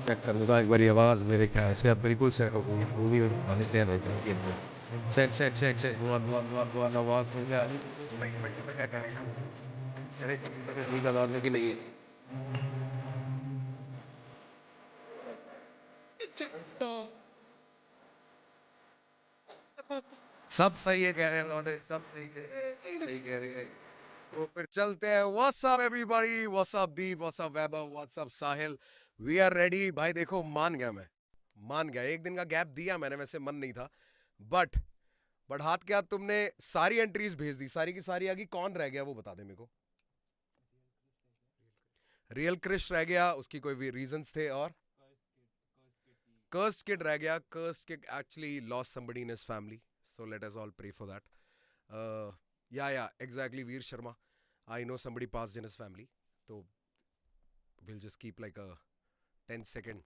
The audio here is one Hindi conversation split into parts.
चेक कर लूँगा एक बारी आवाज़ मेरे ख्याल से अब बिल्कुल सेट हो गई है मूवी में गाने से चेक चेक चेक चेक बहुत आवाज़ सुन के आ रही अरे लगाने की नहीं है सब सही है कह रहे हैं लौंडे सब सही कह रहे हैं तो फिर चलते हैं what's up everybody what's up Deep what's up Vaibhav what's up Sahil we are ready भाई देखो मान गया मैं मान गया एक दिन का गैप दिया मैंने वैसे मन नहीं था बट हाथ के हाथ तुमने सारी एंट्रीज भेज दी सारी की सारी आ गई कौन रह गया वो बता दे मेरे को रियल क्रिश रह गया उसकी कोई रीजंस थे और कर्स्ड किड रह गया cursed kid actually lost somebody in his family so let us all pray for that yeah exactly Veer Sharma I know somebody passed in his family so we'll just keep like a 10-second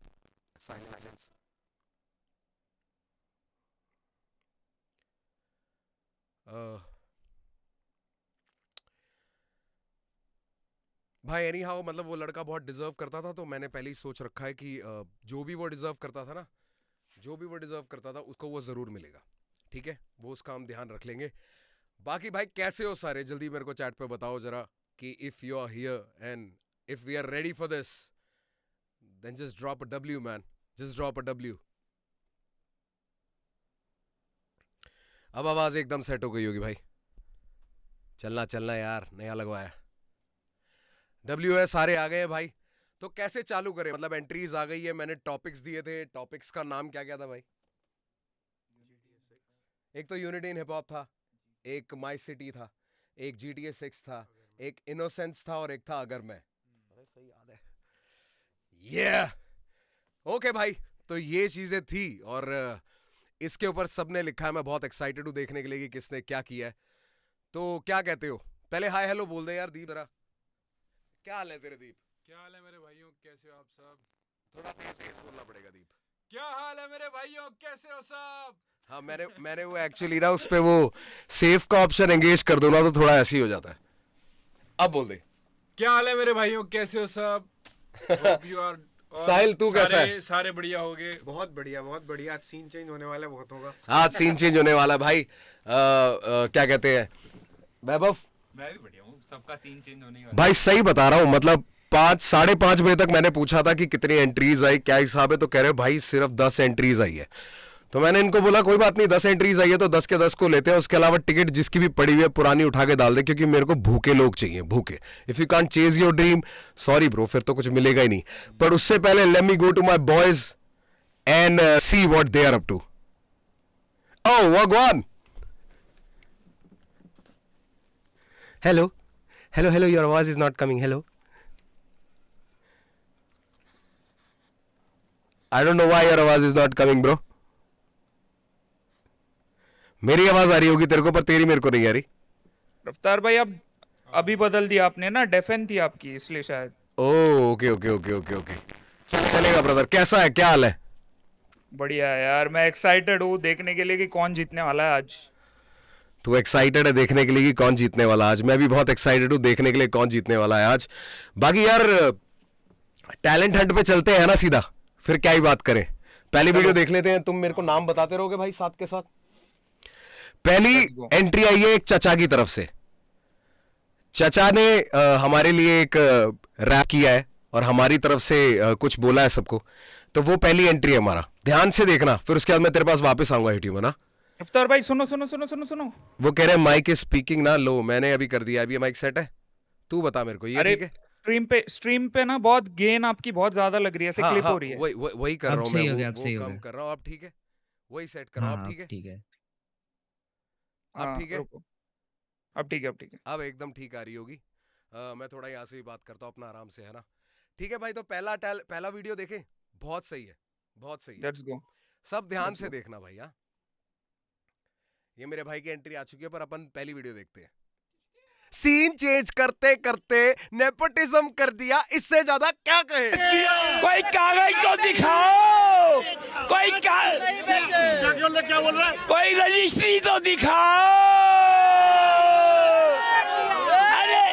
silence भाई एनी हाउ मतलब वो लड़का बहुत डिजर्व करता था तो मैंने पहले ही सोच रखा है कि जो भी वो डिजर्व करता था ना जो भी वो डिजर्व करता था उसको वो जरूर मिलेगा ठीक है वो उसका हम ध्यान रख लेंगे बाकी भाई कैसे हो सारे जल्दी मेरे को चैट पे बताओ जरा कि if you are here and if we are ready for this then just drop a W man just drop a W अब आवाज एकदम सेट हो गई होगी भाई चलना चलना यार नया लगवाया डब्ल्यू है सारे आ गए हैं भाई तो कैसे चालू करें मतलब एंट्रीज आ गई है मैंने टॉपिक्स दिए थे टॉपिक्स का नाम क्या क्या था भाई एक तो यूनिटी इन हिप हॉप था एक माई सिटी था एक GTA 6 था एक इनोसेंस था और एक था अगर मैं अरे सही याद है ये ओके भाई तो ये चीजें थी और इसके ऊपर सबने लिखा है मैं बहुत एक्साइटेड हूँ देखने के लिए कि किसने क्या किया है तो क्या कहते हो पहले हाय हेलो बोल दे यार दीप जरा क्या हाल है तेरे दीप क्या हाल है मेरे भाइयों कैसे हो आप सब थोड़ा तेज बोलना पड़ेगा दीप क्या हाल है मेरे भाइयों कैसे हो सब हाँ मैंने वो एक्चुअली ना उस पे वो सेव का ऑप्शन एंगेज कर दो ना तो थोड़ा ऐसे ही हो जाता है अब बोल दे क्या हाल है मेरे भाइयों कैसे हो सब यू आर साहिल तू कैसा है सारे बढ़िया हो गए बहुत बढ़िया आज सीन चेंज होने वाला बहुत होगा आज सीन चेंज होने वाला भाई क्या कहते हैं वैभव मैं भी बढ़िया हूँ सबका सीन चेंज होने का भाई सही बता रहा हूँ मतलब 5-5:30 बजे तक मैंने पूछा था कि कितनी एंट्रीज आई क्या हिसाब है तो कह रहे भाई सिर्फ 10 एंट्रीज आई है तो मैंने इनको बोला कोई बात नहीं 10 एंट्रीज आई है तो 10 के 10 को लेते हैं उसके अलावा टिकट जिसकी भी पड़ी हुई है पुरानी उठा के डाल दे क्योंकि मेरे को भूखे लोग चाहिए भूखे if you can't chase your dream sorry bro फिर तो कुछ मिलेगा ही नहीं पर उससे पहले let me go to my boys and see what they are up to oh भगवान हेलो हेलो हेलो योर आवाज is not coming hello I don't know why your आवाज is not coming bro मेरी आवाज आ रही होगी तेरे को पर तेरी मेरे को नहीं आ रही रफ्तार भाई अब अभी बदल दिया आपने ना डेफन थी आपकी इसलिए शायद okay okay okay okay okay चलेगा ब्रदर कैसा है क्या हाल है बढ़िया है यार मैं एक्साइटेड हूँ देखने के लिए कि कौन जीतने वाला है आज तू एक्साइटेड है देखने के लिए कि कौन जीतने वाला आज मैं भी बहुत एक्साइटेड हूँ देखने के लिए कौन जीतने वाला है आज बाकी यार टैलेंट हंट पे चलते हैं ना सीधा फिर क्या ही बात करें पहली वीडियो देख लेते हैं तुम मेरे को नाम बताते रहोगे भाई साथ के साथ पहली Let's go. एंट्री आई है एक चचा की तरफ से। चचा ने हमारे लिए एक रैप किया है और हमारी तरफ से कुछ बोला है सबको, तो वो पहली एंट्री है हमारा। ध्यान से देखना, फिर उसके बाद मैं तेरे पास वापस आऊंगा यूट्यूब में ना। इफ्तार भाई सुनो सुनो सुनो सुनो सुनो। वो कह रहे हैं माइक इज स्पीकिंग ना लो, मैंने अभी कर दिया। अभी माइक सेट है, तू बता मेरे को ये अरे ठीक है? स्ट्रीम पे ना बहुत गेन आपकी बहुत ज्यादा लग रही है, ऐसे हाँ क्लिप हाँ, हो रही है। वही कर अब रहा हूँ सही मैं, हो गया, अब वो सही हो काम गया। कर रहा हूँ। अब ठीक है, वही सेट कर रहा हाँ हूँ। अब हाँ, ठीक है, ठीक है। अब हाँ ठीक है, रुको, अब ठीक है, अब ठीक है। अब एकदम ठीक आ रही होगी। मैं थोड़ा यहाँ से भी बात करता हूँ अपना आराम से, है ना? ठीक है भाई, तो पहला वीडियो देखे, बहुत सही है, बहुत सही है। Let's go. सब ध्यान Let's से go. देखना भाई। हाँ, ये मेरे भाई की एंट्री आ चुकी है, पर अपन पहली वीडियो देखते हैं। सीन चेंज करते करते नेपोटिज्म कर दिया, इससे ज्यादा क्या कहे? कोई कागज तो दिखाओ, कोई रजिस्ट्री तो दिखाओ। अरे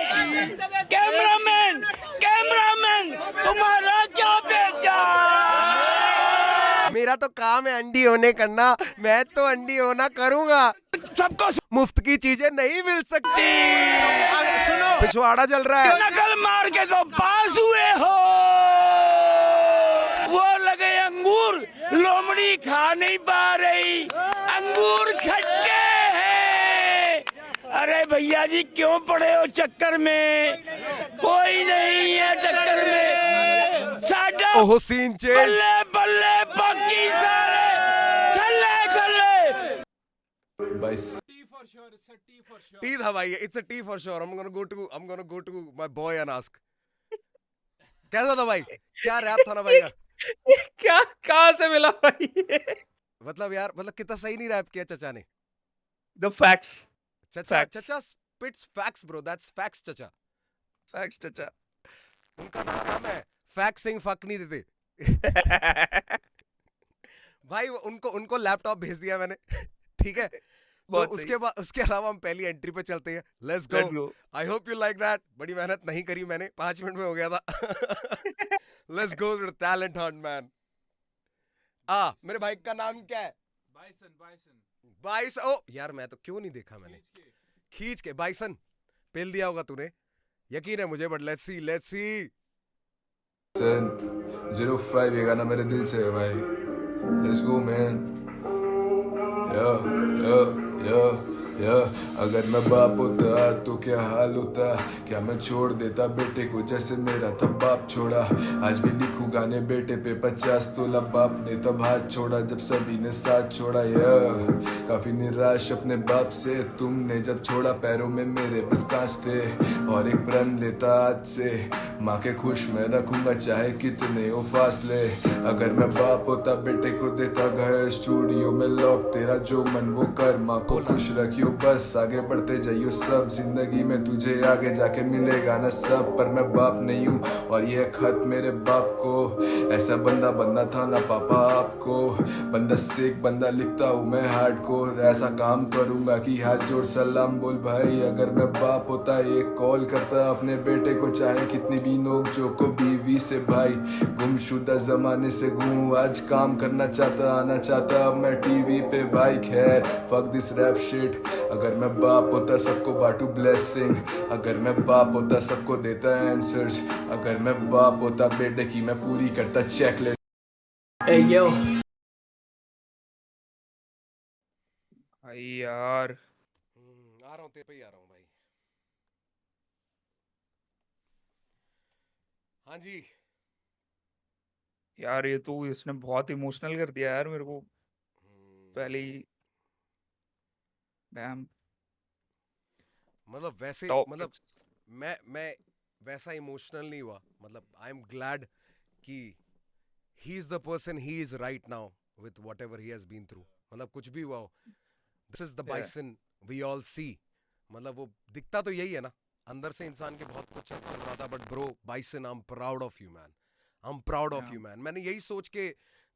कैमरामैन, तुम्हारा क्या बेचा? मेरा तो काम है अंडी होने करना, मैं तो अंडी होना करूंगा। सबको मुफ्त की चीजें नहीं मिल सकती। सुनो, पिछवाड़ा चल रहा है। नकल मार के तो पास हुए हो। वो लगे अंगूर, लोमड़ी खा नहीं पा रही, अंगूर खट्टे हैं। अरे भैया जी क्यों पड़े हो चक्कर में? कोई नहीं है चक्कर में। साडा ओहो सीन चेंज। बल्ले बल्ले बाकी सारे थल्ले थल्ले। Tea for sure. It's a tea for sure. T था भाई, it's a T for sure. I'm gonna go to my boy and ask। कैसा था भाई? क्या रैप था ना भाई का? क्या कहाँ से मिला भाई? मतलब यार, मतलब कितना सही नहीं रैप किया चचा ने। The facts, Facts. चचा spits facts bro, that's facts चचा। फैक्ट्स चचा। उनका नाम है फैक्ट सिंह, फक नहीं देते भाई। उनको लैपटॉप भेज दिया मैंने ठीक है, तो बहुत सही। उसके बाद उसके अलावा हम पहली एंट्री पे चलते हैं। Let's Let's go. go. I hope you like that. बड़ी मेहनत नहीं करी मैंने, 5 मिनट में हो गया था let's go to talent hunt man. मेरे भाई का नाम क्या है? Bison. बाइस। ओ यार, मैं तो क्यों नहीं देखा मैंने। खींच के बाइसन पेल दिया होगा तूने, यकीन है मुझे, बट लेट्स सी। 05 ये गाना मेरे दिल से है भाई। Let's go man. या या या या अगर मैं बाप होता तो क्या हाल होता? क्या मैं छोड़ देता बेटे को जैसे मेरा तब बाप छोड़ा? आज भी लिखूं गाने बेटे पे 50 तोला। बाप ने तब हाथ छोड़ा जब सभी ने साथ छोड़ा। या काफी निराश अपने बाप से, तुमने जब छोड़ा पैरों में मेरे बस कांच थे। और एक प्रण लेता आज से, माँ के खुश मैं रखूंगा चाहे कितने हो फासले। अगर मैं बाप होता बेटे को देता घर, स्टूडियो में लॉक, तेरा जो मन वो कर। माँ को खुश रखियो बस, आगे बढ़ते जाइयो सब। जिंदगी में तुझे आगे जाके मिलेगा ना सब, पर मैं बाप नहीं हूँ और ये खत मेरे बाप को। ऐसा बंदा बनना था ना पापा आपको। बंदा से एक बंदा लिखता हूँ मैं हार्डकोर। ऐसा काम करूंगा कि हाथ जोड़ सलाम बोल भाई। अगर मैं बाप होता एक कॉल करता अपने बेटे को, चाहे कितनी भी नोक झोंक हो बीवी से भाई। गुमशुदा जमाने से घूम, आज काम करना चाहता, आना चाहता अब मैं टीवी पे भाई। खैर फक दिस रैप शिट। अगर मैं बाप होता सबको बांटू ब्लेसिंग। अगर मैं बाप होता सबको देता आंसर्स। अगर मैं बाप होता बेटे की मैं पूरी करता चेकलिस्ट। भाई यार आ रहा हूँ तेरे पे ही आ रहा हूँ भाई। हाँ जी। यार ये तो इसने बहुत इमोशनल कर दिया यार मेरे को पहले ही। डैम। मतलब वैसे, टॉप मतलब मैं वैसा इमोशनल नहीं हुआ। मतलब आई एम ग्लैड कि he is the person he is right now with whatever he has been through. मतलब कुछ भी हुआ हो, this is the Yeah. Bison we all see. मतलब वो दिखता तो यही है ना, अंदर से इंसान के बहुत कुछ चल रहा था। But bro bison, I am proud of you man, I am proud of Yeah. You man. मैंने यही सोच के,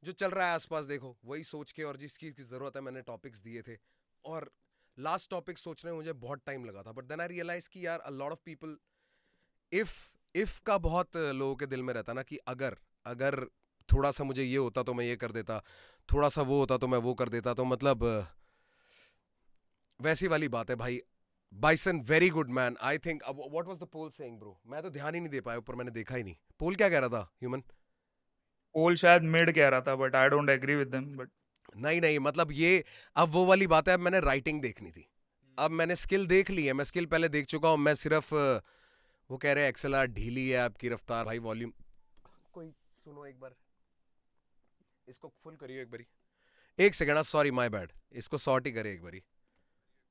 जो चल रहा है आसपास देखो, वही सोच के, और जिस चीज की जरूरत है मैंने टॉपिक्स दिए थे। और लास्ट टॉपिक सोचने में मुझे बहुत टाइम लगा था, बट देन आई रियलाइज कि यार a lot of people, if का बहुत लोगों के दिल में रहता ना कि अगर थोड़ा सा मुझे ये होता तो मैं ये कर देता, थोड़ा सा वो होता तो मैं वो कर देता। तो मतलब वैसी वाली बात है भाई. Bison very good man. I think what was the poll saying bro? मैं तो ध्यान ही नहीं दे पाया, ऊपर मैंने देखा ही नहीं. पोल क्या कह रहा था ह्यूमन? पोल शायद मिड कह रहा था, but I don't agree with them. But नहीं नहीं, मतलब ये अब वो वाली बात है. अब मैंने राइटिंग देखनी थी, अब मैंने स्किल देख ली है. मैं स्किल पहले देख चुका हूँ. मैं सिर्फ वो कह रहे हैं एक्सएलआर ढीली है आपकी रफ्तार. भाई वॉल्यूम कोई सुनो एक बार, इसको फुल करियो एक बारी. एक सेकंड, सॉरी माय बैड. इसको सॉर्ट ही करे एक बारी.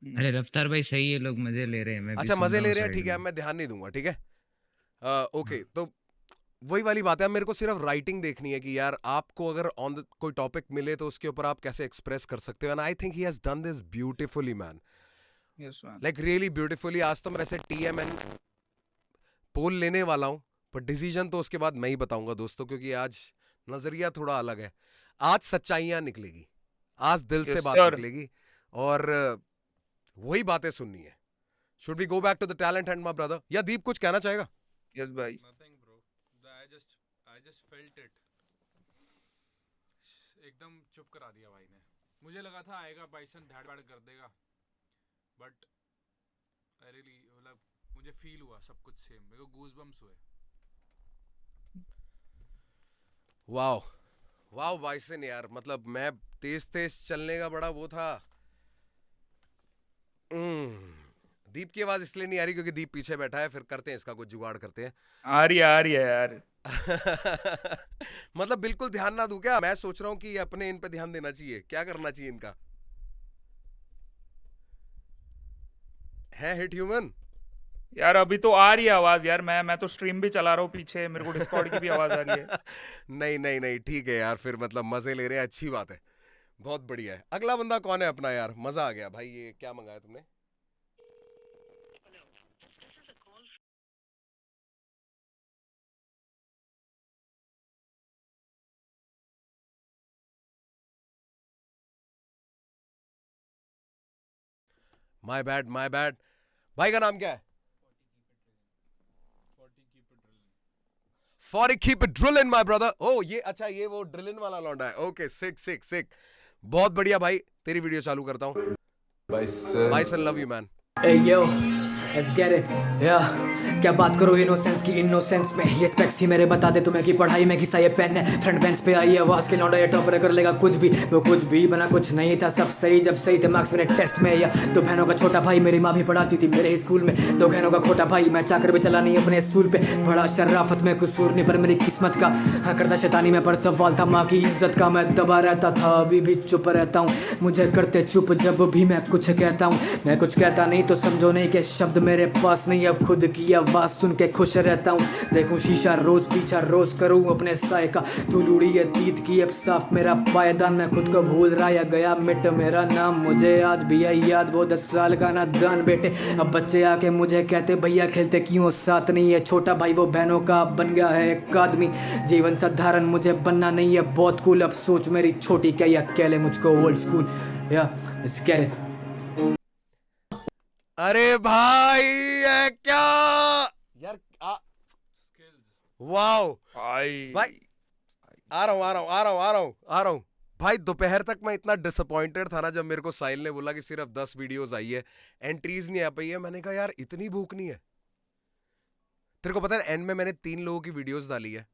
अरे रफ्तार भाई सही है, लोग मजे ले रहे हैं, मैं भी अच्छा सुन मजे रहा ले हूँ रहे हैं, साइड ठीक है. में। मैं ध्यान नहीं दूंगा, ठीक है. ओके, तो वही वाली बात है. अब मेरे को सिर्फ राइटिंग देखनी है कि यार आपको अगर ऑन द कोई टॉपिक मिले तो उसके ऊपर आप कैसे एक्सप्रेस कर सकते हो. And I think he has done this beautifully man, yes man. Like really beautifully. आज तो मैं वैसे टीएमएन पोल लेने वाला हूं, पर डिसीजन तो उसके बाद मैं ही बताऊंगा दोस्तों, क्योंकि आज नजरिया थोड़ा अलग है. आज सच्चाइयां निकलेगी, आज दिल से Yes, बात sir. निकलेगी, और वही बातें सुननी है. Should we go back to the talent hunt my brother? या दीप कुछ कहना चाहेगा? यस भाई. Nothing, bro. I just felt it. एकदम चुप करा दिया भाई ने. मुझे लगा था आएगा बाइसन धैड़ धैड़ कर देगा, बट आई रियली मतलब मुझे फील हुआ सब कुछ सेम. मेरे को गूज़बम्प्स हुए. वाओ वाओ बाइसन यार, मतलब मैं तेज तेज चलने का बड़ा वो था. दीप की आवाज इसलिए नहीं आ रही क्योंकि दीप पीछे बैठा है. फिर करते हैं इसका कुछ जुगाड़ करते हैं. आ रही है यार. मतलब बिल्कुल ध्यान ना दूं क्या? मैं सोच रहा हूं कि अपने इन पे ध्यान देना चाहिए. क्या करना चाहिए इनका? है हिट ह्यूमन? यार अभी तो आ रही है आवाज यार. मैं तो स्ट्रीम भी चला रहा हूँ पीछे, मेरे को डिस्कॉर्ड की भी आवाज आ रही है. नहीं नहीं नहीं, ठीक है यार. फिर मतलब मजे ले रहे हैं, अच्छी बात है, बहुत बढ़िया है. अगला बंदा कौन है अपना? यार मजा आ गया भाई. ये क्या मंगाया तुमने? My bad my bad. भाई का नाम क्या है? 40 keep it drilling my brother. ओ ये अच्छा, ये वो ड्रिलिन वाला लौंडा है. ओके, सिक सिक सिक, बहुत बढ़िया भाई. तेरी वीडियो चालू करता हूँ. Bison. Bison love you man. Hey yo, let's get it, yeah. क्या बात करो इनोसेंस की, इनोसेंस में ये स्पेक्स ही मेरे बता दे तुम्हें कि पढ़ाई में घिसा ये पेन है. फ्रंट बेंच पे आई आवाज के लौंडा, ये टॉपर कर लेगा कुछ भी. वो कुछ भी बना कुछ नहीं था, सब सही जब सही थे मार्क्स मेरे टेस्ट में. या दो बहनों का छोटा भाई, मेरी माँ भी पढ़ाती थी मेरे ही स्कूल में. दो बहनों का खोटा भाई, मैं चाकर भी चला नहीं अपने स्कूल पे. बड़ा शराफत में कसूर नहीं पर मेरी किस्मत का. हाँ करता शैतानी में पर सवाल था माँ की इज्जत का. मैं दबा रहता था, अभी भी चुप रहता हूँ. मुझे करते चुप जब भी मैं कुछ कहता हूँ. मैं कुछ कहता नहीं तो समझो नहीं के शब्द मेरे पास नहीं. अब खुद की आवाज सुन के खुश रहता हूँ. देखूं शीशा रोज पीछा रोज करूँ अपने साय का. धूल उड़ी अतीत की अब साफ मेरा पायदान. मैं खुद को भूल रहा या गया मिट मेरा नाम. मुझे आज भी है याद वो 10 साल का नादान बेटे. अब बच्चे आके मुझे कहते भैया खेलते क्यों साथ नहीं है. छोटा भाई वो बहनों का बन गया है एक आदमी. जीवन साधारण मुझे बनना नहीं है बहुत कूल. अब सोच मेरी छोटी क्या या कहले मुझको ओल्ड स्कूल. या let's get it. अरे भाई ये क्या यार. वाओ भाई भाई, आ रहा हूँ भाई. दोपहर तक मैं इतना डिसअपॉइंटेड था ना जब मेरे को साहिल ने बोला कि सिर्फ 10 वीडियोस आई है, एंट्रीज नहीं आ पाई है. मैंने कहा यार इतनी भूख नहीं है. तेरे को पता है एंड में मैंने 3 लोगों की वीडियोस डाली है.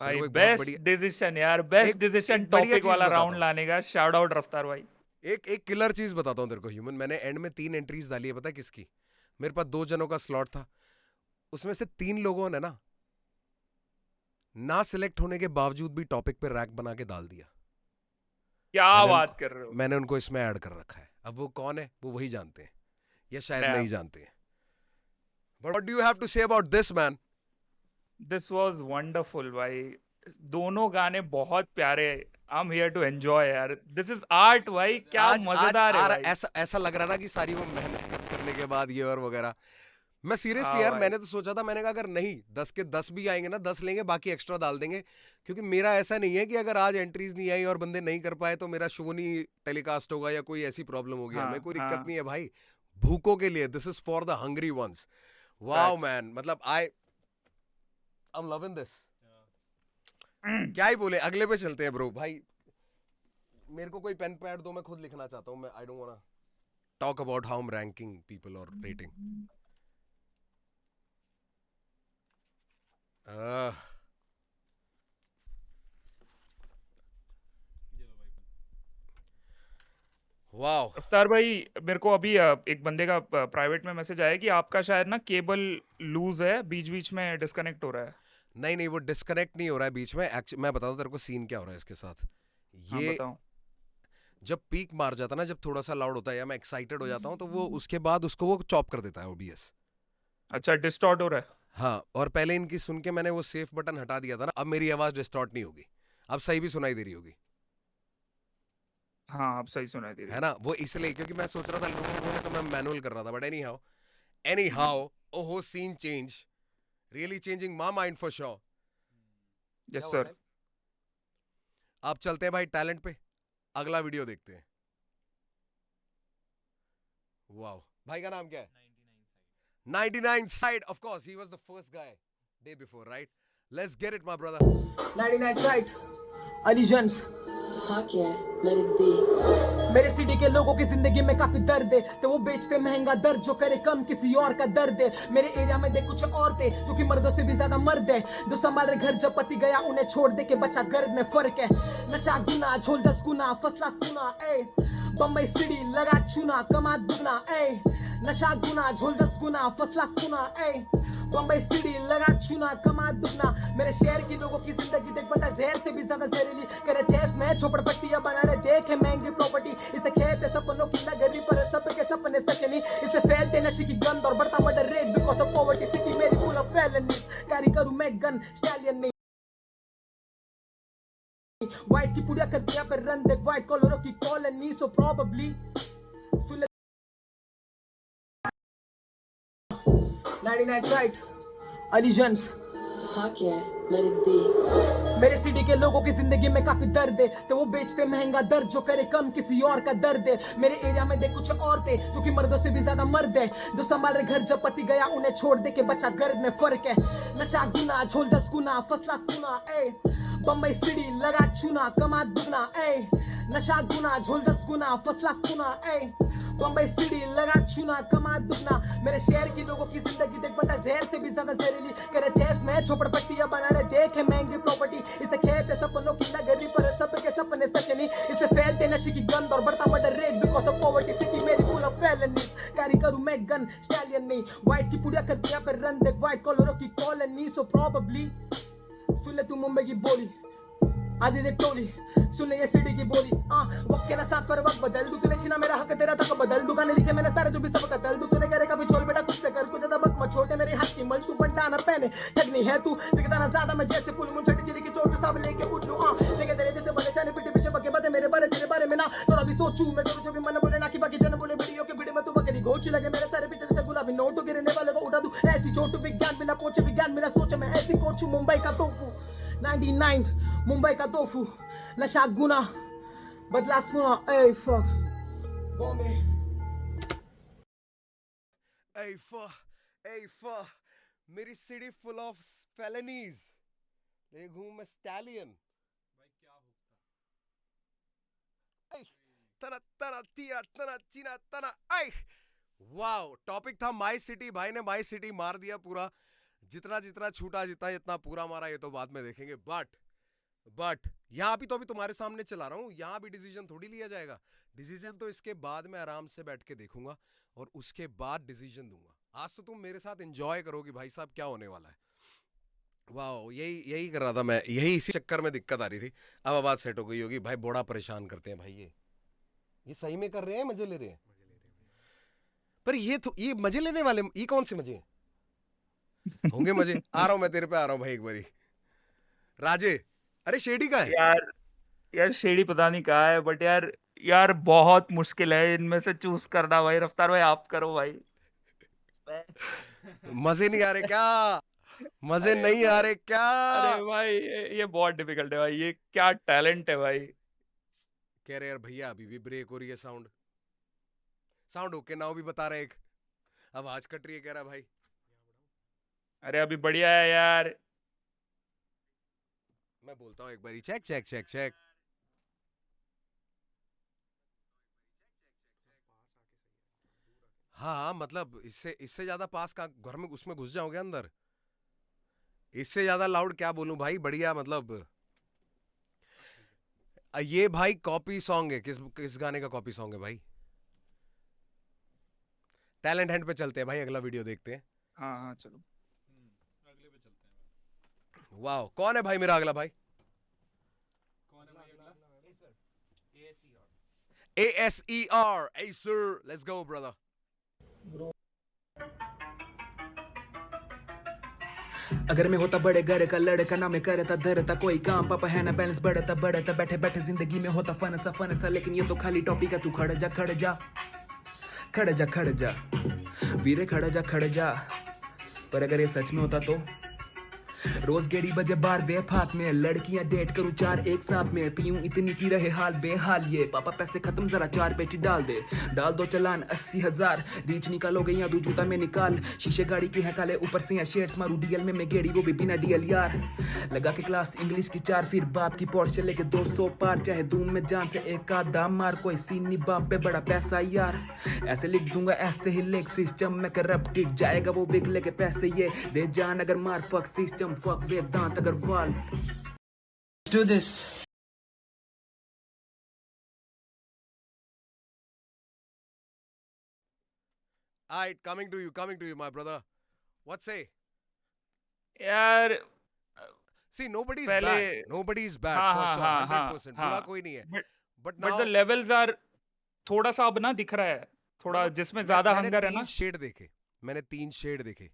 भाई एक बहुत बेस्ट बढ़िया- डिसीजन यार, बेस्ट एक डिसीजन बढ़िया टॉपिक चीज वाला बताता राउंड हूँ. लाने का. शाउट आउट रफ्तार भाई. एक किलर चीज बताता हूँ तेरे को ह्यूमन. मैंने एंड में 3 एंट्रीज डाली है, पता है किसकी? मेरे पास 2 जनों का स्लॉट था, उसमें से 3 लोगों ने ना सिलेक्ट होने के बावजूद भी टॉपिक पे रैक बना के डाल दिया. क्या मैंने बात कर रहे हो? मैंने उनको इसमें ऐड कर रखा है. अब वो कौन है वो वही जानते हैं, या शायद Damn. नहीं जानते हैं. But what do you have to say about this man? This was wonderful भाई. दोनों गाने बहुत प्यारे. I am here to enjoy यार. दिस इज आर्ट भाई. क्या मजेदार है भाई. ऐसा लग रहा ना कि सारी वो मेहनत करने के बाद ये और वगैरह. मैं सीरियसली हाँ यार, भाई. मैंने तो सोचा था, मैंने कहा अगर नहीं 10 के 10 भी आएंगे ना, 10 लेंगे, बाकी एक्स्ट्रा डाल देंगे. क्योंकि मेरा ऐसा नहीं है कि अगर आज एंट्रीज नहीं आई और बंदे नहीं कर पाए तो मेरा शो नहीं टेलीकास्ट होगा या कोई ऐसी प्रॉब्लम होगी. हाँ, हमें कोई दिक्कत हाँ. नहीं है भाई. भूखों के लिए this is for the hungry ones. Wow Facts. Man, मतलब आई एम लविंग दिस. क्या ही बोले. अगले पे चलते हैं ब्रो. भाई मेरे को कोई पेन पैड दो, मैं खुद लिखना चाहता हूँ. मैं I don't want. talk about how I'm ranking people or rating. Uh, wow. अफ्तार भाई मेरे को अभी एक बंदे का प्राइवेट में मैसेज आया कि आपका शायद ना केबल लूज है, बीच बीच में डिस्कनेक्ट हो रहा है। नहीं वो डिस्कनेक्ट नहीं हो रहा है बीच में। मैं बता दूं तेरे को सीन क्या हो रहा है इसके साथ। हाँ ये बताओ। जब पीक मार जाता है ना, जब थोड़ा सा लाउड होता है या मैं एक्साइटेड हो जाता हूँ, तो वो उसके बाद उसको वो चॉप कर देता है OBS। अच्छा डिस्टॉर्ट हो रहा है। हाँ, और पहले इनकी सुन के मैंने वो सेफ बटन हटा दिया था ना, अब मेरी आवाज डिस्टॉर्ट नहीं होगी, अब सही भी सुनाई दे रही होगी, हाँ अब सही सुनाई दे रही है ना। वो इसलिए क्योंकि मैं सोच रहा था लोगों को बोले, तो मैं मैनुअल कर रहा था। बट एनी हाउ ओहो scene change, really changing my mind for sure. Yes sir. अब चलते हैं भाई टैलेंट पे, अगला वीडियो देखते हैं। वाओ, भाई का नाम क्या है? 99 Side. Of course, he was the first guy day before, right? Let's get it, my brother. 99 Side, Allegiance. Fuck yeah, let it be. मेरे सिटी के लोगों की जिंदगी में काफी दर्द है, तो वो बेचते महंगा दर्द जो करे कम किसी और का दर्द है। मेरे एरिया में देख कुछ औरतें जो कि मर्दों से भी ज्यादा मर्द है, जो संभाल रहे घर जब पति गया उन्हें छोड़ दे के बचा गर्द में फर्क है। नशा गुना झोल 10 गुना फसला सुना ए, बम्बई सिटी लगा चुना कमा दुगना ए। नशा गुना झोल 10 गुना फसला सुना ए, बम्बई सिटी लगा चुना कमा दुगना। मेरे शहर की लोगों की जिंदगी देख बता जहर से भी ज्यादा जहरीली, करे देश में झोपड़पट्टियां बना रहे देखे महंगी प्रॉपर्टी। इसे खेत सपनों की नगरी पर सबके सपने सच नहीं, इसे फैलते नशे की गंध और बढ़ता murder rate because of poverty. City मेरी फुल ऑफ felonies, कैरी करूं मैं गन स्टैलियन नहीं। व्हाइट की पुड़िया कर दिया पर रन देख व्हाइट कॉलरों की colony, so probably 99 Side, Allegiance. Fuck yeah, let it be. मेरे सिटी के लोगों की जिंदगी में काफी दर्द है, तो वो बेचते महंगा दर्द जो करे कम किसी और का दर्द है। मेरे एरिया में देख कुछ औरतें जो कि मर्दों से भी ज्यादा मर्द है, जो संभाल रहे घर जब पति गया उन्हें छोड़ दे के बचा गर्द में फर्क है। नशा गुना झोल 10 गुना फसला सुना ए, बम्बई सिटी लगा चुना कमा दुगना ए। नशा गुना झोल 10 गुना फसला सुना ए, बम्बई सिटी लगा चुना कमा दुगना। मेरे शहर की लोगों की जिंदगी देख बता जहर से भी ज्यादा जहरीली, करे देश में झोपड़पट्टियां बना रहे देखे महंगी प्रॉपर्टी। इसे खेत सपनों की नगरी पर सबके सपने सच नहीं, इसे फैलते नशे की गंध और बढ़ता murder rate because of poverty. City मेरी फुल ऑफ felonies, कैरी करूं मैं गन स्टैलियन नहीं। व्हाइट की पुड़िया कर दिया पर रन देख व्हाइट कॉलरों की कॉलोनी, सो प्रोबेबली सुन ले तू मुंबई की बोली आधी देख टोली, सुन ले ये सिटी की बोली। वक्त के ना साथ पर वक्त बदल दूं, तूने छीना मेरा हक तेरा तक बदल दूं। गाने लिखे मैंने सारे जो भी सब कदल दूं, तूने करे कभी छोड़ बेटा कुछ से कर कुछ ज्यादा बक मत छोटे मेरे हाथ की मल। तू बनता ना पहने ठगनी है तू, दिखता ना ज्यादा मैं जैसे फुल मून छठी चिली की चोट सब लेके उठ लूं। लेके तेरे जैसे बड़े शाने पीछे पीछे बके बदे मेरे बारे तेरे बारे में ना थोड़ा भी सोचूं मैं, जो भी मन बोले ना कि बाकी जन बोले वीडियो के वीडियो में तू बकरी गोची लगे मेरे सारे पीछे जैसे गुलाबी नोट गिरने वाले को उठा दूं। ऐसी चोट विज्ञान बिना पहुंचे विज्ञान बिना सोचे मैं ऐसी कोचू मुंबई का तोफू 99 मुंबई का तोफू। नशा गुना बदला सुना ए फक बॉम्बे। Hey, मेरी सिटी फुल ऑफ felonies, ले घूम मैं स्टैलियन। तना तना तीरा तना चीना तना आई। वाओ, टॉपिक था माई सिटी। भाई ने माई सिटी मार दिया पूरा, जितना जितना छूटा जितना पूरा मारा ये तो बाद में देखेंगे। बट यहाँ भी तो अभी तुम्हारे सामने चला रहा हूँ, यहाँ भी डिसीजन थोड़ी लिया जाएगा। डिसीजन तो इसके बाद मैं आराम से बैठ के देखूंगा और उसके बाद डिसीजन दूंगा। आज तो तुम मेरे साथ एंजॉय करोगे भाई साहब, क्या होने वाला है। वाह, यही कर रहा था मैं, यही इसी चक्कर में दिक्कत आ रही थी। अब आवाज सेट हो गई होगी। भाई बड़ा परेशान करते हैं भाई, ये सही में कर रहे हैं, मजे ले रहे हैं। पर ये मजे लेने वाले, ये कौन से मजे होंगे? मजे आ रहा हूं मैं तेरे पे, आ रहा हूं भाई एक बारी। राजे, अरे शेडी का है यार शेडी पता नहीं कहाँ है, बट यार बहुत मुश्किल है इनमें से चूज करना भाई। रफ्तार भाई आप करो भाई। मजे नहीं आ रहे क्या? मजे अरे नहीं आ भाई, रहे क्या? अरे भाई ये बहुत डिफिकल्ट है भाई, ये क्या टैलेंट है भाई। कह रहे यार भैया अभी भी ब्रेक हो रही है साउंड ओके नाउ भी बता रहे एक, आवाज कट रही है कह रहा भाई। अरे अभी बढ़िया है यार। मैं बोलता हूँ एक बारी चेक। हाँ मतलब इससे इससे ज्यादा पास का घर में उसमें घुस जाओगे अंदर, इससे ज्यादा लाउड क्या बोलूं भाई, बढ़िया मतलब। ये भाई कॉपी सॉन्ग है, किस किस गाने का कॉपी सॉन्ग है भाई? टैलेंट हंट पे चलते हैं भाई, अगला वीडियो देखते हैं। हाँ हाँ चलो। अगले पे चलते हैं। वाह, कौन है भाई मेरा अगला भाई? कौन है भाई अगला? ASER, Acer, let's go brother. अगर मैं होता बड़े घर का लड़का ना मैं करता धरता कोई काम, पापा है ना बैलेंस बढ़ता बैठे बैठे जिंदगी में होता फन सा, लेकिन ये तो खाली टॉपिक है। तू खड़ जा वीरे खड़ जा। पर अगर ये सच में होता तो रोज गेड़ी बजे बार वे हाथ में, लड़कियां डेट करूं 4 एक साथ में, पीऊं इतनी की रहे हाल बेहाल ये, पापा पैसे खत्म जरा 4 पेटी डाल दो चालान 80,000, रीच निकालोगे या दो जूता में निकाल, शीशे गाड़ी के हैं काले ऊपर से या शेड्स मारू डीएल में मैं गेड़ी वो भी बिना डीएल यार, लगा के क्लास इंग्लिश की 4 फिर बाप की पॉर्श लेके 200 पार, चाहे दूं में जान से एक आध दाम मार, कोई सीन नहीं बाप पे बड़ा पैसा यार, ऐसे लिख दूंगा ऐसे ही लिख, सिस्टम में करप्टेड जाएगा वो बिक लेके पैसे ये दे जान, अगर मार fuck system fuck Vedant Agarwal. Let's do this. Alright, coming to you my brother. What say? यार See, nobody's पहले- bad. Nobody's bad हाँ, for हाँ, sure. हाँ, 100%. हाँ, बुरा हाँ. कोई नहीं है. But But but now the levels are थोड़ा सा अब ना दिख रहा है, थोड़ा मतलब जिसमें ज्यादा मैंने हंगर है 3 ना। शेड देखे, मैंने 3 शेड देखे।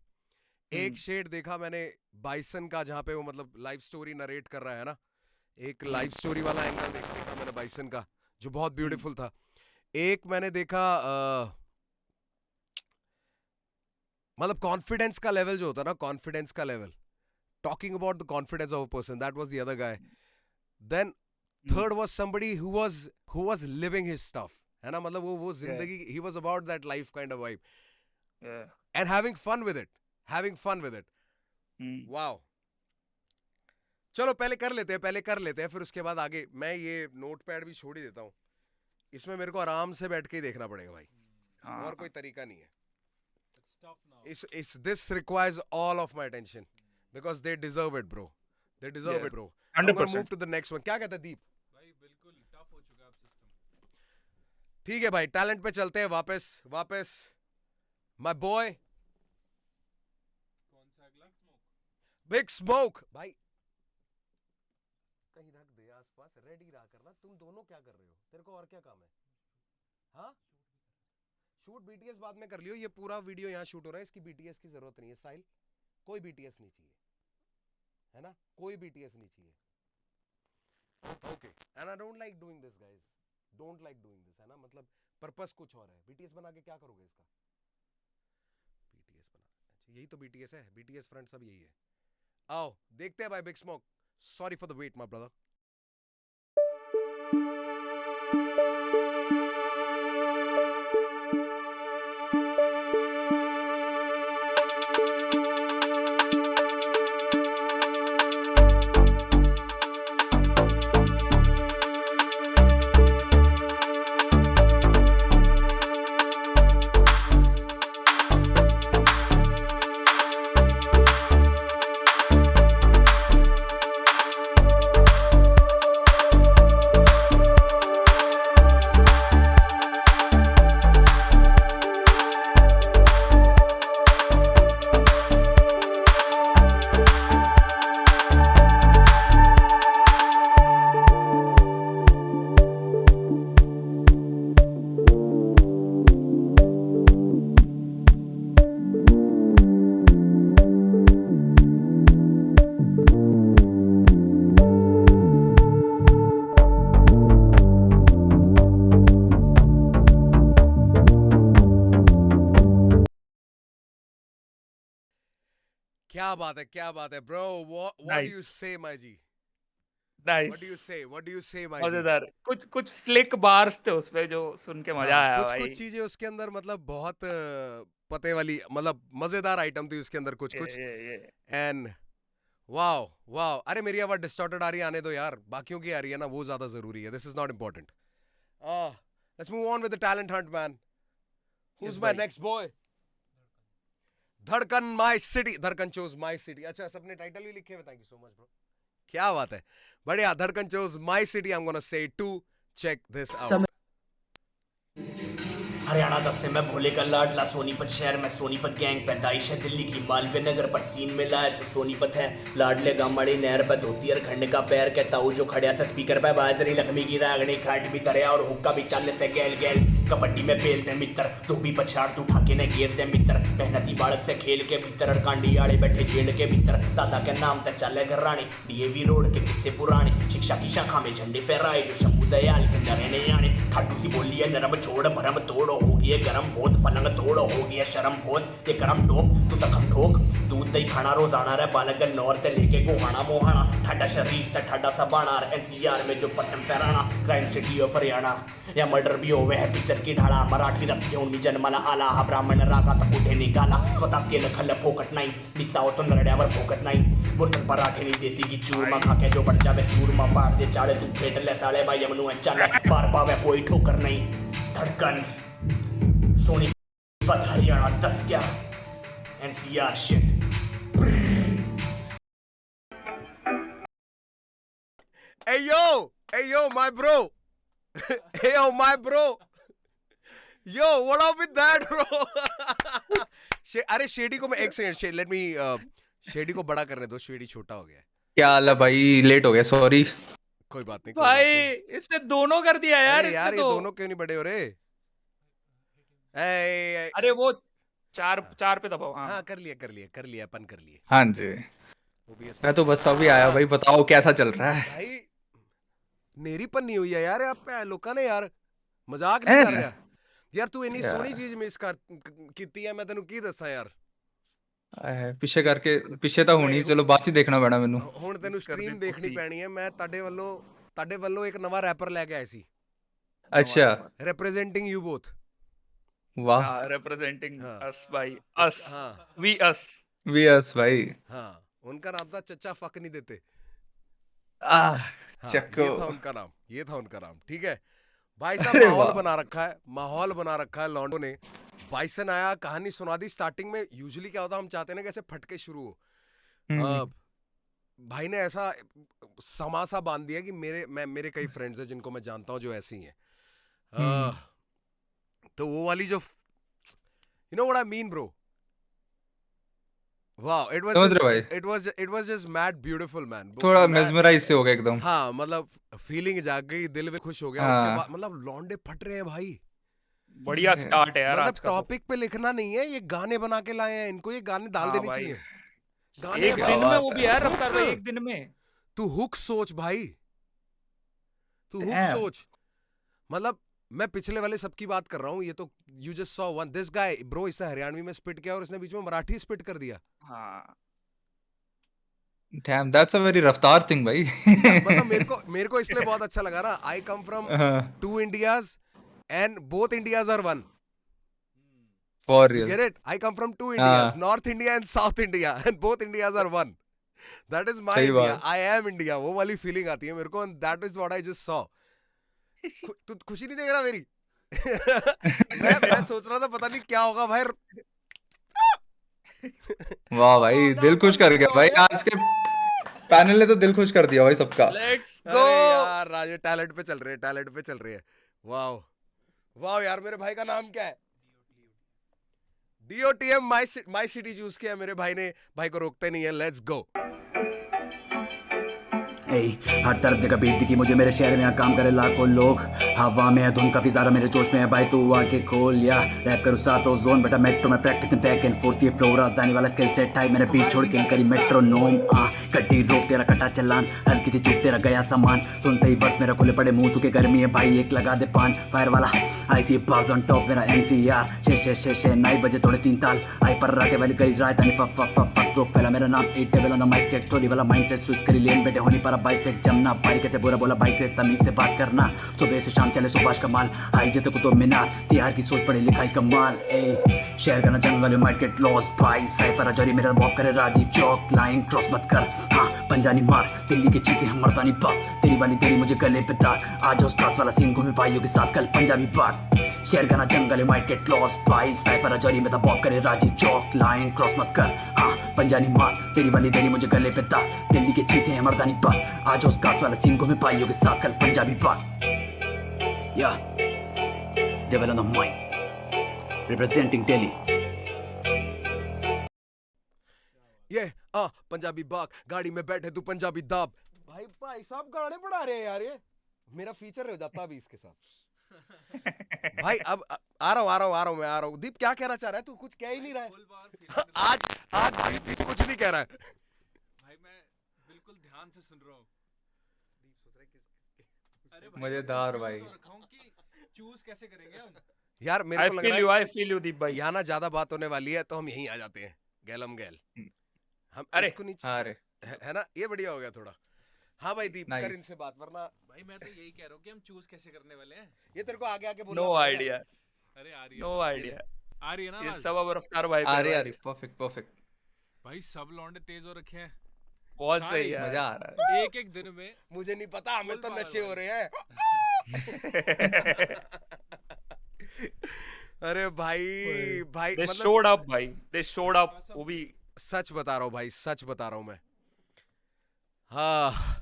एक शेड देखा मैंने बाइसन का, जहाँ पे वो मतलब लाइफ स्टोरी नरेट कर रहा है ना, एक लाइफ स्टोरी वाला एंगल देखा मैंने बाइसन का, जो बहुत ब्यूटीफुल था। एक मैंने देखा मतलब कॉन्फिडेंस का लेवल जो होता है ना, कॉन्फिडेंस का level, talking about the confidence of a person, that was the other guy. Then third was somebody who was living his stuff, है ना, मतलब वो जिंदगी, he was about that life kind of vibe and having fun with it. Wow, चलो पहले कर लेते हैं फिर उसके बाद आगे। मैं ये नोटपैड भी छोड़ ही देता हूँ, इसमें मेरे को आराम से बैठ के ही देखना पड़ेगा भाई, और कोई तरीका नहीं है। This requires all of my attention because they deserve it, bro. They deserve it, bro. I'm gonna 100%. move to the next one. क्या कहता है दीप? भाई बिल्कुल टफ हो चुका है अब सिस्टम। ठीक है भाई, टैलेंट पे चलते हैं वापस। My boy, कौन सा अगला? Big Smoke भाई, कहीं रख दे आसपास, रेडी रहा करना। तुम दोनों क्या कर रहे हो? तेरे को और क्या काम है? हाँ, शूट बीटीएस बाद में कर लियो, ये पूरा वीडियो यहाँ शूट हो रहा है, इसकी बीटीएस की जरूरत नहीं है। साहिल, कोई बीटीएस नहीं चाहिए, है ना, कोई बीटीएस नहीं चाहिए। Okay, and I don't like doing this guys, don't like doing this, है ना, मतलब पर्पस कुछ और है। बीटीएस बना के क्या करोगे इसका? बीटीएस बना, अच्छा यही तो बीटीएस है, बीटीएस फ्रेंड सब यही है। आओ देखते हैं भाई big smoke. Sorry for the wait my brother. क्या बात है bro, what do Nice. you say my G? Nice, What do you say my G? मजेदार। कुछ स्लिक बार्स थे उसपे जो सुन के मजा आया कुछ भाई। चीजें उसके अंदर मतलब बहुत पते वाली, मतलब मजेदार आइटम थी उसके अंदर कुछ ये एंड वाओ। अरे मेरी आवाज डिस्टॉर्टेड आ रही है, आने दो यार, बाकियों की आ रही है ना, वो ज्यादा जरूरी है। This is not important. Let's move on with the talent hunt man. Who's my next boy? धड़कन my city. धड़कन chose my city. अच्छा सबने टाइटल ही लिखे हुए. Thank you so much bro. क्या बात है. बढ़िया. धड़कन chose my city. I'm gonna say 2. Check this out. Haryana 10 से मैं भोले का लाडला सोनीपत शहर में सोनीपत गैंग पैदाइश है दिल्ली की मालवीय नगर पर सीन मिला है तो सोनीपत है लाडले गामड़ी नहर पर धोती और खंड का पैर कहता हूँ जो खड़िया से स्पीकर पे बाजरी लक्ष्मी की रागनी खाट भी तरया और हुक्का भी चाले से गैल गैल कबड्डी में पेलते मित्र धोबी पछाड़ तू ठाके ने घेरते मित्र मेहनती बालक से खेल के भीतर और कांडी आड़े बैठे जेल के भीतर दादा के नाम तक चले घर रानी डीएवी रोड के किस्से पुराने शिक्षा की शाखा में झंडे फहराए जो शंभू दयाल के नरे नहीं आने ठाटू सी बोली है नरम छोड़ भरम तोड़ हो गया गरम बहुत पलंग तोड़ हो गया शर्म बहुत ये गरम ठोक तू सखम ठोक दूध दही खाना रोजाना रे बालक नौर ते लेके गोहाना मोहाना ठाडा शरीर से ठाडा सा बाना एनसीआर में जो पट्टम फहराना क्राइम सिटी ऑफ हरियाणा या मर्डर भी होवे है पिक्चर की ढाला मराठी रक्त घेऊन मी जन्माला आला हा ब्राह्मण रागा तर कुठे निघाला स्वतःच केलं खल्ल फोकट नाही बिचाव तो नरड्यावर फोकत नाही बुरकन पराठे नी देसी की चूरमा खाके जो बन जावे सूरमा पाड़ दे चाळे तू फेटले साळे बाई यमनु चाले बार पावे कोई ठोकर नहीं धड़कन सोनीपत हरियाणा 10 क्या NCR shit Hey yo, my bro. Hey yo, my bro. Yo, what up with that, bro? अरे शेडी को मैं एक सेकंड लेट मी शेडी को बड़ा करने दो. शेडी छोटा हो गया है. क्या हाल है भाई लेट हो गया सॉरी कोई बात नहीं भाई इसने दोनों कर दिया यार. अरे यार ये तो दोनों क्यों नहीं बड़े हो रहे. अरे वो चार पे दबाओ. हाँ कर लिया अपन कर लिए. हाँ जी मैं तो बस अभी आया भाई बताओ कैसा चल रहा है. भाई नेरीपन नहीं हुई है यार आप पे लोका ने यार मजाक नहीं कर रहा यार. तू इतनी सोहनी चीज मिस कर कीती है मैं तेनू की दसा यार. ਪਿੱਛੇ ਤਾਂ ਹੋਣੀ ਚਲੋ ਬਾਅਦ ਚ ਦੇਖਣਾ ਪੈਣਾ ਮੈਨੂੰ. ਹੁਣ ਤੈਨੂੰ ਸਟ੍ਰੀਮ ਦੇਖਣੀ ਪੈਣੀ ਹੈ. ਮੈਂ ਤੁਹਾਡੇ ਵੱਲੋਂ ਇੱਕ ਨਵਾਂ ਰੈਪਰ ਲੈ ਕੇ ਆਇਆ ਸੀ. अच्छा रिप्रेजेंटिंग यू बोथ. वाह रिप्रेजेंटिंग अस भाई अस हाँ वी अस भाई. हाँ उनका नाम था चच्चा फक नहीं देते. हाँ, ये था उनका नाम. ठीक है भाई साहब माहौल बना रखा है लॉन्डो ने. बाइसन आया कहानी सुना दी. स्टार्टिंग में यूजुअली क्या होता हम चाहते हैं ना कैसे फटके शुरू हो. भाई ने ऐसा समासा बांध दिया कि मेरे कई फ्रेंड्स हैं जिनको मैं जानता हूँ जो ऐसे ही हैं. तो वो वाली जो you know what I mean bro. Wow, it was just mad beautiful man. थोड़ा मेस्मराइज से हो गया एकदम. हाँ मतलब फीलिंग जाग गई दिल में खुश हो गया. उसके बाद मतलब लौंडे फट रहे हैं भाई. बढ़िया स्टार्ट है यार. मतलब टॉपिक पे लिखना नहीं है ये गाने बना के लाए हैं. इनको ये गाने डाल देने चाहिए. गाने एक दिन में वो भी यार रफ्तार भाई एक दिन में. तू हुक सोच भाई. तू हुक सोच. मतलब मैं पिछले वाले सबकी बात कर रहा हूँ. ये तो you just saw one this guy bro. इसने हरियाणवी में स्पिट किया और इसने बीच में मराठी स्पिट कर दिया. हाँ Damn, that's a very रफ्तार thing भाई. मतलब मेरे को इसलिए बहुत अच्छा लगा ना. I come from 2 Indias and both Indias are one. For real. Get it? I come from 2 Indias, North India and South India, and both Indias are one. That is my India. I am India. वो वाली फीलिंग आती है मेरे को. And that is what I just saw. तू खुशी नहीं देख रहा मेरी. मैं सोच रहा था पता नहीं क्या होगा भाई. वाह भाई दिल खुश कर गया भाई. आज के पैनल ने तो दिल खुश कर दिया भाई सबका. लेट्स गो यार राजे टैलेंट पे चल रहे हैं. वाह यार मेरे भाई का नाम क्या है. DOTM माई सिटी चूज किया मेरे भाई ने. भाई को रोकते नहीं है. Let's go. हर तरफ जगह बीत दिखी मुझे मेरे शहर में यहाँ काम करे लाखों लोग. हवा में है धुन काफी ज्यादा मेरे जोश में है भाई तू आके खोल या रैप करूँ सातों जोन बेटा मेट्रो में प्रैक्टिस में बैक एंड फोर्थ ये फ्लो राजधानी वाला स्किल सेट है. मैंने बीट छोड़ के करी मेट्रोनोम. कट्टी रोक तेरा कटा चलान हर किसी चुप तेरा गया सामान. सुनते ही वर्ष मेरा खुले पड़े मुंह चुके गर्मी है भाई एक लगा दे पान फायर वाला. आई सी बार्स ऑन टॉप मेरा NCR शे 9 बजे थोड़े 3 ताल. आई पर राके वाली गई राजधानी फक ग्रुप पहला मेरा नाम 8 table on the mic check थोड़ी वाला माइंडसेट स्विच करी लेन बेटे होनी पर बाइक से जमना. बारी कैसे बुरा बोला बाइक से तमीज से बात करना. सुबह से शाम चले सुभाष कमाल हाई जैसे कुतुब मीनार. तिहार की सोच पढ़ी लिखाई कमाल. शहर का ना जंगल यू माइट गेट लॉस्ट भाई साइफर अजरी मेरा वॉक करे राजी चौक लाइन क्रॉस मत कर हाँ पंजानी मार दिल्ली के चीते हम मर्दानी बात तेरी वाली तेरी मुझे गले पे दाग आज उस क्लास वाला सीन घूमे भाइयों के साथ कल पंजाबी बात शहर का ना जंगल यू माइट गेट लॉस्ट भाई साइफर अजरी मेरा वॉक करे राजी चौक लाइन क्रॉस मत कर हाँ पंजानी मार तेरी वाली तेरी मुझे गले पे दाग दिल्ली के चीते हैं मर्दानी बात आज उस क्लास वाला सीन घूमे भाइयों के साथ कल पंजाबी बात या Devil on the mic, representing Delhi. ये पंजाबी बाग गाड़ी में बैठे तू पंजाबी दाब भाई साहब गाने पढ़ा रहे हैं यार ये मेरा फीचर हो जाता अभी इसके साथ भाई अब आ रहा हूँ दीप क्या कहना चाह रहा है तू कुछ कह ही नहीं रहा है आज दीप कुछ नहीं कह रहा है भाई मैं बिल्कुल ध्यान से सुन रहा हूँ मजेदार भाई चूज कैसे करेंगे हम यार मेरे को लग रहा है I feel you दीप भाई यहाँ ना ज्यादा बात होने वाली है तो हम यहीं आ जाते हैं गैलम गैल हम अरे, इसको नीचे अरे है ना ये बढ़िया हो गया थोड़ा हाँ भाई दीप कर Nice. इनसे बात वरना भाई मैं तो यही कह रहा हूँ कि हम चूज कैसे करने वाले हैं ये तेरे को आगे आके बोलना no पड़ेगा। idea, अरे आ रही है no idea. आ रही है ना ये आवाज? सब अब रफ्तार भाई आ पे रही आ भाई। रही परफेक्ट भाई सब लौंडे तेज हो रखे हैं बहुत सारे सही यार मजा आ रहा है एक एक दिन में मुझे नहीं पता हमें तो फुल नशे हो पावर रहे हैं अरे भाई They मतलब showed up भाई, they showed up वो भी सच बता रहा हूँ भाई सच बता रहा हूँ मैं हाँ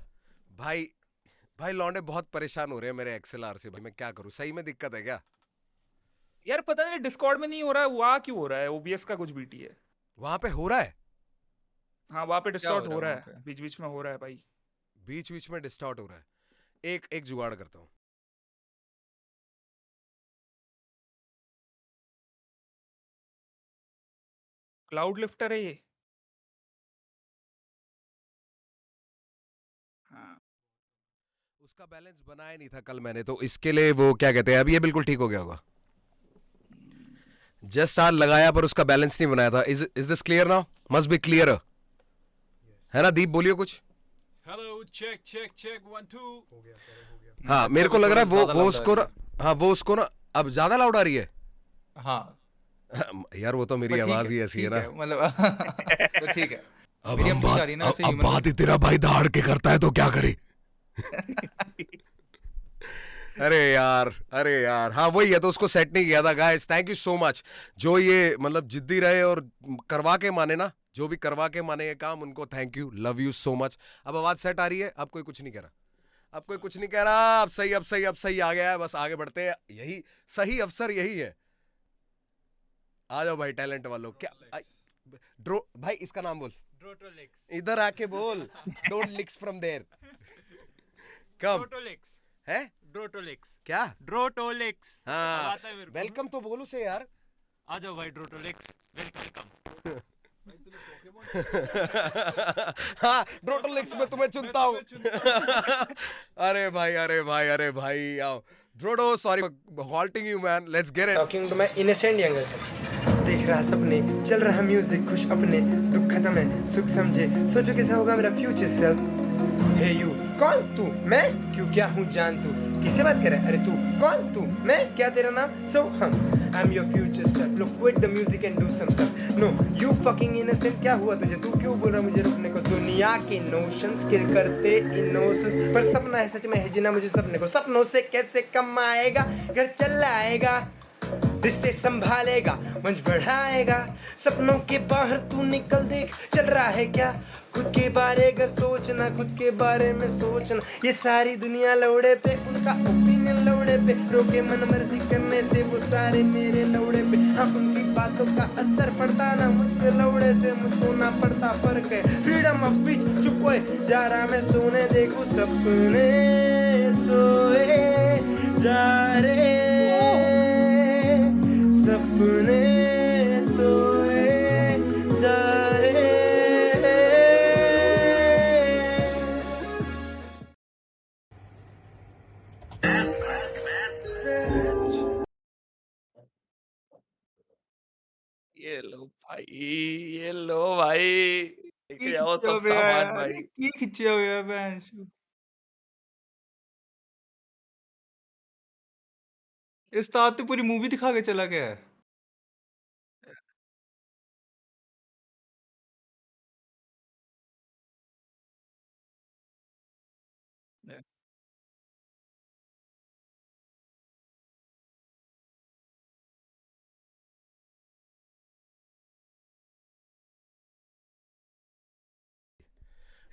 भाई लौंडे बहुत परेशान हो रहे हैं मेरे एक्सएलआर से भाई मैं क्या करूँ सही में दिक्कत है क्या यार पता नहीं डिस्कॉर्ड में नहीं हो रहा है वहाँ क्यों हो रहा है ओबीएस का कुछ बीटी है वहां पे हो रहा है हाँ वहाँ पे डिस्टॉर्ट हो हो रहा रहा है वहाँ है बीच बीच में हो रहा है भाई बीच में डिस्टॉर्ट हो रहा है एक जुगाड़ करता हूँ क्लाउड लिफ्टर है ये हाँ उसका बैलेंस बनाया नहीं था कल मैंने तो इसके लिए वो क्या कहते हैं अभी ये बिल्कुल ठीक हो गया होगा जस्ट आज लगाया पर उसका बैलेंस नहीं बनाया था is this clear now must be clear है ना दीप बोलिए कुछ हेलो चेक 1 2 हाँ मेरे को लग रहा है ज्यादा वो loud उसको आ ना हाँ वो उसको ना अब ज्यादा लाउड आ रही है हाँ यार वो तो मेरी पर ठीक आवाज ही ऐसी है ठीक ना मतलब तो ठीक है अब मेरी हम अपनी बात जा रही है ना, ऐसे ही अब मतलब- बात ही तेरा भाई दहाड़ के करता है तो क्या करे अरे यार हाँ वही है तो उसको सेट नहीं किया था guys thank you so much जो ये मतलब जिद्दी रहे और करवा के माने ना जो भी करवा के माने ये काम उनको thank you love you so much अब आवाज सेट आ रही है अब कोई कुछ नहीं कह रहा अब सही आ गया है बस आगे बढ़ते हैं यही सही अवसर यही है आ जाओ भाई टैलेंट वालों क्या ड्रो भाई इसका नाम बोल ड्रोटोलिक्स इधर आके बोल डोंट लिक्स फ्रॉम देयर कम ड्रोटोलिक्स है ड्रोटोलिक्स क्या ड्रोटोलिक्स हाँ आता है मेरे को वेलकम तो बोलो से यार आ जाओ भाई ड्रोटोलिक्स वेलकम हाँ ड्रोटोलिक्स में तुम्हें चुनता हूँ अरे भाई आओ ड्रोडो sorry halting you man let's get it talking to my innocent younger self देख रहा सपने चल रहा म्यूजिक खुश अपने दुख खत्म है सुख समझे सोचो कैसा होगा मेरा फ्यूचर सेल्फ हे यू कौन तू मैं क्यों क्या हूँ जान तू किससे बात कर रहा है अरे तू कौन तू मैं क्या तेरा नाम सो हम I am your future self look quit the music and do some stuff no you fucking innocent क्या हुआ तुझे तू क्यों बोल रहा मुझे रुकने को दुनिया के नोशंस किल करते इनोसेंस पर सपना है सच में है जीना मुझे सपने को सपनों से कैसे कमाएगा घर चल आएगा रिश्ते संभालेगा मंच बढ़ाएगा सपनों के बाहर तू निकल देख चल रहा है क्या खुद के बारे अगर सोचना खुद के बारे में सोचना ये सारी दुनिया लौड़े पे उनका ओपिनियन लौड़े पे रोके मन मर्जी करने से वो सारे मेरे लौड़े पे हाँ उनकी बातों का असर पड़ता ना मुझ पे लौड़े से मुझको ना पड़ता फर्क है फ्रीडम ऑफ स्पीच चुप होए जा रहा मैं सोने देखूं सपने सोए जा रे सपने सोए जा रे ये लो भाई लेके जाओ सब सामान भाई की खिंचे हुए हैं बेंच इस तो पूरी मूवी दिखा के चला गया है Yeah.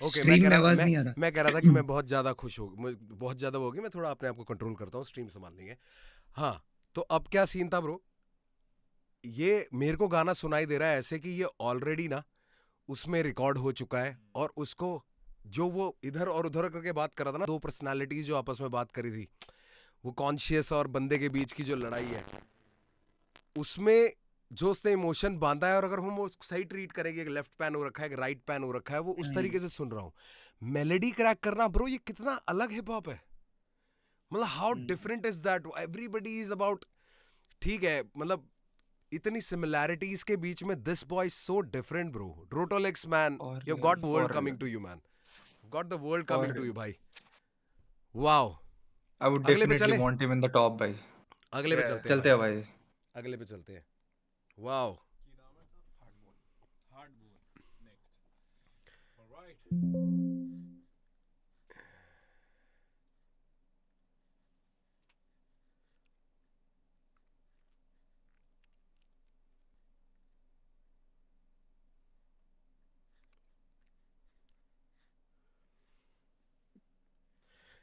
ओके स्ट्रीम में आवाज नहीं आ रहा। मैं कह रहा था कि मैं बहुत ज्यादा खुश हो बहुत ज्यादा हो गई, मैं थोड़ा अपने आप को कंट्रोल करता हूँ, स्ट्रीम संभाल लेंगे। हाँ, तो अब क्या सीन था ब्रो, ये मेरे को गाना सुनाई दे रहा है ऐसे कि ये ऑलरेडी ना उसमें रिकॉर्ड हो चुका है, और उसको जो वो इधर और उधर करके बात कर रहा था ना, दो पर्सनालिटीज जो आपस में बात करी थी, वो कॉन्शियस और बंदे के बीच की जो लड़ाई है, उसमें जो उसने इमोशन बांधा है, और अगर हम उसको सही ट्रीट करेंगे, एक लेफ्ट पैन हो रखा है, एक राइट पैन हो रखा है, वो उस तरीके से सुन रहा हूँ। मेलेडी क्रैक करना ब्रो, ये कितना अलग हिप हॉप है, मतलब how different is that, everybody is about, ठीक है, मतलब इतनी सिमिलैरिटीज के बीच में this boy is so different bro. रोटोलेक्स man, you got the world coming to you man, got the world coming to you भाई, वाओ। I would अगले पे definitely चले, want him in the top भाई। अगले पे चलते चलते हैं भाई। अगले पे चलते हैं, wow. Hardbone next. All right.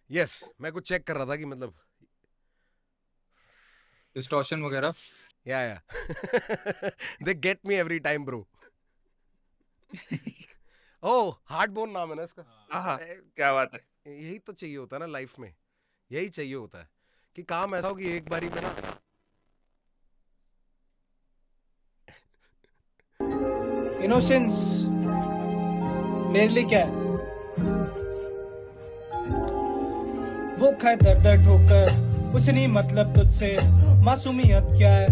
Yes, मैं कुछ चेक कर रहा था कि मतलब डिस्टॉर्शन वगैरह। या they get me every time bro. ओह, हार्डबोन नाम है ना इसका। आहा, क्या बात है। यही तो चाहिए होता है ना लाइफ में, यही चाहिए होता है कि काम ऐसा हो कि एक बारी में ना इनोसेंस मेरे लिए क्या है? वो खाए दर दर ठोकर, उसे नहीं मतलब तुझसे। मासूमियत क्या है?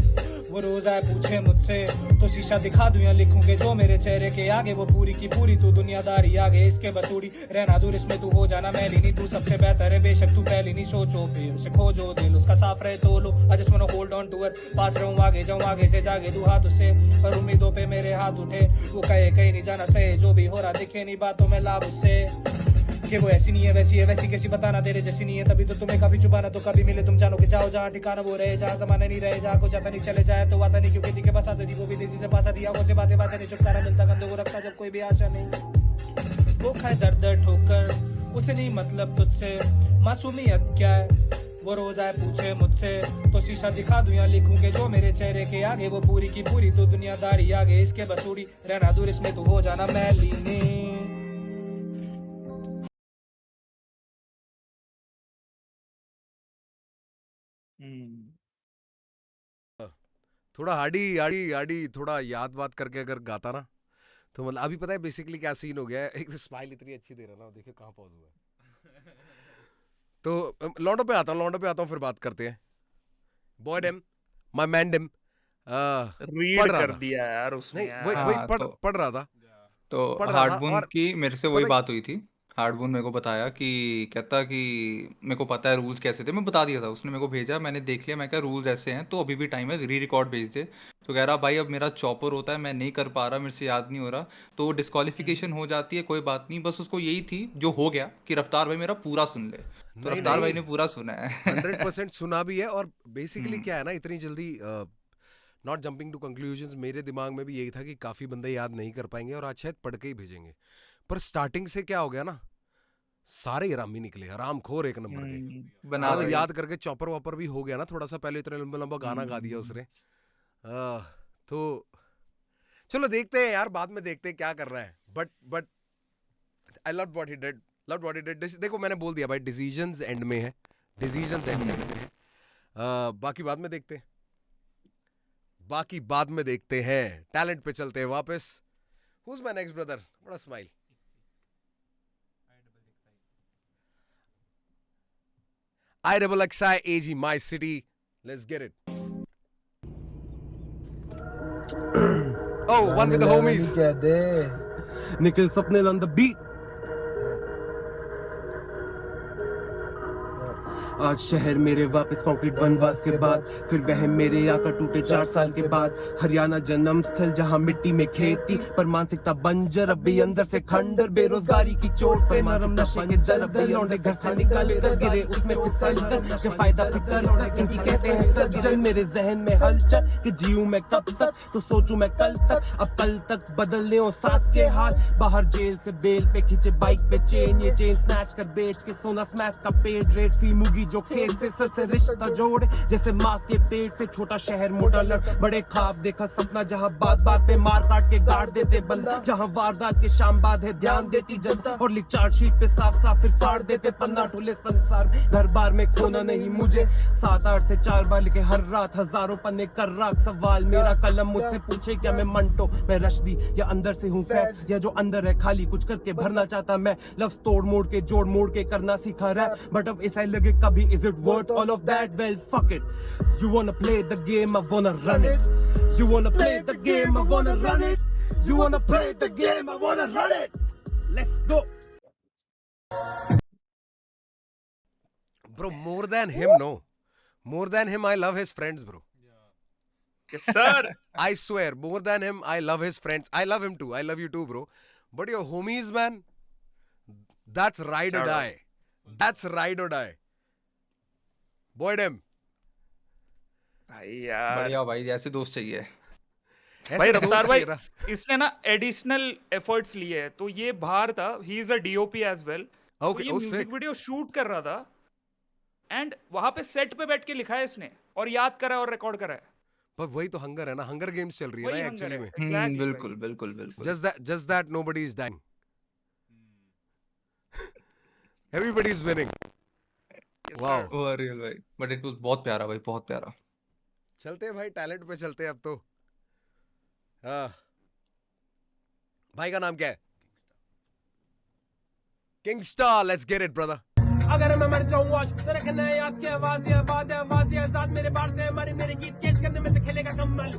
वो रोज आए पूछे मुझसे, तो शीशा दिखा दूं या लिखूंगे जो मेरे चेहरे के आगे, वो पूरी की पूरी तू दुनियादारी आगे, इसके बतूरी रहना दूर, इसमें तू हो जाना मैली नहीं, तू सबसे बेहतर है बेशक तू पहली नहीं, सोचो फिर उसे खोजो, दिल उसका साफ रहे तो लो, I just wanna hold on to her, पास रहूं आगे जाऊं आगे से जागे दू हाथ उसे, पर उम्मीदों पे मेरे हाथ उठे, वो कहे कहीं नहीं जाना सही, जो भी हो रहा दिखे नहीं बातों में लाभ उससे, कि वो ऐसी नहीं है वैसी है, वैसी कैसी बताना तेरे जैसी नहीं है, तभी तो तुम्हें कभी छुपाना, तो कभी मिले तुम जानो कि जाओ जहाँ ठिकाना वो रहे, जहाँ जमाने नहीं रहे, जहाँ कुछ आता नहीं चले जाए तो आता नहीं, क्योंकि दी के पास आते थी वो भी देसी से पास आती, आंखों से बातें बातें नहीं, छुटकारा मिलता कंधों को रखता जब कोई भी आशा नहीं, वो खाए दर दर ठोकर, उसे नहीं मतलब तुझसे। मासूमियत क्या है? वो रोज आए पूछे मुझसे, तो शीशा दिखा दूं या लिखूंगे जो मेरे चेहरे के आगे, वो पूरी की पूरी तो दुनियादारी आगे, इसके बसूरी रहना दूर, इसमें तू हो जाना मैली नहीं। थोड़ा हार्डी हार्डी हार्डी थोड़ा याद बात करके अगर गाता ना, तो मतलब अभी पता है बेसिकली क्या सीन हो गया है, एक तो स्माइल इतनी अच्छी दे रहा ना, देखिए कहाँ पहुंच हुआ है। तो लॉन्डो पे आता हूँ फिर बात करते हैं। Boy damn, my man damn, read कर दिया यार उसमें नहीं, यार। वही पढ़ रहा था, तो पढ़ रहा था, हार्डबोन और की मेरे से वही पता बात हुई थी। हार्डबोन मेरे को बताया कि कहता कि मेरे को पता है रूल्स कैसे थे, मैं बता दिया था, उसने मेरे को भेजा, मैंने देख लिया, मैं कहा रूल्स ऐसे हैं तो अभी भी टाइम है, री रिकॉर्ड भेज दे। तो कह रहा भाई अब मेरा चॉपर होता है, मैं नहीं कर पा रहा, मेरे से याद नहीं हो रहा, तो डिस्क्वालिफिकेशन हो जाती है, कोई बात नहीं, बस उसको यही थी जो हो गया कि रफ्तार भाई मेरा पूरा सुन ले, तो नहीं रफ्तार भाई नहीं ने पूरा सुना है। 100% सुना भी है, और बेसिकली हम्म, क्या है ना, इतनी जल्दी नॉट जंपिंग टू कंक्लूजन्स, मेरे दिमाग में भी यही था कि काफी बंदे याद नहीं कर पाएंगे और आज शायद पढ़ के ही भेजेंगे, पर स्टार्टिंग से क्या हो गया ना, सारे हरामी निकले, हराम खोर एक नंबर के, बना मतलब भाई। याद करके चॉपर वॉपर भी हो गया ना थोड़ा सा, पहले इतना लंबा लंबा गाना गा दिया उसने। तो चलो देखते हैं यार, बाद में देखते हैं क्या कर रहा है, but I love what he did, love what he did. देखो मैंने बोल दिया भाई, डिसीजंस एंड में है, डिसीजंस एंड में है। बाकी बाद में देखते हैं, बाकी बाद में देखते हैं, टैलेंट पे चलते हैं वापस। Who's my next brother? बड़ा smile. IXXI AG, my city. Let's get it. Oh, one with the homies. Nikhil Sapnil on the beat. आज शहर मेरे वापस कंक्रीट वनवास के बाद, फिर वह मेरे आकर टूटे 4 साल के बाद। हरियाणा जन्म स्थल जहाँ मिट्टी में खेती, पर मानसिकता बंजर अब भी अंदर से खंडर। बेरोजगारी की चोट पे नरम नशे के दलदल, लौंडे घर से निकल कर गिरे उसमें फिसल कर, क्या फायदा फिक्र लौंडे क्योंकि कहते हैं सज्जन। मेरे जहन में हलचल कि जीऊं मैं कब तक, तो सोचूं मैं कल तक। अब कल तक बदलने और साथ के हाल, बाहर जेल से बेल पे खींचे बाइक पे चेन, ये चेन स्नैच कर बेच के सोना स्मैक का पेड रेट फी मुगी जो खेत से सर से रिश्ता जोड़े, जैसे माँ के पेट से छोटा शहर मोटा लड़। बड़े ख्वाब देखा सपना जहाँ बात बात पे मार काट के गाड़ देते बंदा, जहाँ वारदात के शाम बाद है ध्यान देती जनता, और लिख चार्जशीट पे साफ साफ फिर फाड़ देते पन्ना। ठुले संसार घर बार में खोना नहीं मुझे, 7-8 से 4 बार लिखे हर रात हजारों पन्ने कर राख सवाल। मेरा कलम मुझसे पूछे क्या मैं मंटो, मैं रश्दी या अंदर से हूँ फैज, या जो अंदर है खाली कुछ करके भरना चाहता मैं। लफ्ज तोड़ मोड़ के जोड़ मोड़ के करना सीखा रैप, बट अब ऐसा लगे कभी is it worth all of that? Well fuck it, you वांना play the game, I वांना run it. You वांना play the game, I वांना run it. You वांना play the game, I वांना run it. Let's go. Bro, more than him, no. More than him, I love his friends, bro. Yes, sir. I swear, more than him, I love his friends. I love him too. I love you too, bro. But your homies, man, that's ride or Shout out. die. That's ride or die. Boy, them. भाई यार बढ़िया भाई, ऐसे दोस्त चाहिए। भाई ऐसे रफ्तार दोस्त भाई चाहिए ना। इसने ना एडिशनल एफर्ट्स लिए हैं, तो ये बाहर था, he is a DOP as well. तो Okay, ये oh, music sick. Video shoot कर रहा था एंड वहां पे सेट पे बैठ के लिखा है इसने, और याद करा है और रिकॉर्ड करा है। पर वही तो हंगर है ना, हंगर गेम्स चल रही है वही ना hunger एक्चुअली है, में। exactly बिल्कुल भाई। बिल्कुल बिल्कुल। Just that nobody is dying. Everybody is winning. Yes, Wow. sir. वो रियल भाई, बट इट वाज बहुत प्यारा भाई, बहुत प्यारा। चलते हैं भाई, टैलेंट पे चलते हैं अब तो। हाँ, भाई का नाम क्या है? Keemstar, let's get it brother. अगर मैं मर जाऊं आज तो रखना है याद के आवाज़ आजाद मेरे बार से हमारे मेरे गीत कैच करने में से खेलेगा कम्मल।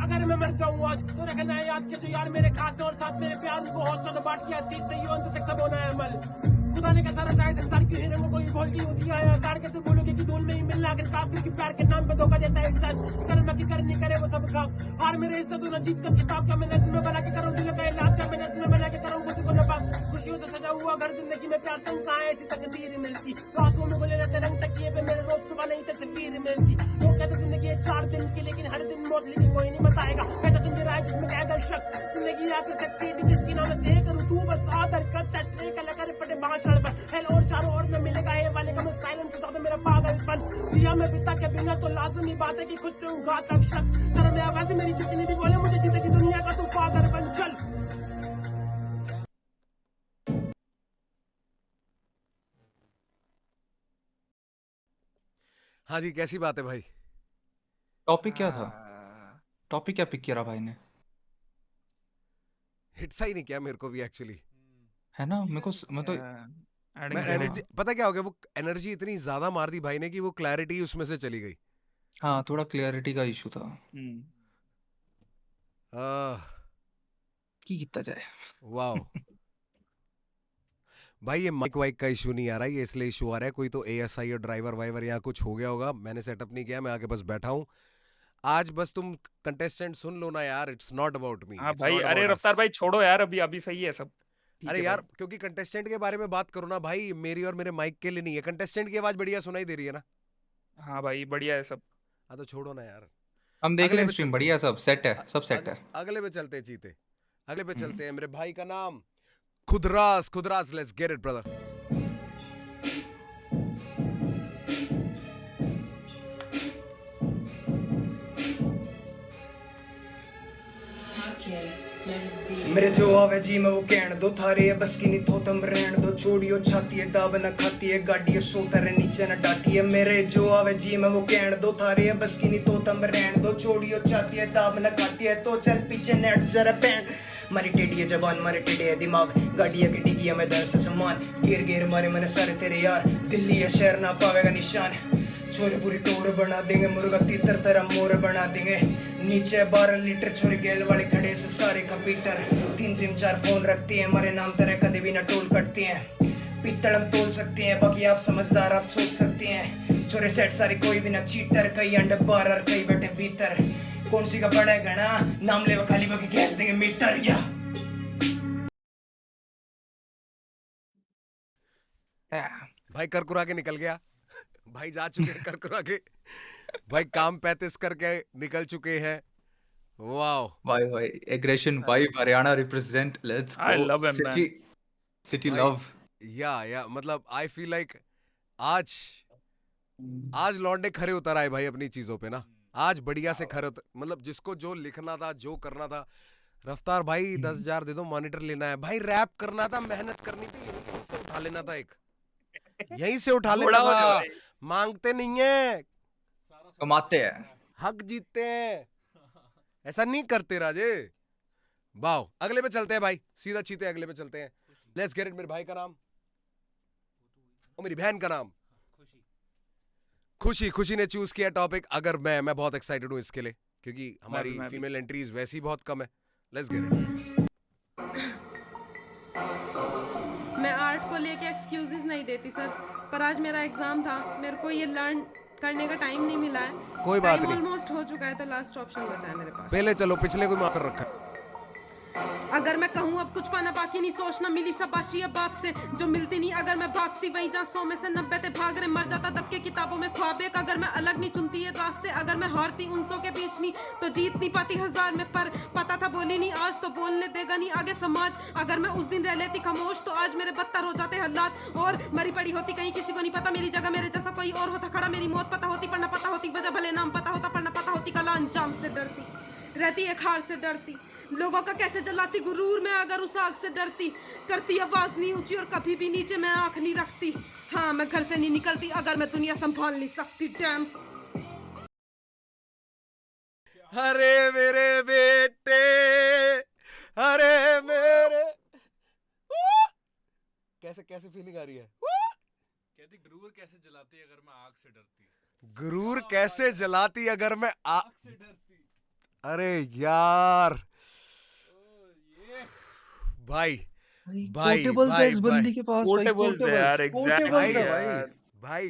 अगर मैं मर जाऊं आज तो रखना है याद के जो यार मेरे खास हैं और साथ मेरे प्यार उनको हौसला तो बांट किया 30 से अंत तक सब होना है अमल। खुदा ने कैसा रचाया संसार की हिरन को कोई बोलती होती है कार कैसे बोलोगे कि धूल में ही मिलना अगर काफिले की प्यार के नाम पे धोखा देता है इंसान। कर्म की करनी करे वो सब काम हार मेरे हिस्सा तो न जीत कर किताब का मैं नज़्म में बना के करूं दिल का इलाज का मैं नज़्म में बना के करूं खुद को नफा खुशियों से सजा हुआ घर जिंदगी में प्यार संग कहाँ ऐसी तकदीर मिलती तो आंसुओं में गोले रहते रंग तकिए पे मेरे रोज सुबह नहीं तस्वीर मिलती। वो कहते जिंदगी है 4 दिन की लेकिन हर दिन मौत लेकिन कोई नहीं बताएगा कहता तुम जरा है जिसमें कैद हर शख्स जिंदगी आकर सक्सेस जिसकी नाम से करूं तू बस आदर कर सेट ट्रे का लगा रे फटे भाषण पर हेल और चारों ओर में मिलेगा ये वाले का मैं साइलेंस ज्यादा मेरा पागलपन दिया में बिता के बिना तो लाजमी बात है कि खुद से हूँ घातक शख्स सर में आवाज मेरी जितनी भी बोले मुझे जिंदगी दुनिया का तू फादर बन चल। हाँ जी, कैसी बात है भाई? टॉपिक क्या था? टॉपिक क्या पिक किया भाई ने? हिट्स ही नहीं किया मेरे को भी एक्चुअली, है ना, मेरे को मैं तो मैं एनर्जी, पता क्या हो गया, वो एनर्जी इतनी ज्यादा मार दी भाई ने कि वो क्लैरिटी उसमें से चली गई। हाँ, थोड़ा क्लैरिटी का इशू था कि कितना जाए। वाओ भाई, ये माइक वाइक का इशू नहीं आ रहा है, ये इसलिए इशू आ रहा है कोई तो एएसआई और ड्राइवर वाइवर यहाँ कुछ हो गया होगा, मैंने सेटअप नहीं किया, मैं आके बस बैठा हूँ। आज बस तुम कंटेस्टेंट सुन लो ना यार, इट्स नॉट अबाउट मी। हाँ भाई, अरे रफ्तार भाई छोड़ो यार, अभी अभी सही है सब। ठीक अरे है यार, भाई। क्योंकि कंटेस्टेंट के बारे में बात करो ना भाई, मेरी और मेरे माइक के लिए नहीं है। कंटेस्टेंट की आवाज बढ़िया सुनाई दे रही है ना? हाँ भाई बढ़िया है सब। हाँ तो छोड़ो ना यार, हम देख अगले लें पे स्ट्रीम, चलते बढ़िया सब सेट है, सब सेट है। अगले पे चलते हैं चीते, अगले पे चलते हैं। मेरे भाई का नाम खुदराज, खुदराज, लेट्स गेट इट ब्रदर। मेरे जो आवे जी मैं वो कहन दो थारे है बस की नहीं तो तुम रहन दो छोड़ियो छाती है दाब न खाती है गाड़ी है सो तेरे नीचे न डाटी है। मेरे जो आवे जी मैं वो कहन दो थारे है बस की नहीं तो तुम रहन दो छोड़ियो छाती है दाब न खाती है तो चल पीछे नेट जरा पैन मारी टेढ़ी है जबान मारे टेढ़े है दिमाग गाड़िया की डिगी है मैं दर से सामान गिर गिर मारे मैंने सारे तेरे यार दिल्ली है शहर ना पावेगा निशान छोरे पूरी टोर बना देंगे मुर्गा तीतर तरह मोर बना देंगे नीचे 12 लीटर छोरे गेल वाले खड़े से सारे कंप्यूटर 3 सिम 4 फोन रखती है हमारे नाम तरह कभी भी ना टोल कटती हैं पीतल हम तोल सकते हैं, बाकी आप समझदार आप सोच सकते हैं। छोरे सेट सारे कोई भी ना चीटर, कई अंडर बारर कई बैठे भीतर। कौन सी का बड़ा है घना, नाम ले वो खाली बाकी गैस देंगे मीटर। या भाई करकुरा के निकल गया। भाई जा चुके हैं करकुरा के। भाई काम 35 करके निकल चुके हैं। वाओ भाई aggression vibe Haryana represent, let's I go love him, man. City भाई, लव। या मतलब आई फील लाइक आज लौंडे खरे उतर आए भाई अपनी चीजों पे ना। आज बढ़िया से खरे मतलब जिसको जो लिखना था जो करना था। रफ्तार भाई 10,000 दे दो, मॉनिटर लेना है भाई, रैप करना था, मेहनत करनी थी, यहीं से उठा लेना था एक, यहीं से उठा लेना थोड़ा हो जाए था। भाई। मांगते नहीं है, कमाते हैं। हक जीतते हैं, ऐसा नहीं करते राजे। वाओ अगले पे चलते हैं भाई, सीधा चीते अगले पे चलते हैं। Let's get it. मेरे भाई का नाम और मेरी बहन का नाम खुशी ने चूज किया टॉपिक अगर मैं बहुत एक्साइटेड हूं इसके लिए, क्योंकि हमारी मैं भी। फीमेल एंट्रीज वैसे ही बहुत कम है। Let's get it. मैं आर्ट को लेके एक्सक्यूजेस नहीं देती सर, पर आज मेरा एग्जाम था, मेरे को ये लर्न करने का टाइम नहीं मिला है। कोई बात नहीं, ऑलमोस्ट हो चुका है, तो लास्ट ऑप्शन बचा है मेरे पास। पहले चलो पिछले को माफ कर रखा है। अगर मैं कहूँ अब कुछ पाना बाकी नहीं, सोचना मिली शाबाशी अब बाप से जो मिलती नहीं। अगर मैं भागती वही जहाँ 100 में से 90 थे भाग रहे, मर जाता दब के किताबों में ख्वाब एक। अगर मैं अलग नहीं चुनती ये रास्ते, अगर मैं हारती उन 100 के बीच नहीं, तो जीत नहीं पाती 1000 में। पर पता था बोली नहीं, आज तो बोलने देगा नहीं आगे समाज। अगर मैं उस दिन रह लेती खामोश, तो आज मेरे बदतर हो जाते हालात। और मरी पड़ी होती कहीं, किसी को नहीं पता मेरी जगह, मेरे जैसा कोई और होता खड़ा। मेरी मौत पता होती पर ना पता होती वजह, भले नाम पता होता पर ना पता होती कला। अंजाम से डरती रहती, एक हार से डरती, लोगों का कैसे जलाती गुरूर में। अगर उस आग से डरती, करती आवाज नहीं ऊंची और कभी भी नीचे मैं आंख नहीं रखती। हाँ मैं घर से नहीं निकलती अगर मैं दुनिया संभाल नहीं सकती। डैम अरे मेरे बेटे, अरे मेरे, कैसे फीलिंग आ रही है? कहती गुरूर कैसे जलाती अगर मैं आग से डरती। गुरूर कैसे जलाती अगर मैं आग से डरती। अरे यार भाई पोर्टेबल्स है इस बंदी के पास भाई, पोर्टेबल्स है यार, पोर्टेबल्स है भाई भाई। भाई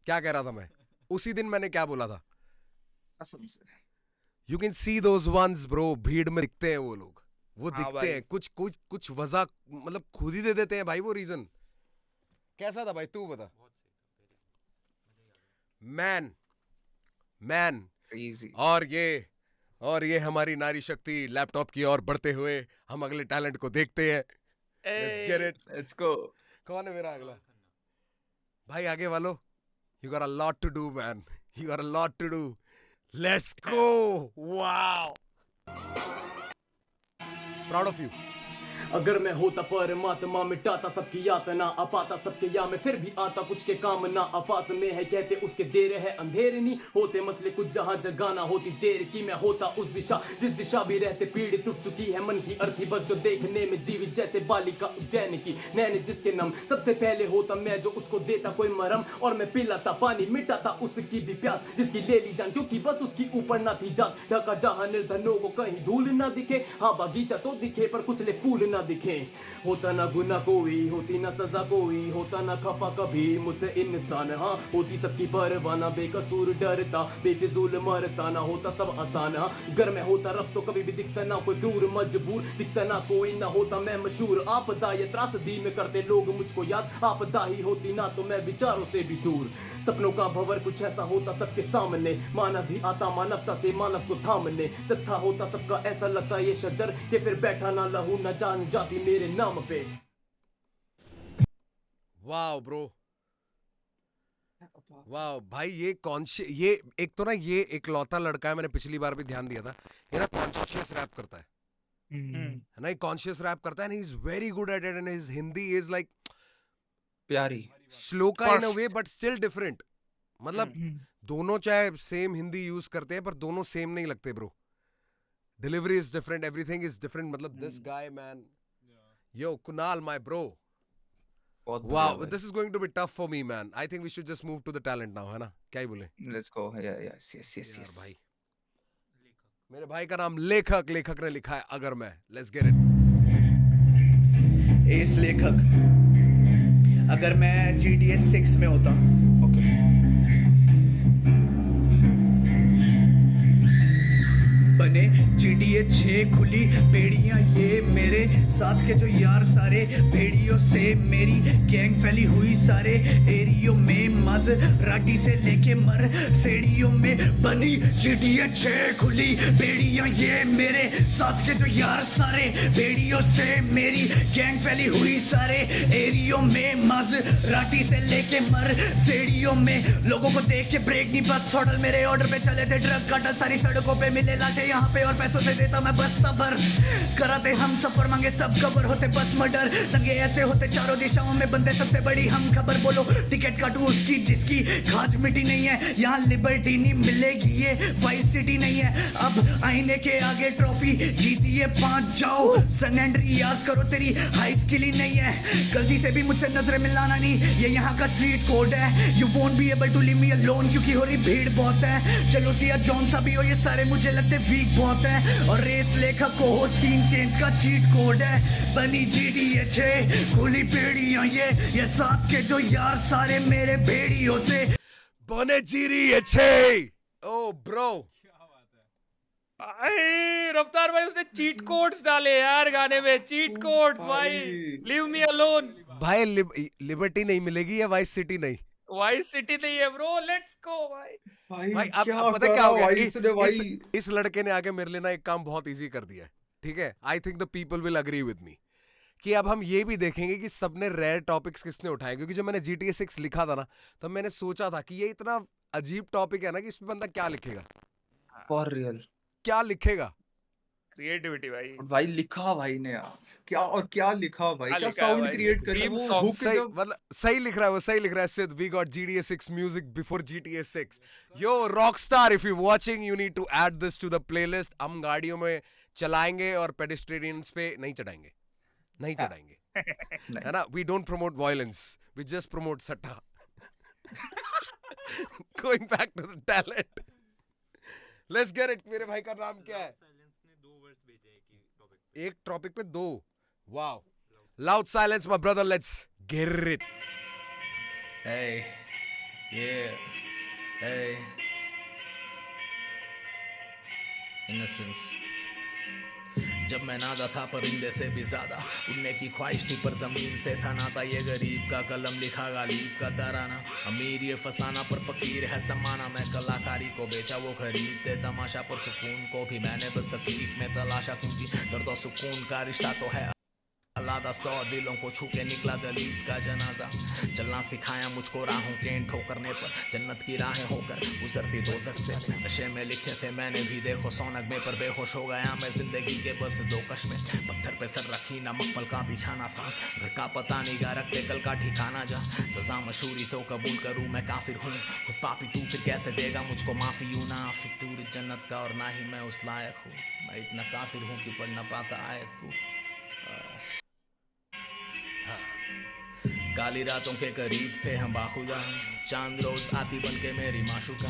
क्या कह रहा था मैं? उसी दिन मैंने क्या बोला था? कसम से you can see those ones bro, भीड़ में दिखते हैं वो लोग, वो हाँ दिखते भाई। हैं कुछ वजह मतलब खुद ही दे देते हैं भाई वो रीजन। कैसा था भाई तू बता? Man Crazy. और ये हमारी नारी शक्ति लैपटॉप की ओर बढ़ते हुए हम अगले टैलेंट को देखते हैं। Let's get it. Let's go. कौन है मेरा अगला भाई? आगे वालों, you got a lot to do man, you got a lot to do. Let's go. Wow. Proud of you. अगर मैं होता परमात्मा मिटाता सबकी यातना, अपाता सबके या में फिर भी आता कुछ के काम ना। आफास में है कहते उसके देर है अंधेरे नहीं होते मसले कुछ जहां जगाना होती देर की। मैं होता उस दिशा जिस दिशा भी रहते पीढ़ी टूट चुकी है मन की अर्थी बस जो देखने में जीवित जैसे बालिका उज्जैन की नैन जिसके नम सबसे पहले होता मैं जो उसको देता कोई मरम। और मैं पिलाता पानी मिटाता उसकी भी प्यास जिसकी ले ली जान क्योंकि बस उसकी ऊपर ना थी जात। ढका जहां निर्धनों को कहीं धूल ना दिखे, हाँ बागीचा तो दिखे पर कुछ ले फूल ना दिखे। होता ना गुना कोई, होती ना सजा कोई, होता ना खफा कभी मुझसे इंसान। हाँ होती सबकी परवाना, बेकसूर डरता बेफिजूल मरता, ना होता सब आसान। हाँ घर में होता रब तो कभी भी दिखता ना कोई क्रूर मजबूर, दिखता ना कोई ना होता मैं मशहूर। आपदा ये त्रासदी में करते लोग मुझको याद, आपदा ही होती ना तो मैं विचारों से भी दूर। सपनों का भंवर कुछ ऐसा होता सबके सामने, मानव ही आता मानवता से मानव को थामने। जत्था होता सबका ऐसा लगता ये शजर के फिर बैठा ना लहू ना जान जाती मेरे नाम पे। वाओ ब्रो, वाओ भाई ये एक तो ना ये इकलौता लड़का है, मैंने पिछली बार भी ध्यान दिया था, ये ना कॉन्शियस रैप करता है ना, ये कॉन्शियस रैप करता है, and he's very good at it, and his Hindi is like प्यारी श्लोका इन अ वे बट स्टिल डिफरेंट। मतलब दोनों चाहे सेम हिंदी यूज करते हैं पर दोनों सेम नहीं लगते bro. Delivery is different, everything is different. मतलब this guy man, yo Kunal my bro, wow this is going to be tough for me man. I think we should just move to the talent now, है ना? क्या ही बोले? Let's go. यस भाई मेरे भाई का नाम लेखक ने लिखा है अगर मैं। Let's get it. एस लेखक, अगर मैं GTA 6 में होता, बने GTA 6 खुली बेड़ियां ये मेरे साथ के जो यार सारे भेड़ियों से मेरी गैंग फैली हुई सारे एरियो में मज राटी से लेके मर सेड़ियों में बनी GTA 6 खुली बेड़ियां ये मेरे साथ के जो यार सारे भेड़ियों से मेरी गैंग फैली हुई सारे एरियो में मज राटी से लेके मर सेड़ियों में लोगों को देख के ब्रेक नहीं बस थोड़ा मेरे ऑर्डर पे चले थे ड्रग काटा सारी सड़कों पे मिले लाशें यहाँ पे और पैसों से देता मैं बस्ता भर कराते हम सफर मांगे सब कवर होते बस मर्डर दंगे ऐसे होते चारों दिशाओं में बंदे सबसे बड़ी हम खबर बोलो टिकट काटू उसकी जिसकी खाज मिटी नहीं है यहाँ लिबर्टी नहीं मिलेगी ये वाइस सिटी नहीं है अब आईने के आगे ट्रॉफी जीती है 5 जाओ सन एंड रियाज करो तेरी हाई स्किल ही नहीं है गलती से भी मुझसे नजरें मिलाना नहीं ये यहाँ का स्ट्रीट कोड है you won't be able to leave me alone क्योंकि हो रही भीड़ बहुत है चलो सिया जॉन सा भी हो ये सारे मुझे लगते वीक बहुत है और रेस लेखक को हो सीन चेंज का चीट कोड है बनी GTA 6 खुली बेड़ियां ये साथ के जो यार सारे मेरे भेड़ियों से बने GTA 6 ओ ब्रो भाई रफ्तार भाई उसने चीट कोड्स डाले यार गाने में चीट कोड्स भाई लीव मी अलोन भाई लिबर्टी नहीं मिलेगी या वाइस सिटी नहीं वाइस सिटी नहीं है ब्रो लेट्स गो भाई भाई अब पता क्या हो गया इस लड़के ने आके मेरे लिए ना एक काम बहुत इजी कर दिया है ठीक है I think the people will agree with me कि अब हम ये भी देखेंगे कि सबने रेयर टॉपिक्स किसने उठाए क्योंकि जब मैंने GTA 6 लिखा था ना तब मैंने सोचा था कि ये इतना अजीब टॉपिक है ना कि इसमें बंदा क्या लिखेगा फॉर रियल क्या लिखेगा क्रिएटिविटी भाई लिखा भाई ने यार क्या लिखा भाई क्या साउंड क्रिएट कर रहा है वो हुक सही मतलब सही लिख रहा है वो सही लिख रहा है Siddh we got GTA 6 music before GTA 6 yo Rockstar if you watching you need to add this to the playlist हम गाड़ियों में चलाएंगे और पेडेस्ट्रियंस पे नहीं चढ़ाएंगे है ना we don't promote violence we just promote सट्टा going back to the talent let's get it मेरे भाई का नाम क्या है एक टॉपिक पे 2 wow loud silence my brother let's get it Hey, yeah, hey. Innocence. जब मैं नादा था परिंदे से भी ज्यादा उड़ने की ख्वाहिश थी पर जमीन से था नाता ये गरीब का कलम लिखा गालिब का तराना अमीर ये फसाना पर फकीर है समाना मैं कलाकारी को बेचा वो खरीदते तमाशा पर सुकून को भी मैंने बस तकलीफ में तलाशा क्योंकि दर्द और सुकून का रिश्ता तो है अलादा 100 दिलों को छू के निकला दलित का जनाजा चलना सिखाया मुझको राहों के ठोकरने पर जन्नत की राहें होकर गुजरती दोज़ख से नशे में लिखे थे मैंने भी देखो सोनक में पर बेहोश हो गया मैं जिंदगी के बस 2 कश में पत्थर पे सर रखी नमक पल का बिछाना था घर का पता नहीं गा रखते कल का ठिकाना जा सजा मशहूरी तो कबूल करूँ मैं काफिर हूँ खुद पापी तू फिर कैसे देगा मुझको माफी यूं ना फितूर जन्नत का और ना ही मैं उस लायक हूँ मैं इतना काफिर हूँ कि पढ़ ना पाता आयत को काली रातों के करीब थे हम बाखुदा चांद रोज आती बन के मेरी माशुका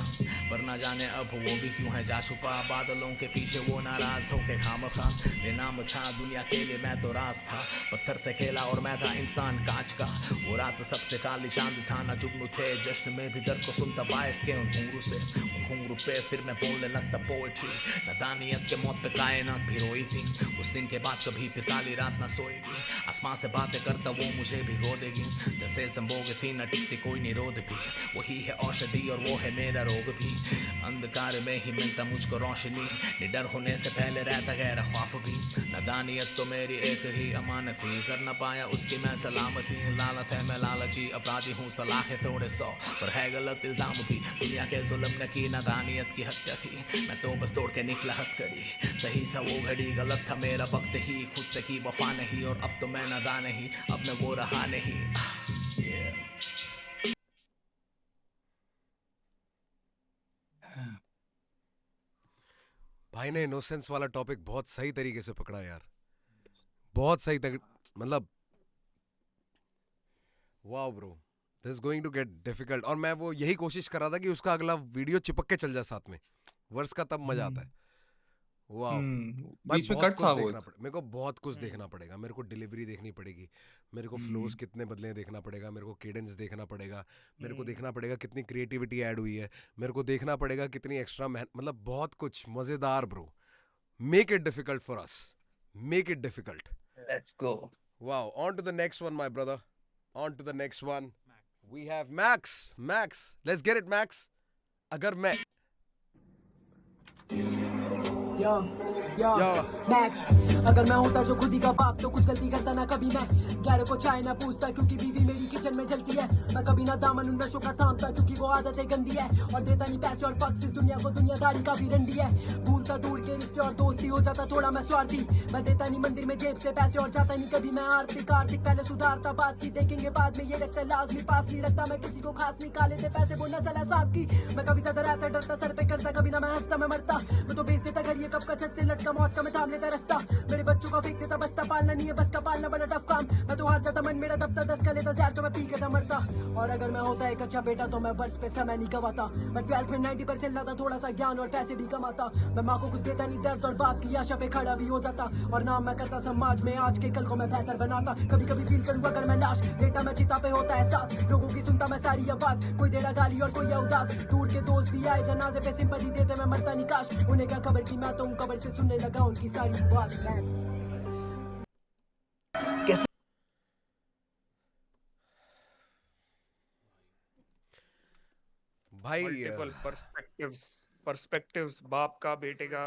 पर ना जाने अब वो भी क्यों है जा छुपा बादलों के पीछे वो नाराज होके खामखा बेनाम था दुनिया के लिए मैं तो राज था पत्थर से खेला और मैं था इंसान कांच का वो रात सबसे काली चांद था ना जुगनू थे जश्न में भी दर्द को सुनता वाइफ के उन घुंघरू से उन घुंघरू पे फिर मैं बोलने लगता पोएट्री नदानियत के मौत पे कायनात भी रोई थी उस दिन के बाद कभी फिर काली रात ना सोएगी आसमां से बातें करता वो मुझे भिगो देगी जैसे संभोग थी न टिकती कोई निरोध भी वही है औषधि और वो है मेरा रोग भी अंधकार में ही मिलता मुझको रोशनी निडर होने से पहले रहता गहरा ख्वाफ भी नदानियत तो मेरी एक ही अमानत थी कर न पाया उसकी मैं सलामती लालत है मैं लालची अपराधी हूँ सलाह है थोड़े 100 पर है गलत इल्जाम भी दुनिया के जुल्म ने की नदानियत की हत्या थी मैं तो बस तोड़ के निकला हथकड़ी सही था वो घड़ी गलत था मेरा वक्त ही खुद से की वफा नहीं और अब तो मैं नदा नहीं अब मैं वो रहा नहीं भाई ने इनोसेंस वाला टॉपिक बहुत सही तरीके से पकड़ा यार बहुत सही मतलब wow bro this is going to get difficult और मैं वो यही कोशिश कर रहा था कि उसका अगला वीडियो चिपक के चल जाए साथ में वर्स का तब मजा आता है वाह भाई बीच में बहुत कट कुछ था वो देखना एक। पड़ेगा, मेरे को बहुत कुछ देखना पड़ेगा, मेरे को डिलीवरी देखनी पड़ेगी, मेरे को फ्लोज कितने बदले हैं देखना पड़ेगा, मेरे को केडेंस देखना पड़ेगा, मेरे को देखना पड़ेगा कितनी क्रिएटिविटी ऐड हुई है, मेरे को देखना पड़ेगा कितनी एक्स्ट्रा मतलब बहुत कुछ मजेदार bro. Make it difficult for us, make it difficult. Let's go. Wow, on to the next one, my brother. On to the next one. We have Max. Max, let's get it, Max. अगर मैं Yo, Max, अगर मैं होता जो खुद ही का बाप तो कुछ गलती करता ना कभी मैं गैर को चाय ना पूछता क्योंकि बीवी मेरी किचन में जलती है. मैं कभी ना दामन उन नशों का थामता क्योंकि वो आदतें गंदी है और देता नहीं पैसे और फक्स इस दुनिया को दुनियादारी का भी रंडी है. भूलता दूर के रिश्ते और दोस्ती हो जाता थोड़ा मैं स्वार्थी. मैं देता नहीं मंदिर में जेब से पैसे और जाता नहीं कभी मैं आर्थिक पहले सुधारता बात की देखेंगे बाद में ये रखता लाजमी पास नहीं रखता मैं किसी को खास नहीं खा लेते पैसे वो नजर है साहब की. मैं कभी ज्यादा रहता डरता सर पे करता कभी ना मैं हंसता मैं मरता. मैं तो बेच देता घर ये कब का छत से लटका मौत का मैं थाम लेता रास्ता. मेरे बच्चों का फेंक देता बस्ता पालना नहीं है बस का पालना बड़ा टफ काम. मैं तो हार जाता मन मेरा दबता 10 का लेता ज़हर तो मैं पी के था मरता. और अगर मैं होता एक अच्छा बेटा तो मैं वर्ष पे समय नहीं गवाता. मैं 12th में 90% लाता थोड़ा सा ज्ञान और पैसे भी कमाता. मैं माँ को कुछ देता नहीं दर्द और बाप की आशा पे खड़ा भी हो जाता और नाम मैं करता समाज में आज के कल को मैं बेहतर बनाता. कभी कभी फील करूंगा अगर मैं लाश लेटा मैं चिता पे होता एहसास लोगों की सुनता मैं सारी आवाज कोई दे रहा गाली और कोई उदास. दूर के दोस्त भी आए जनाजे पे सिंपैथी देते मैं मरता नहीं काश उन्हें क्या खबर की मैं तो उन खबर से सुनने लगा उनकी सारी बात. कैसे भाई मल्टीपल पर्सपेक्टिव्स बाप का बेटे का.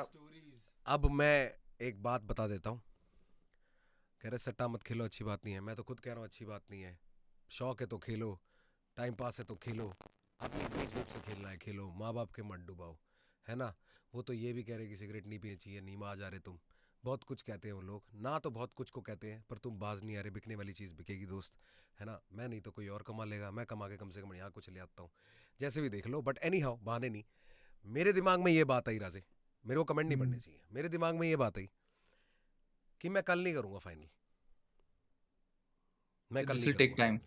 अब मैं एक बात बता देता हूँ. कह रहे सट्टा मत खेलो अच्छी बात नहीं है. मैं तो खुद कह रहा हूँ अच्छी बात नहीं है. शौक है तो खेलो, टाइम पास है तो खेलो, अपनी जेब से खेलना है खेलो, माँ बाप के मत डुबाओ, है ना. वो तो ये भी कह रहे कि सिगरेट नहीं पीनी चाहिए, नीम आ जा रहे तुम, बहुत कुछ कहते हैं वो लोग ना. तो बहुत कुछ को कहते हैं पर तुम बाज नहीं आ रहे. बिकने वाली चीज़ बिकेगी दोस्त, है ना. मैं नहीं तो कोई और कमा लेगा, मैं कमा के कम से कम यहाँ कुछ ले आता हूँ. जैसे भी देख लो बट एनी हाउ बहाने नहीं. मेरे दिमाग में ये बात आई राजे, मेरे को कमेंट नहीं पढ़ने चाहिए. मेरे दिमाग में ये बात आई कि मैं कल नहीं करूँगा फाइनल. मैं कल नहीं टेक टाइम.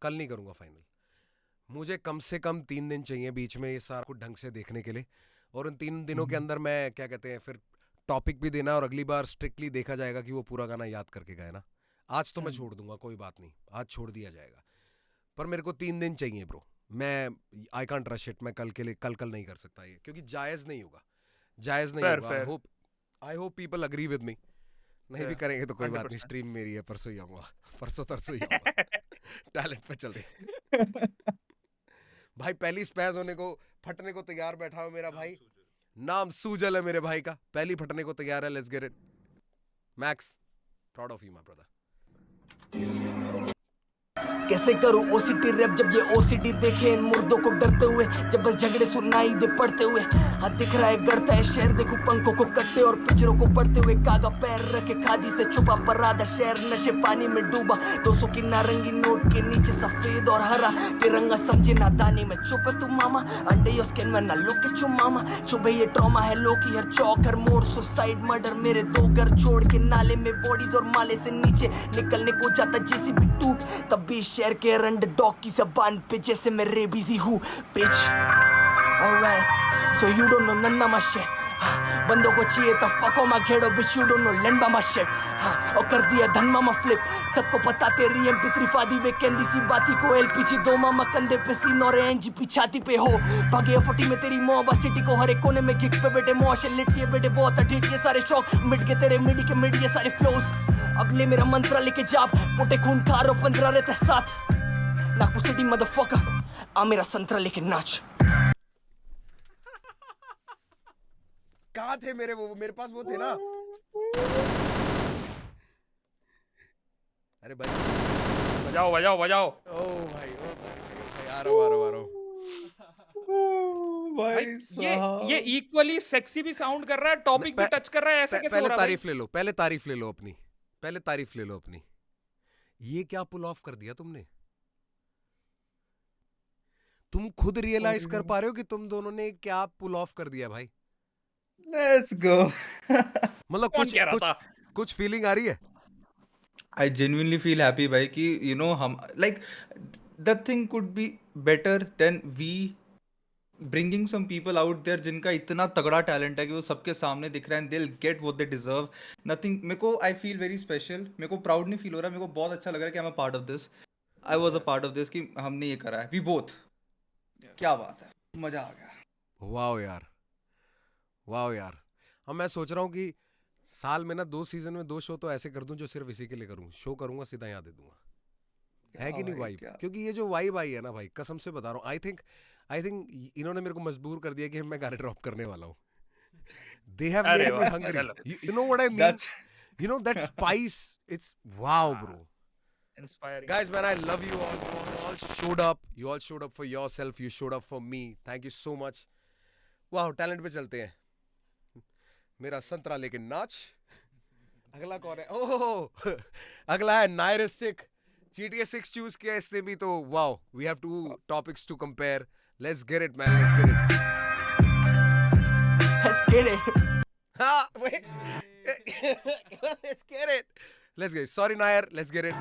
कल नहीं करूँगा फाइनल. मुझे कम से कम 3 दिन चाहिए बीच में ये सारा कुछ ढंग से देखने के लिए. और उन 3 दिनों के अंदर मैं क्या कहते हैं फिर टॉपिक भी देना और अगली बार स्ट्रिक्टली देखा जाएगा कि वो पूरा गाना याद करके गाए ना. आज तो मैं छोड़ दूंगा कोई बात नहीं, आज छोड़ दिया जाएगा. पर मेरे को 3 दिन चाहिए ब्रो. मैं आई कांट रश इट. मैं कल के लिए कल नहीं कर सकता ये क्योंकि जायज़ नहीं होगा, जायज़ नहीं होगा. I hope people agree with me. नहीं भी करेंगे तो कोई बात नहीं. स्ट्रीम मेरी है, परसों ही आऊँगा, परसों तरसों ही आऊँगा. टैलेंट पे चल रहे भाई. पहली स्पैज होने को फटने को तैयार बैठा हूँ मेरा भाई. नाम सूजल है मेरे भाई का, पहली फटने को तैयार है. Let's get it. Max, proud of you my brother. कैसे करूं ओसीटी रैप जब ये ओसीडी देखे इन मुर्दों को डरते हुए जब बस झगड़े सुनाई दे पड़ते हुए. हाथ दिख रहा है गड़ता है शहर देखो पंखों को कटते और पिंजरों को पड़ते हुए. कागा पैर रखे खादी से छुपा पर आधा शहर नशे पानी में डूबा. 200 की नारंगी नोट के नीचे सफेद और हरा तिरंगा समझे नादानी में छुपे तू मामा. अंडे यो स्किन में ना लुके छू मामा. छुपे ये ट्रॉमा है लो की हर चौक हर मोड़ सुसाइड मर्डर. मेरे 2 घर छोड़ के नाले में बॉडीज और माले से नीचे निकलने को जाता जेसीबी टूट. तब भी शहर के रंड डॉग की जबान पे जैसे मैं रेबीजी हूँ बिच. Alright, so you don't know none of my shit. बंदों को चाहिए तो फको मा घेड़ो bitch you don't know lend my shit. और कर दिया धन मामा फ्लिप. सबको पता तेरी MP3 फादी वे कैंडी सी बाती को LPG 2 मामा कंधे पे सीन और NGP छाती पे हो. भागे 40 में तेरी मोहब्बत सिटी को हर एक कोने में गिग पे बेटे मोशन लिट के बेटे बहुत अठीट के सारे शौक मिट के तेरे मिडी के मिड ये सारे फ्लोज. अब ले मेरा मंत्र लेके जाप पोटे खून खारो 15 रहते साथ. नाकू सिटी मदरफकर आ मेरा संतरा लेके नाच. कहाँ थे मेरे वो मेरे पास वो थे ना. अरे भाई बजाओ बजाओ बजाओ. ओ भाई आ रहा हूँ. भाई ये इक्वली सेक्सी भी साउंड कर रहा है, टॉपिक भी टच कर रहा है. ऐसे कैसे हो रहा है? पहले तारीफ ले लो अपनी. ये क्या पुल ऑफ कर दिया तुमने. तुम खुद रियलाइज कर पा रहे हो कि तुम दोनों ने क्या पुल ऑफ कर दिया भाई. Let's go. मतलब कुछ फीलिंग आ रही है. आई जेन्युइनली फील हैप्पी भाई कि यू नो हम like the thing could be better than we bringing some people out there जिनका इतना तगड़ा टैलेंट है कि वो सबके सामने दिख रहा है and they will get what they deserve. Nothing, मेरे को आई फील वेरी स्पेशल, मेरे को प्राउड नहीं फील हो रहा, मेरे को बहुत अच्छा लग रहा है कि I am a part of this, I was a part of this, कि हमने ये करा है, वी बोथ। क्या बात है, मजा आ गया। वाह यार, वाह यार। अब मैं सोच रहा हूँ कि साल में ना 2 सीजन में 2 शो तो ऐसे कर दूं जो सिर्फ इसी के लिए करूं, शो करूंगा सीधा यहाँ दे दूंगा, है कि नहीं भाई, वाइब? क्योंकि ये जो वाइब आई है ना भाई, कसम से बता रहा हूँ, आई थिंक इन्होंने मेरे को मजबूर कर दिया कि मैं गाने ड्रॉप करने वाला हूँ। दे हैव अरे मेड मी वाह, हंग्री, चलो। you know what I mean? You know that spice, it's wow bro. Inspiring. Guys, man, I love you all. You all showed up. You all showed up for yourself. You showed up for me. Thank you so much. Wow, talent पे चलते हैं। मेरा संतरा लेके नाच। अगला कौन है? ओह, अगला है नायरिस्टिक। GTA 6 चूज किया इसने भी, तो wow, we have 2 topics to compare. Let's get it, man. Let's get it. Let's get it. हाँ, wait. Let's get it. Let's get it. Sorry, Nair. Let's get it.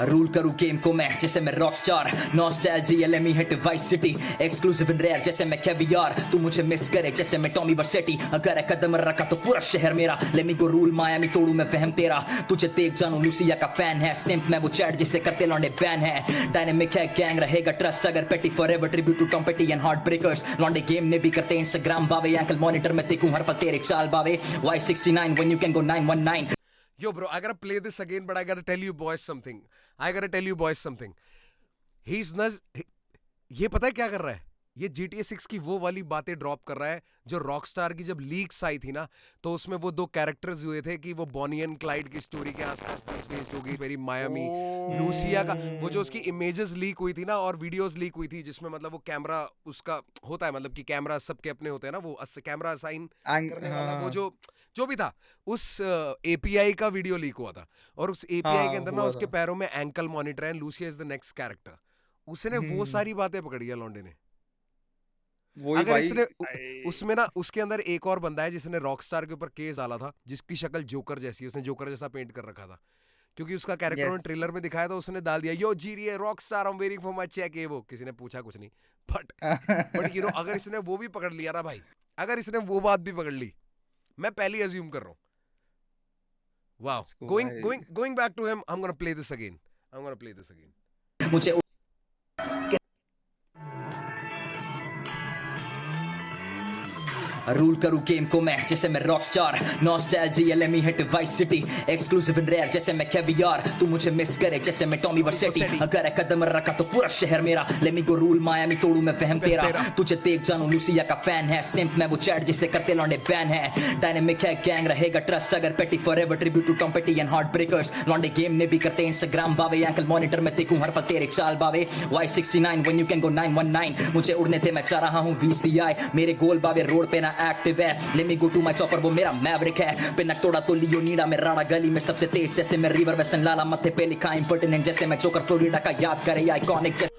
Rule करूँ गेम को मैं जैसे मैं Rockstar, nostalgia let me hit Vice City, exclusive and rare जैसे मैं कैवियार, तू मुझे मिस करे जैसे मैं टॉमी वर्सेटी, अगर एक कदम रखा तो पूरा शहर मेरा, लेट मी गो रूल मायामी तोड़ू मैं वहम तेरा, तुझे देख जानू लूसिया का फैन है, सिंप मैं वो चैट जिसे करते लौंडे बैन है, डायनेमिक है गैंग रहेगा ट्रस्ट अगर पेटी फॉरएवर, ट्रिब्यूट टू टॉम पेटी एंड हार्ट ब्रेकर्स, लौंडे गेम में भी करते इंस्टाग्राम बावे, एंकल मॉनिटर में देखूं हर पल तेरे चाल बावे, Y69 when you can go 919. Yo, bro, I gotta play this again, but I gotta tell you boys something. He's not. ये पता है क्या कर रहा है? ये GTA 6 की वो वाली बातें ड्रॉप कर रहा है जो रॉकस्टार की जब लीक्स आई थी ना, तो उसमें वो 2 कैरेक्टर्स हुए थे कि वो बॉनी एंड क्लाइड की स्टोरी के आसपास बेस्ड होगी, वेरी मायामी, लूसिया का वो जो उसकी इमेजेस लीक हुई थी ना और वीडियोस लीक हुई थी, जिसमें मतलब वो कैमरा उसका होता है, मतलब कि कैमरा सबके अपने होते हैं ना, वो कैमरा असाइन करने वाला वो जो भी था, उस API का वीडियो लीक हुआ था, और उस API के अंदर ना उसके पैरों में एंकल मॉनिटर है, Lucia is the next character. उसने वो सारी बातें पकड़ी है लॉन्डे ने। अगर इसने उसमें ना उसके अंदर एक और बंदा है जिसने रॉकस्टार के ऊपर केस डाला था, जिसकी शक्ल जोकर जैसी, उसने जोकर जैसा पेंट कर रखा था, क्योंकि उसका कैरेक्टर उन्होंने ट्रेलर में दिखाया था, उसने डाल दिया yo GTA Rockstar I am waiting for my cheque, ये वो किसी ने पूछा कुछ नहीं, बट यू नो अगर इसने वो भी पकड़ लिया ना भाई, अगर इसने वो बात भी पकड़ ली, मैं पहले ही अज्यूम कर रहा हूँ। Wow, going back to him, I am gonna play this again. मुझे रूल करूँ गेम को मैं जैसे मैं Rockstar, nostalgia let me hit Vice City, exclusive and rare जैसे मैं कैवियार, तू मुझे मिस करे जैसे मैं टॉमी वर्सेटी, अगर एक कदम रखा तो पूरा शहर मेरा, लेट मी गो रूल मायामी तोड़ू मैं वहम तेरा, तुझे देख जानू लूसिया का फैन है, सिंप मैं वो चैट जिसे करते लौंडे बैन है, डायनेमिक है गैंग रहेगा ट्रस्ट अगर पेटी फॉरएवर, ट्रिब्यूट टू टॉम पेटी एंड हार्ट ब्रेकर्स, लौंडे गेम में भी करते इंस्टाग्राम बावे, एंकल मॉनिटर में देखूं हर पल तेरे चाल बावे, Y69 when you can go 919, मुझे उड़ने थे मैं चाह रहा हूँ VCI, मेरे गोल बावे रोड पे ना एक्टिव है, let me go to my chopper वो मेरा मैवरिक है, पिनक तोड़ा तो लियो नीड़ा में राड़ा गली में सबसे तेज जैसे मैं रिवर वेसन लाला मथे पे लिखा इंपर्टिनेंट जैसे मैं जोकर फ्लोरिडा का याद करे आइकॉनिक जैसे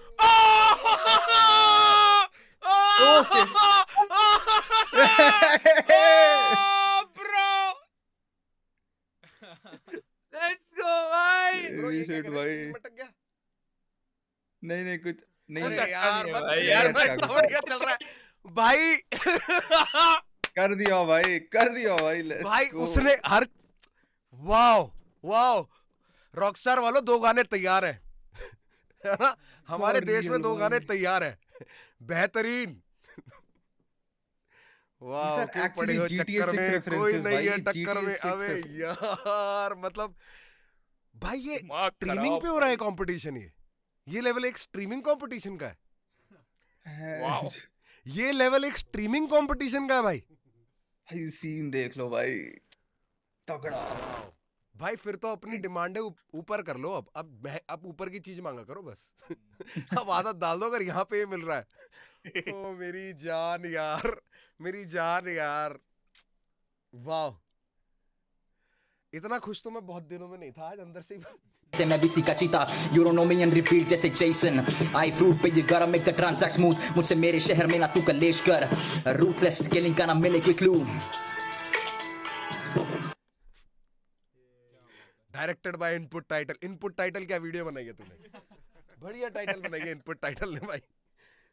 Let's go भाई। Bro, ये क्या Shit, कर रहा है? भाई। स्क्रीन अटक गया? नहीं कुछ नहीं, अरे चक्कर यार नहीं है मत भाई, यार, यार, इतना बढ़िया चल रहा है भाई। कर दिया भाई, let's भाई go. उसने हर वाओ रॉकस्टार वालों 2 गाने तैयार हैं, है ना? हमारे For देश में real 2 गाने भाई। तैयार हैं, बेहतरीन। वाह, sir, क्यों actually पड़े हो GTA चक्कर 6 में, कोई references नहीं है भाई, टक्कर GTA में। 6 अबे यार मतलब भाई ये दिमाग स्ट्रीमिंग खराब पे हो रहा है कंपटीशन, ये लेवल एक स्ट्रीमिंग कंपटीशन का है, वाओ। ये लेवल एक स्ट्रीमिंग कंपटीशन का है भाई। भाई सीन देख लो भाई, तगड़ा। भाई फिर तो अपनी डिमांड है ऊपर कर लो, अब ऊपर की चीज मांगा करो बस। अब आदत डाल दो अगर यहाँ पे मिल रहा है। ओ मेरी जान यार, वाह, इतना खुश तो मैं बहुत दिनों में नहीं था, आज अंदर से से मैं भी सीखा चीता, you don't know me and repeat जैसे जेसन, आई फ्रूट पे यू गोटा मेक द ट्रांजैक्ट स्मूथ, मुझसे मेरे शहर में ना तू कलेश कर, रूथलेस स्केलिंग का ना मिले क्विक लू। डायरेक्टेड बाय इनपुट टाइटल क्या वीडियो बनाई है तूने बढ़िया टाइटल बनाइए, इनपुट टाइटल ने भाई।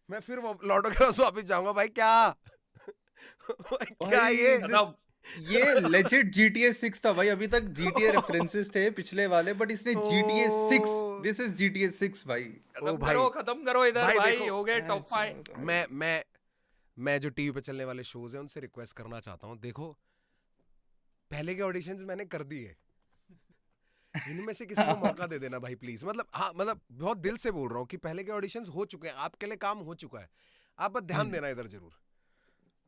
मैं फिर लॉर्ड के पास वापस जाऊंगा भाई। क्या क्या ये लेजिट GTA 6 था भाई। अभी तक GTA रेफरेंसेस थे पिछले वाले, बट इसने GTA 6, दिस इज GTA 6 भाई। खत्म करो इधर भाई, हो गए टॉप 5। मैं जो टीवी पे चलने वाले शोज हैं उनसे रिक्वेस्ट करना चाहता हूँ, देखो पहले के ऑडिशंस मैंने कर दिए, इनमें से किसी को मौका दे देना भाई प्लीज। मतलब हाँ, मतलब बहुत दिल से बोल रहा हूँ कि पहले के ऑडिशंस हो चुके हैं, आपके लिए काम हो चुका है, आप बस ध्यान देना इधर जरूर।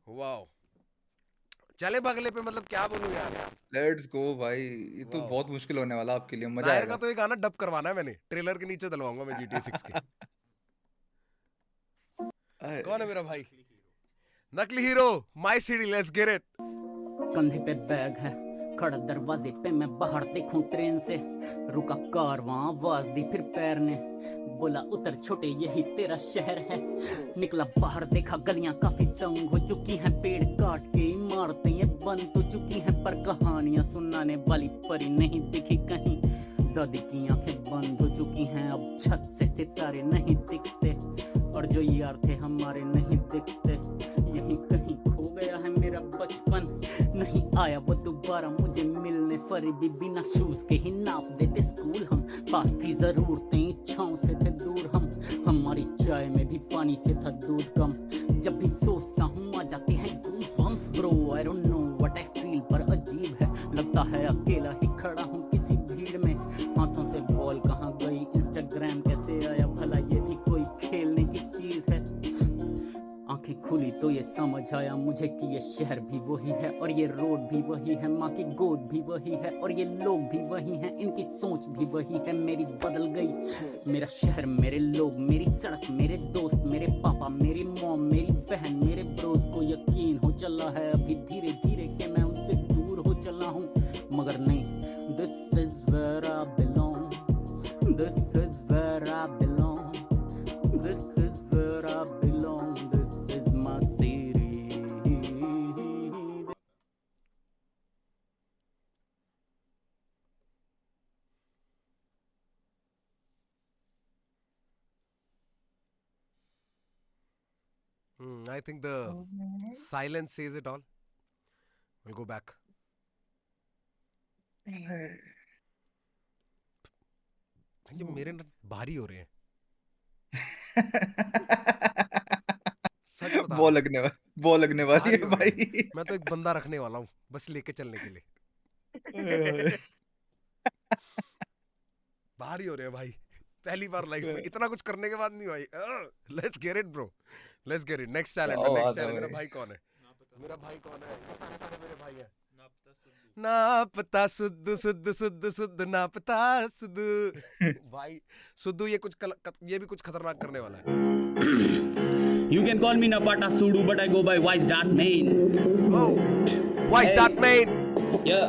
वाओ, चले बगले पे, मतलब क्या बोलूं यार। लेट्स गो भाई, ये तो बहुत मुश्किल होने वाला आपके लिए, मजा आएगा। का तो एक गाना डब करवाना है मैंने, ट्रेलर के नीचे डलवाऊंगा मैं GTA 6 के। कौन है मेरा भाई? नकली hero, my city, let's get it. कंधे पे बैग है, खड़ा दरवाजे पे मैं बाहर देखूं ट्रेन से, रुका कारवां, आवाज दी फिर पैर ने, बोला उतर छोटे यही तेरा शहर है। निकला बाहर देखा गलियां काफी तंग हो चुकी हैं, पेड़ काट के इमारतें ये बन तो चुकी हैं, पर कहानियां सुनाने वाली परी नहीं दिखी कहीं। दादी की आंखें बंद हो चुकी हैं, अब छत से सितारे नहीं दिखते, और जो यार थे हमारे नहीं दिखते। यहीं कहीं खो गया है मेरा बचपन, नहीं आया वो दोबारा मुझे मिलने। फरीबी बिना शूज के ही नाप देते स्कूल हम, पास थी जरूरतें इच्छाओं से थे दूर हम, हमारी चाय में भी पानी से था दूध कम। जब भी सोचता हूँ आ जाते हैं goosebumps bro, I don't know what I feel, पर अजीब है, लगता है अकेला ही खड़ा हूँ किसी भीड़ में। हाथों से बॉल कहाँ गई, इंस्टाग्राम कैसे आया भला, ये भी कोई खेलने की चीज है। आंखें खुली तो ये समझ आया मुझे कि ये शहर भी वही है, और ये रोड भी वही है, माँ की गोद भी वही है, और ये लोग भी वही हैं, इनकी सोच भी वही है। मेरी बदल गई, मेरा शहर, मेरे लोग, मेरी सड़क, मेरे दोस्त, मेरे पापा, मेरी मॉम, मेरी बहन, मेरे ब्रोज को यकीन हो चला है अभी धीरे धीरे कि मैं उनसे दूर हो चला हूँ, मगर नहीं। This is where I belong, this is where I belong, this is where I belong, this is my city. I think the silence says it all. We'll go back. ये मेरे ना भारी हो रहे हैं। सच बता वो लगने वाली है भाई। मैं तो एक बंदा रखने वाला हूँ बस लेके चलने के लिए। भारी हो रहे हैं भाई, पहली बार लाइफ में इतना कुछ करने के बाद नहीं भाई। Let's get it bro, let's get it. Next challenge, मेरा भाई कौन है? मेरा भाई कौन है? सारे मेरे भाई हैं। ना पता सुद्दू सुद्दू सुद्दू सुद्दू ना पता सुद्दू। भाई सुद्दू ये भी कुछ खतरनाक करने वाला है। You can call me Napata Sudu, but I go by Wise Dart Main. Oh, Wise Dart Main. Yeah.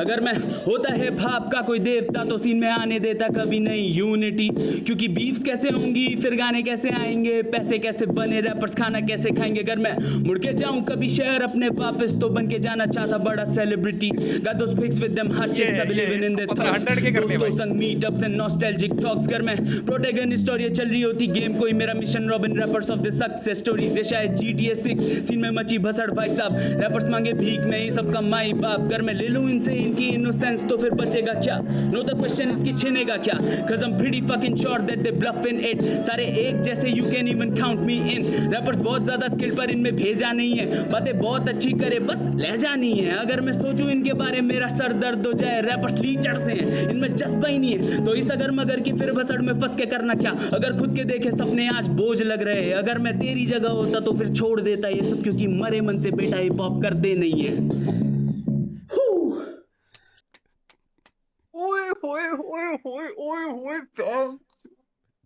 अगर मैं होता है भाप का कोई देवता तो सीन में आने देता कभी नहीं यूनिटी, क्योंकि बीफ्स कैसे होंगी फिर गाने कैसे आएंगे, पैसे कैसे बने, रैपर्स खाना कैसे खाएंगे। अगर मैं मुड़ के जाऊं कभी शहर अपने वापस तो बन के जाना चाहता बड़ा celebrity. Got those pics with them hot chicks I be living in their thoughts, दोस्तों संग meetups and nostalgic talks। अगर मैं प्रोटैगनिस्ट और ये चल रही होती गेम कोई मेरा mission robin rappers of the success stories, ये शायद GTA 6 सीन में मची भसड़ भाई साहब। रैपर्स मांगे भीख में ही सबका माई बाप, अगर मैं ले लूं इनसे इनकी इनोसेंस तो फिर बचेगा क्या? नो द क्वेश्चन इसकी छिनेगा क्या? Cause I'm pretty fucking sure that they bluff in it। सारे एक जैसे you can even count me in। Rappers बहुत ज्यादा स्किल पर इनमें भेजा नहीं है, बातें बहुत अच्छी करे बस लहजा नहीं है। अगर मैं सोचूं इनके बारे में मेरा सर दर्द हो जाए। रैपर्स लीचर से हैं, इनमें जज्बा ही नहीं है, तो इस अगर मगर की फिर भसड़ में फंस के करना क्या? अगर खुद के देखे सपने आज बोझ लग रहे हैं, अगर मैं तेरी जगह होता तो फिर छोड़ देता ये सब, क्योंकि मरे मन से बेटा हिप हॉप करते नहीं है।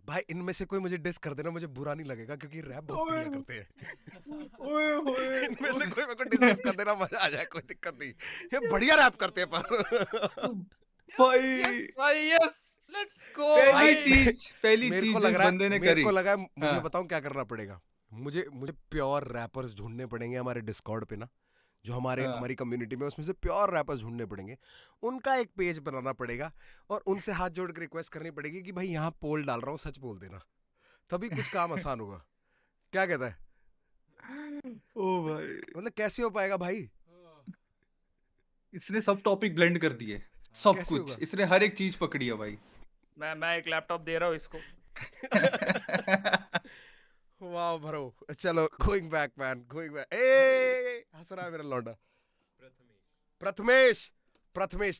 भाई इनमें से कोई मुझे डिस कर देना मुझे बुरा नहीं लगेगा, क्योंकि रैप बहुत बढ़िया करते हैं। इनमें से कोई मेरे को डिसमिस कर देना मजा आ जाए, कोई दिक्कत नहीं, ये बढ़िया रैप करते हैं। पर भाई यस लेट्स गो। पहली चीज बंदे ने करी, मेरे को लगा मुझे बताऊं क्या करना पड़ेगा। मुझे प्योर रैपर्स ढूंढने पड़ेंगे हमारे डिस्कॉर्ड पे ना, जो हमारी कम्युनिटी में, उसमें से प्योर रैपर्स ढूंढने पड़ेंगे, उनका एक पेज बनाना पड़ेगा और उनसे हाथ जोड़ के रिक्वेस्ट करनी पड़ेगी कि भाई यहाँ पोल डाल रहा हूँ, सच बोल देना, तभी कुछ काम आसान होगा। क्या कहता है? ओ भाई, मतलब कैसे हो पाएगा भाई? इसने सब टॉपिक ब्लेंड कर दिए, सब कैसे कुछ होगा? इसने हर एक चीज पकड़ी है भाई। मैं एक लैपटॉप दे रहा हूँ इसको। वाह ब्रो, चलो going back man, going back. ए हंस रहा है मेरा लौंडा। Prathamesh,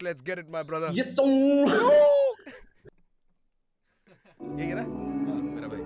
let's get it my brother. Yes, sir. यही है ना? हाँ, मेरा भाई।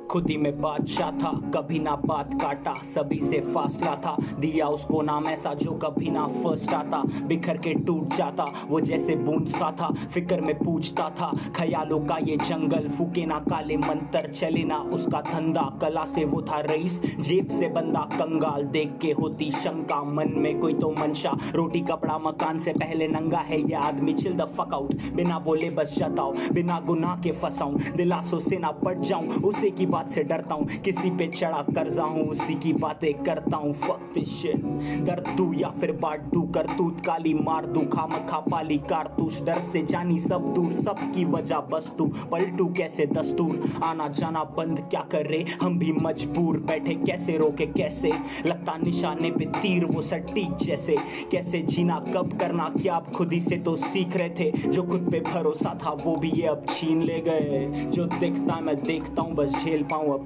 खुद ही में बादशाह था, कभी ना बात काटा, सभी से फासला था, दिया उसको नाम ऐसा जो कभी ना फर्स्ट आता, बिखर के टूट जाता वो जैसे बूंद सा था, फिक्र में पूछता था ख्यालों का ये जंगल, फूके ना काले मंतर, चले ना उसका धंधा, कला से वो था रईस, जेब से बंदा कंगाल, देख के होती शंका, मन में कोई तो मंशा, रोटी कपड़ा मकान से पहले नंगा है ये आदमी, चिल द फक आउट, बिना बोले बस जताओ, बिना गुनाह के फंसाऊं, दिलासों से ना पट जाऊं, उसी की बात से डरता हूँ, किसी पे चढ़ा कर्जा हूँ, उसी की बातें करता हूँ, fuck this shit, दर्द दू या फिर बाट दू, करतूत काली मार दू, खामखा पाली कारतूस, डर से जानी सब दूर, सबकी वजह बस तू, पलटू कैसे दस्तूर, आना जाना बंद क्या करे, हम भी मजबूर, बैठे कैसे रोके कैसे, लगता निशाने पे तीर वो सटीक जैसे, कैसे जीना कब करना क्या आप खुद ही से तो सीख रहे थे, जो खुद पे भरोसा था वो भी ये अब छीन ले गए, जो देखता मैं देखता हूँ बस झेल पाऊँ अब,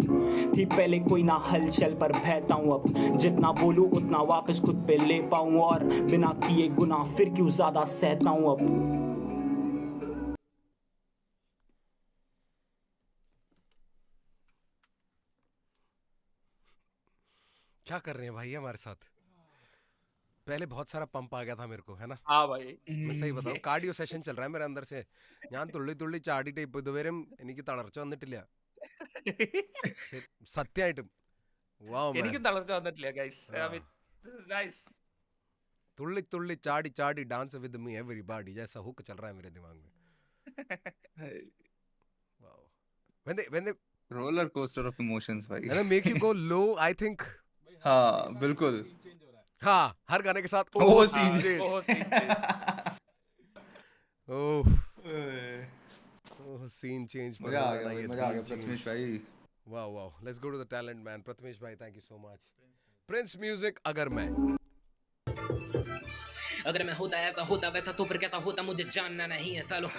थी पहले कोई ना हलचल पर बहता हूँ अब, जितना बोलूँ उतना वापस खुद पे ले पाऊँ, और बिना किए गुनाह फिर क्यों ज्यादा सहता हूँ अब। क्या कर रहे हैं भाई हमारे साथ? पहले बहुत सारा पंप आ गया था मेरे को, है ना? हाँ भाई। मैं सही बताऊं, कार्डियो सेशन चल रहा है मेरे अंदर से। ഞാൻ തുള്ളി ചാടി ടൈപ്പ് ഇതുവരെയും എനിക്ക് തളർച്ച വന്നിട്ടില്ല. സത്യമായിട്ടും. വാവ് മാൻ. എനിക്കും തളർച്ച വന്നിട്ടില്ല guys. I mean, this is nice. തുള്ളി ചാടി डांस विद मी एवरीबॉडी जैसा हुक चल रहा है मेरे दिमाग में. Wow. when they roller coaster of emotions भाई, when they make you go low, I think. हाँ बिल्कुल, हाँ हर गाने के साथ वो scene change. Oh scene change. मजा आ गया भाई, मजा आ गया प्रथमेश भाई. Wow, let's go to the talent man. Prathamesh भाई, thank you so much. Prince Music. अगर मैं होता ऐसा होता वैसा तो फिर कैसा होता, मुझे जानना नहीं है सालो.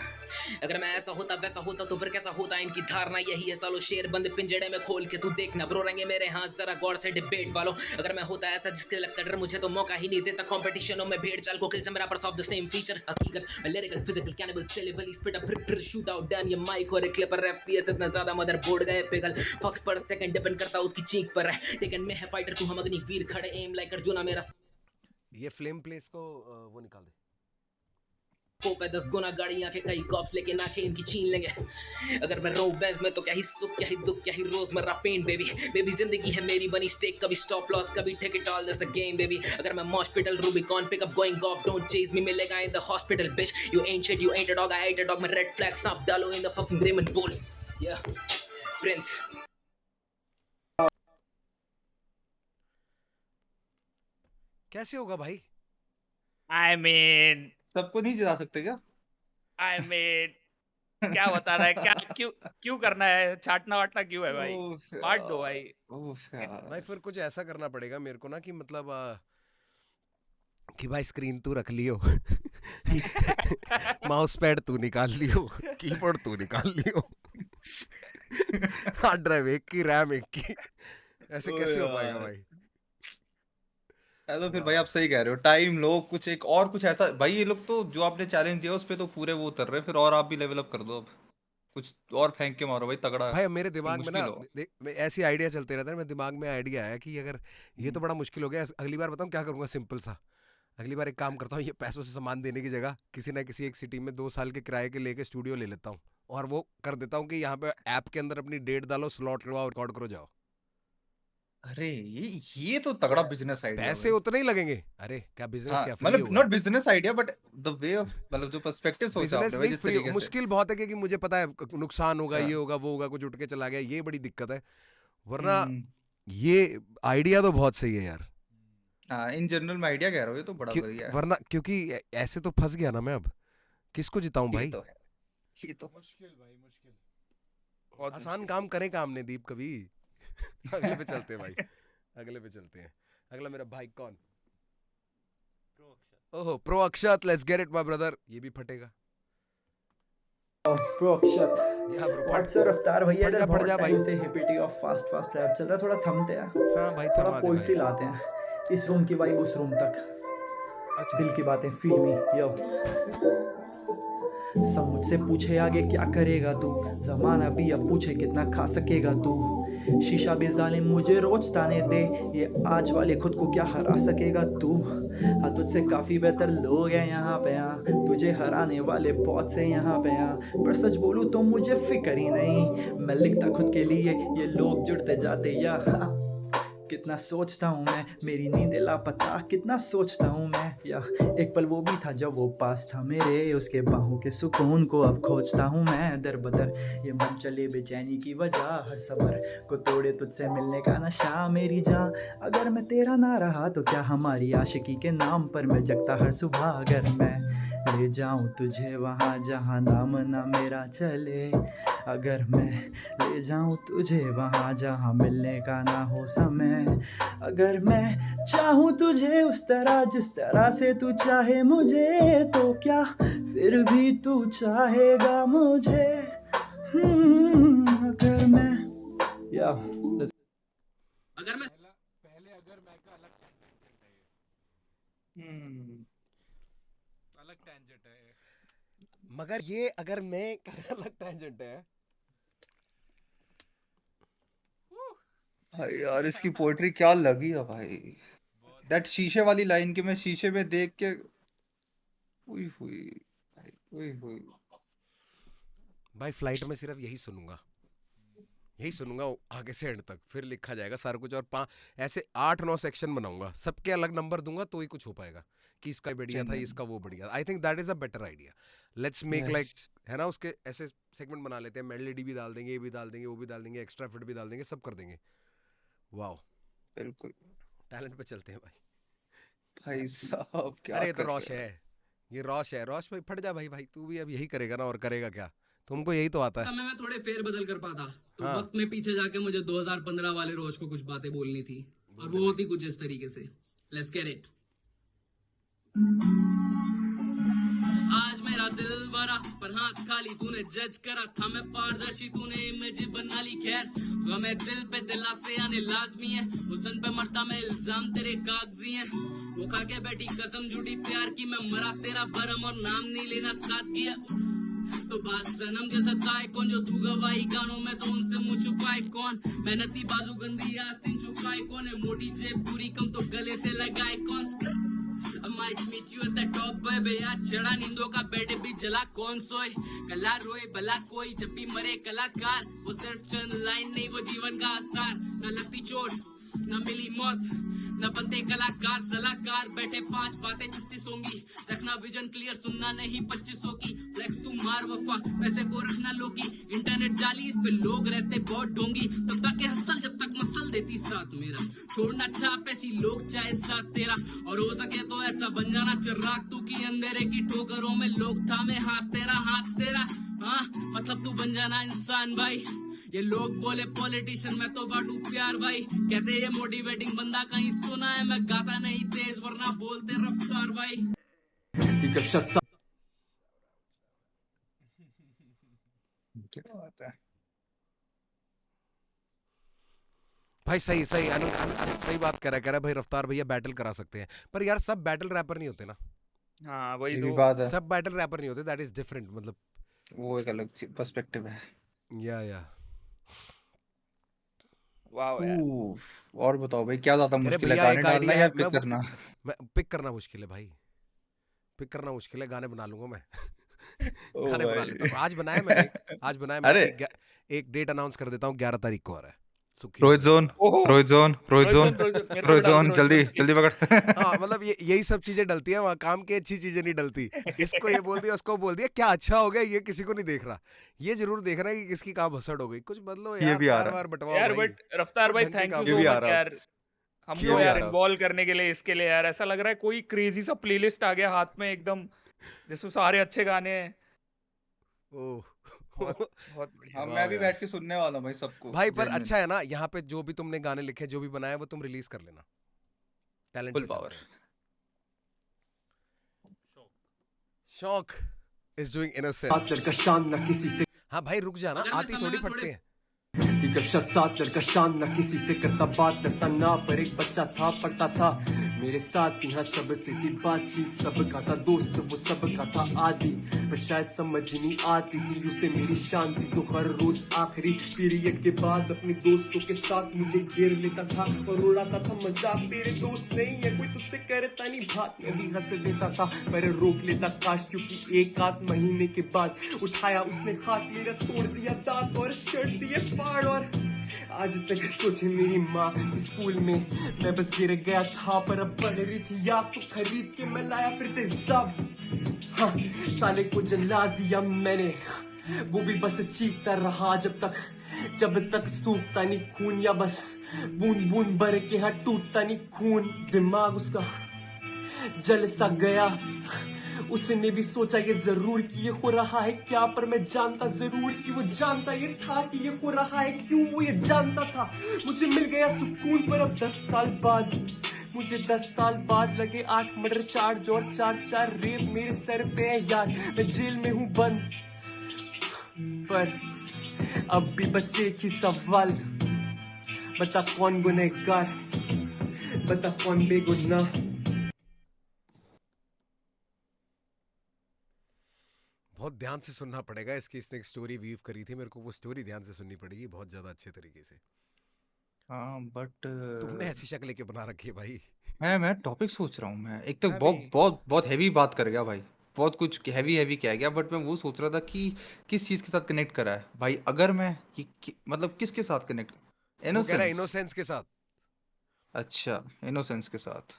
अगर मैं ऐसा होता वैसा होता तो फिर कैसा होता, इनकी धारणा यही है सालो. शेर बंद पिंजड़े में खोल के तू देखना ब्रो, रहेंगे मेरे हाथ जरा गौर से डिबेट वालों. अगर मैं होता ऐसा जिसके लगता डर, मुझे तो मौका ही नहीं देता कंपटीशनों में. भेड़ चाल को किल्स मेरा पर ऑफ द सेम फीचर. हकीकत मैं lyrical physical cannibal syllably spit up फिर शूट आउट डन. ये माइक और एक क्लिपर एफपीएस इतना ज्यादा मदरबोर्ड गए पिघल. फक्स पर सेकंड डिपेंड करता उसकी चीख पर है. टेकन में है फाइटर तू हम अग्निवीर खड़े एम लाइक अर्जुना मेरा. ये फ्लेम प्लेस को वो निकाल दे. पे 10 गुना गाड़ियां के कई कॉप्स लेके नाके इनकी छीन लेंगे. अगर मैं रो बैंस में तो क्या ही सुख क्या ही दुख क्या ही रोजमर्रा पेन. बेबी जिंदगी है मेरी बनी स्टेक, कभी स्टॉप लॉस कभी take it all, that's a game baby. अगर मैं hospital Rubicon pick up going off, don't chase me, मिलेगा in the hospital bitch. You ain't shit, you ain't a dog, I ate a dog. मैं रेड फ्लैग सांप डालो इन द फकिंग रेमंड बोल. या प्रिंस. कैसे होगा भाई? I mean, सबको नहीं जिता सकते क्या? I mean, क्या बता रहा है, क्या क्यों करना है, छाटना वाटना क्यों है भाई? बांट दो भाई. भाई फिर कुछ ऐसा करना पड़ेगा मेरे को ना कि मतलब कि भाई स्क्रीन तू रख लियो, माउस पैड तू निकाल लियो, कीबोर्ड तू निकाल लियो, हार्ड ड्राइव एक की, रैम एक की. ऐसे कैसे हो पाएगा भाई? तो फिर भाई आप सही कह रहे हो, टाइम लो, कुछ एक और कुछ ऐसा. भाई ये लोग तो जो आपने चैलेंज दिया उस पे तो पूरे वो उतर रहे, फिर और आप भी लेवल अप कर दो. अब कुछ और फेंक के मारो भाई तगड़ा. भाई मेरे दिमाग में ना मुश्किल हो. ऐसी आइडिया चलते रहते हैं. मेरे दिमाग में आइडिया आया कि अगर ये तो बड़ा मुश्किल हो गया, अगली बार बताऊं क्या करूंगा, सिंपल सा. अगली बार एक काम करता हूँ, ये पैसों से सामान देने की जगह किसी ना किसी एक सिटी में 2 साल के किराए के लेके स्टूडियो ले लेता हूँ और वो कर देता हूँ कि यहाँ पे ऐप के अंदर अपनी डेट डालो, स्लॉट लगवाओ, रिकॉर्ड करो, जाओ. अरे ये तो तगड़ा बिजनेस आइडिया पैसे भाई। उतने ही लगेंगे। अरे क्या बिजनेस हाँ क्या फ्री मतलब होगा? Not business idea but the way of मतलब जो पर्सपेक्टिव सोचा बिजनेस आपने भाई नहीं जिस फ्री तरीके से। मुश्किल बहुत है क्योंकि मुझे पता है नुकसान होगा, ये हाँ। होगा, वो होगा, कुछ उठ के चला गया, ये बड़ी दिक्कत है। वरना हम्म। ये आइडिया तो बहुत सही है यार। हाँ इन जनरल मैं आइडिया कह रहा हूँ ये तो बड़ा बढ़िया है। वरना क्योंकि ऐसे तो फंस गया ना मैं अब। किसको जिताऊं ये भाई? तो है, ये तो मुश्किल भाई मुश्किल। बहुत आसान मुश्किल। काम करें काम ने दीप कभी। अगले पे चलते हैं भाई, अगले पे चलते हैं। अगला मेरा भाई कौन? ओहो pro Akshat, let's get it my brother. ये भी फटेगा। प्रो अक्षत या ब्रो फट व्हाट्स रफ्तार भैया, फट इधर जा बहुत भाई। टाइम से हिपिटी ऑफ फास्ट फास्ट रैप चल रहा है, थोड़ा थमते हैं, हाँ भाई थोड़ा थमा दे पोइट्री भाई। लाते हैं, इस रूम की वाइब उस रूम तक, अच्छा दिल की बातें फील मी यो। सब मुझसे पूछे आगे क्या करेगा तू, जमाना भी अब पूछे कितना खा सकेगा तू, शीशा भी जालिम मुझे रोज ताने दे, ये आज वाले खुद को क्या हरा सकेगा तू, हाँ तुझसे काफ़ी बेहतर लोग हैं यहाँ पे, यहाँ तुझे हराने वाले बहुत से यहाँ पे, यहाँ पर सच बोलूँ तो मुझे फिक्र ही नहीं, मैं लिखता खुद के लिए, ये लोग जुड़ते जाते या कितना सोचता हूँ मैं, मेरी नींदें लापता, कितना सोचता हूँ मैं, या एक पल वो भी था जब वो पास था मेरे, उसके बाहों के सुकून को अब खोजता हूँ मैं दर बदर, ये मन चले बेचैनी की वजह, हर सबर को तोड़े तुझसे मिलने का नशा मेरी जान, अगर मैं तेरा ना रहा तो क्या हमारी आशिकी के नाम पर मैं जगता हर सुबह, अगर मैं ले जाऊँ तुझे वहाँ जहाँ नाम ना मेरा चले, अगर मैं ले जाऊँ तुझे वहाँ जहाँ मिलने का ना हो समय, अगर मैं चाहूँ तुझे उस तरह जिस तरह से तू चाहे मुझे, तो क्या फिर भी तू चाहेगा मुझे, अगर मैं या अगर मैं पहले अगर मैं का अलग टेंजेंट है ये। अलग टेंजेंट है ये। मगर ये अगर मैं का अलग टेंजेंट है। भाई यार इसकी पोएट्री क्या लगी है भाई। दैट शीशे वाली लाइन के मैं शीशे में देख के हुई हुई भाई हुई हुई। भाई फ्लाइट में सिर्फ यही सुनूंगा आगे से एंड तक, फिर लिखा जाएगा सारा कुछ, और ऐसे 8-9 सेक्शन बनाऊंगा, सबके अलग नंबर दूंगा तो ही कुछ हो पाएगा कि इसका बढ़िया था, इसका वो बढ़िया। I think that is a better idea. Let's make like है ना, उसके ऐसे सेगमेंट बना लेते हैं, मेलोडी भी डाल देंगे, ये भी डाल देंगे, वो भी डाल देंगे, एक्स्ट्रा फिट भी डाल देंगे, सब कर देंगे। वाओ बिल्कुल टैलेंट पे चलते हैं भाई। भाई साहब क्या अरे ये तो कर रॉश रहे है, ये रॉश है। रॉश भाई फट जा भाई, तू भी अब यही करेगा ना, और करेगा क्या, तुमको यही तो आता है। समय में थोड़े फेर बदल कर पाता तो हाँ। वक्त में पीछे जाके मुझे 2015 वाले रोज को कुछ बातें बोलनी थी, और वो होती कुछ इस तरीके से। Let's get it. आज मेरा दिल भरा पर हाथ खाली, तूने जज करा था मैं पारदर्शी, तूने इमेज बना ली। खैर हमें दिल पे दिलासे आने लाजमी है, उस दिन पे मरता मैं इल्जाम तेरे कागजी है, वो खा के बैठी कसम झूठी प्यार की, मैं मरा तेरा भरम और नाम नहीं लेना सादगी है। तो बात सनम के सताए कौन, जो तू गवाही गानों में तो उनसे मुंह छुपाए कौन, मेहनती बाजू गंदी आस्तीन छुपाए कौन है, मोटी जेब पूरी कम तो गले से लगाए कौन। I might meet you at the top baby, आज चढ़ा नींदों का बेड भी जला कौन सोए, कला रोए भला कोई जब भी मरे कलाकार, वो सिर्फ चंद लाइन नहीं वो जीवन का आसार, न लगती चोट न मिली मौत न बनते कलाकार सलाहकार, बैठे 5 बातें 36 होंगी, रखना विजन क्लियर सुनना नहीं 2500 की, फ्लेक्स तू मार वफा पैसे को रखना लोगी, इंटरनेट जाली इस पे लोग रहते बहुत ढोंगी, तब तक के हसल जब तक मसल देती साथ मेरा, छोड़ना छाप ऐसी लोग चाहे साथ तेरा, और हो सके तो ऐसा बन जाना चिराग तू की अंधेरे की ठोकरों में लोग थामे हाथ तेरा हाँ मतलब तू बन जाना इंसान भाई। ये लोग बोले पॉलिटिशियन मैं तो बांटू प्यार भाई, कहते ये मोटिवेटिंग बंदा कहीं सुना है, मैं गाता नहीं तेज वरना बोलते रफ्तार भाई। क्या बात है भाई सही सही बात कह रहा है भाई। रफ्तार भैया बैटल करा सकते हैं, पर यार सब बैटल रैपर नहीं होते ना। हाँ वही ये तो भी बात है, सब बैटल रैपर नहीं होते, दैट इज डिफरेंट। मतलब वो एक अलग पर्सपेक्टिव है। या वाओ यार। और बताओ भाई क्या ज्यादा अरे मुश्किल है, भैया गाने एक डालना आइडिया या है, पिक करना? मैं पिक करना मुश्किल है भाई, पिक करना मुश्किल है, गाने बना लूंगा मैं। ओ गाने बना भाई लेता हूँ, आज बनाया मैंने अरे एक डेट अनाउंस कर देता हूँ, 11 तारीख को आ रहा है, सुखी रोहित सुखी जोन वाला। रोहित जोन रोहित जोन मेरे को रोहित डाल जोन रोहित जल्दी जोन जल्दी पकड़ हाँ मतलब यही सब चीजें डलती है वहाँ, काम की अच्छी चीजें नहीं डलती। इसको ये बोल दिया, उसको बोल दिया, क्या अच्छा हो गया ये किसी को नहीं देख रहा, ये जरूर देख रहा है कि किसकी कहाँ भसड़ हो गई। कुछ बदलो ये यार, भी आ प्यार रहा वार है बटवाओ यार भाई, बट रफ्तार और भाई ढंग के थैंक यू काम ये सो भी आ मच रहा है यार ये हमको भी आ यार रहा है। इन्वॉल्व करने के लिए, इसके लिए यार। ऐसा लग रहा है कोई क्रेजी सा प्लेलिस्ट आ गया हाथ में एकदम, जिसमें सारे अच्छे गाने हैं। ओह बहुत बहुत बढ़िया। हाँ वाह मैं भी यार बैठ के सुनने वाला हूँ भाई सबको भाई, पर जेन्युइन अच्छा है ना, यहाँ पे जो भी तुमने गाने लिखे, जो भी बनाया, वो तुम रिलीज कर लेना, टैलेंट फुल पे पावर। चलते हैं। शौक इज डूइंग इनोसेंस। लड़का शान ना किसी से हाँ भाई रुक जाना, आती थोड़ी फटते हैं। कि जब साथ लड़का शान ना किसी से करता, बात करता ना, पर एक बच्चा था पढ़ता था मेरे साथ यहाँ सब से थी बातचीत, सब का था दोस्त वो सब का था आदि, पर शायद समझ नहीं आती थी उसे मेरी शांति। तो हर रोज आखिरी पीरियड के बाद अपने दोस्तों के साथ मुझे घेर लेता था और उड़ाता था मजाक, तेरे दोस्त नहीं है कोई तुझसे करता नहीं बात, मैं भी हंस देता था पर रोक लेता काश, क्योंकि एक आध महीने के बाद उठाया उसने हाथ मेरा, तोड़ दिया दांत और शर्ट दिए फाड़, और आज तक सोचे मेरी माँ स्कूल में मैं बस गिर गया था, पर अब बढ़ रही थी याद तो खरीद के मैं लाया फिर तेजाब। हाँ साले को जला दिया मैंने, वो भी बस चीखता रहा जब तक सूखता नहीं खून, या बस बूंद बूंद भर के हाथ टूटता नहीं खून। दिमाग उसका जल सा गया, उसने भी सोचा ये जरूर कि ये हो रहा है क्या, पर मैं जानता जरूर कि वो जानता ये था कि ये हो रहा है क्यों, वो ये जानता था। मुझे मिल गया सुकून, पर अब 10 साल बाद मुझे 10 साल बाद लगे 8 मर्डर, 4 जोर, 4 रेप मेरे सर पे है यार, मैं जेल में हूँ बंद। पर अब भी बस एक ही सवाल, बता कौन गुनहगार, बता कौन बेगुनाह। बहुत ध्यान से सुनना पड़ेगा इसकी, इसने एक स्टोरी वीव करी थी, मेरे को वो स्टोरी ध्यान से सुननी पड़ेगी बहुत ज्यादा अच्छे तरीके से। हाँ बट तुमने ऐसी शक्ल लेके बना रखी है भाई। मैं टॉपिक सोच रहा हूँ। मैं एक तो मैं बहुत भी बहुत बहुत हैवी बात कर गया भाई, बहुत कुछ हैवी हैवी किया गया, बट मैं वो सोच रहा था कि किस चीज़ के साथ कनेक्ट करा है भाई। अगर मैं मतलब किसके साथ कनेक्ट, वो कह रहा है इनोसेंस। इनोसेंस के साथ। अच्छा इनोसेंस के साथ,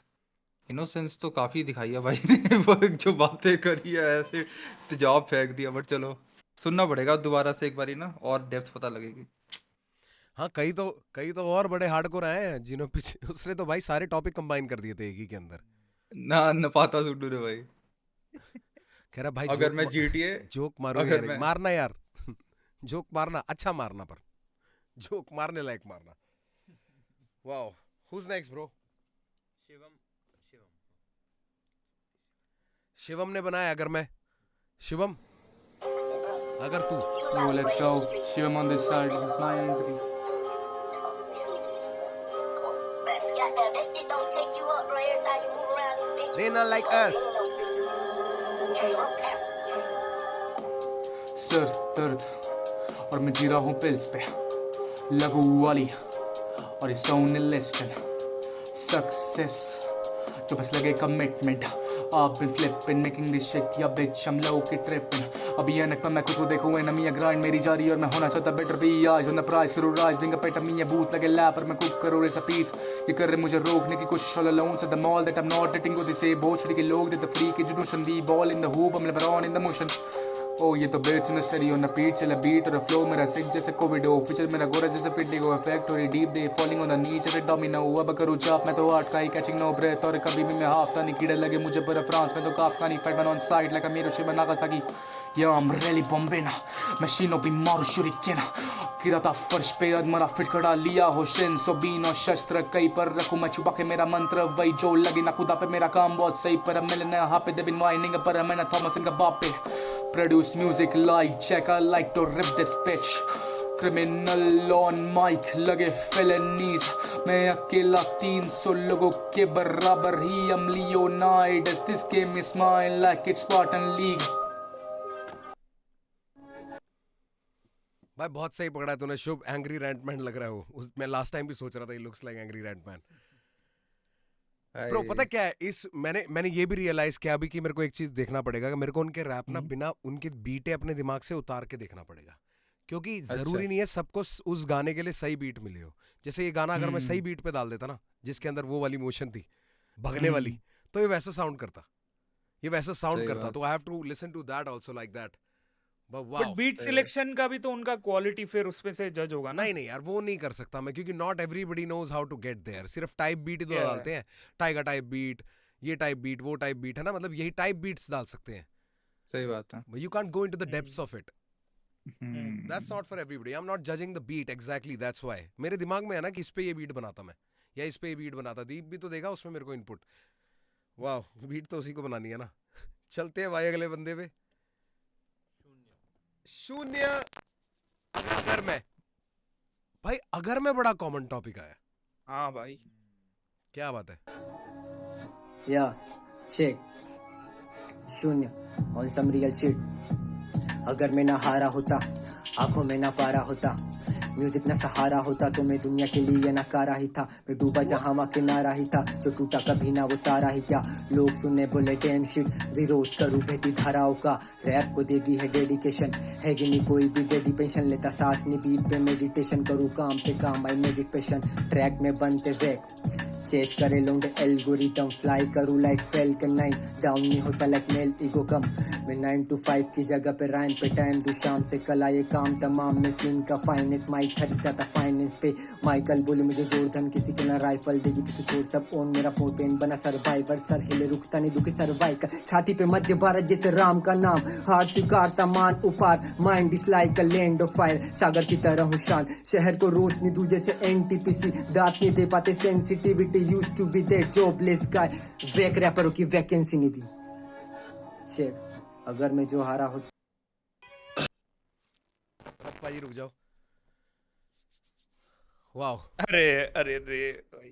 इनोसेंस तो काफ़ी दिखाई है भाई ने वो जो बातें करी है ऐसे तेजाब फेंक दिया, बट चलो सुनना पड़ेगा दोबारा से एक बारी ना, और डेप्थ पता लगेगी। हाँ कई तो और बड़े हार्डकोर आए हैं जिन्होंने पीछे, उसने तो भाई सारे टॉपिक कंबाइन कर दिए थे एक ही के अंदर। ना न पाता सुड्डू ने भाई। कह रहा भाई अगर मैं GTA जोक मारो अगर यार, मैं मारना यार जोक मारना, अच्छा मारना, पर जोक मारने लायक मारना। Wow, who's next bro? Shivam ने बनाया। शिवम अगर तू Yo, let's go. Shivam on this side. This is my entry. they not like us। Sir दर्द और मैं जी रहा हूँ पिल्स पे, लगू वाली और इस ओनली लिस्टन सक्सेस जो बस लगे commitment. I've been flipping, making this shit, yeah bitch, I'm low-key tripping. अभी अनक में मैं खुद को देखूँ enemy या grind मेरी जारी, और मैं होना चाहता better भी आज on the prize करूँ राज, being a pet of me या बूथ लगे लैप पर मैं कुक करूँ recipes। ये कर रहे मुझे रोकने की कोशिश all alone, so the mall that I'm not letting go, they say बहुत छड़ी के लोग did the freak education, we ball in the hoop, I'm LeBron in the motion। ओ ये तो bets in study on the beat, चला बीट और फ्लो मेरा सिक जैसे कोविड हो, फीचर मेरा गोरा जैसे फिटिंग इफेक्ट और deep they falling on the knee जैसे डोमिनो। अब करूँ चाप मैं तो आर्ट का ही कैचिंग नो ब्रेथ, और कभी भी मैं हाफ था नहीं कीड़े लगे मुझे पर फ्रांस में तो काफ का नहीं Fat Man on side like Hiroshima Nagasaki। या I'm really bombing ना मशीनों भी मारू शुरिकेन, गिरा था फर्श पे अदमरा फिट खड़ा लिया हो शिंसो बीन और शस्त्र कई पर रखूं मैं छुपा के मेरा मंत्र, वही जो लगे ना खुदा पे मेरा काम बहुत सही, पर मिलने यहाँ पे देविन वाइनिंग पर मैंने थॉमस इनका बाप पे produce music like Jack, I like to rip this bitch, criminal on mic लगे felonies, मैं अकेला 300 लोगों के बराबर ही, I'm Leonidas, this game is mine like it's Spartan League। भाई बहुत सही पकड़ा है तूने शुभ, एंग्री रैंटमैन लग रहा है मैं लास्ट टाइम भी सोच रहा था he looks like angry rantman. Bro पता क्या है, इस मैंने ये भी रियलाइज किया अभी कि मेरे को एक चीज देखना पड़ेगा कि मेरे को उनके रैप ना बिना उनके बीटे अपने दिमाग से उतार के देखना पड़ेगा, क्योंकि जरूरी नहीं है सबको उस गाने के लिए सही बीट मिले हो। जैसे ये गाना अगर मैं सही बीट पे डाल देता ना, जिसके अंदर वो वाली मोशन थी भगने वाली, तो ये वैसा साउंड करता, ये वैसा साउंड करता। तो I have to listen to that also like that. But beat selection का भी तो उनका क्वालिटी फिर उसमें से जज होगा ना। नहीं यार, वो नहीं कर सकता मैं, क्योंकि not everybody knows how to get there. सिर्फ टाइप बीट ही तो डालते हैं, टाइगर टाइप बीट, ये टाइप बीट, वो टाइप बीट, है ना, मतलब यही टाइप बीट्स डाल सकते हैं। सही बात है। You can't go into the depths of it. That's not for everybody. I'm not judging the beat exactly. That's why मेरे दिमाग में है ना कि इस पे ये बीट बनाता मैं, या इस पे ये बीट बनाता। दीप भी तो देगा उसमें मेरे को इनपुट। वाह, बीट तो उसी को बनानी है ना। चलते हैं भाई अगले बंदे पे। शून्य। अगर मैं भाई, अगर मैं बड़ा कॉमन टॉपिक आया। हाँ भाई, क्या बात है। या चेक शून्य ऑन सम रियल शिट। अगर मैं ना हारा होता, आंखों में ना पारा होता, म्यूजिक ना सहारा होता, तो मैं दुनिया के लिए नकारा ही था। मैं डूबा जहां वहाँ किनारा ही था, जो टूटा कभी ना वो तारा ही क्या। लोग सुने बोले डैम शिट, विरोध करूं बहती धाराओं का। रैप को दे दी है डेडिकेशन, है कि नहीं कोई भी डेडी पेंशन लेता सांस नहीं बीट पे मेडिटेशन करूं, काम पे काम आई मेडिटेशन। ट्रैक में बनते वैक चेस करे लोग एल्गोरिथम, फ्लाई करूं लाइक फैल्कन 9, डाउन नहीं होता लाइक मेल ईगो कम। मैं 9 to 5 की जगह पे राइम पे टाइम दू, शाम से कल आए काम तमाम में सीन का फाइनेंस। माइक खरीदा था फाइनेंस पे, माइकल बोले मुझे जोरधन, किसी के ना राइफल देगी किसी छोड़ सब ओन। मेरा पोटेन बना सर्वाइवर, सर हिले रुकता नहीं दुखी सर्वाइकल। छाती पे मध्य भारत जैसे राम का नाम, हार स्वीकारता मान उपार। Mind is like a land of fire, सागर की तरह हूँ शान। शहर को रोशनी दूं जैसे एनटीपीसी, दांत नहीं दे पाते sensitivity. Used to be that jobless guy, वेक रैपरों की वैकेंसी नहीं दी। चेक अगर मैं जो हारा हो। भाई रुक जाओ। वाओ, अरे अरे रे भाई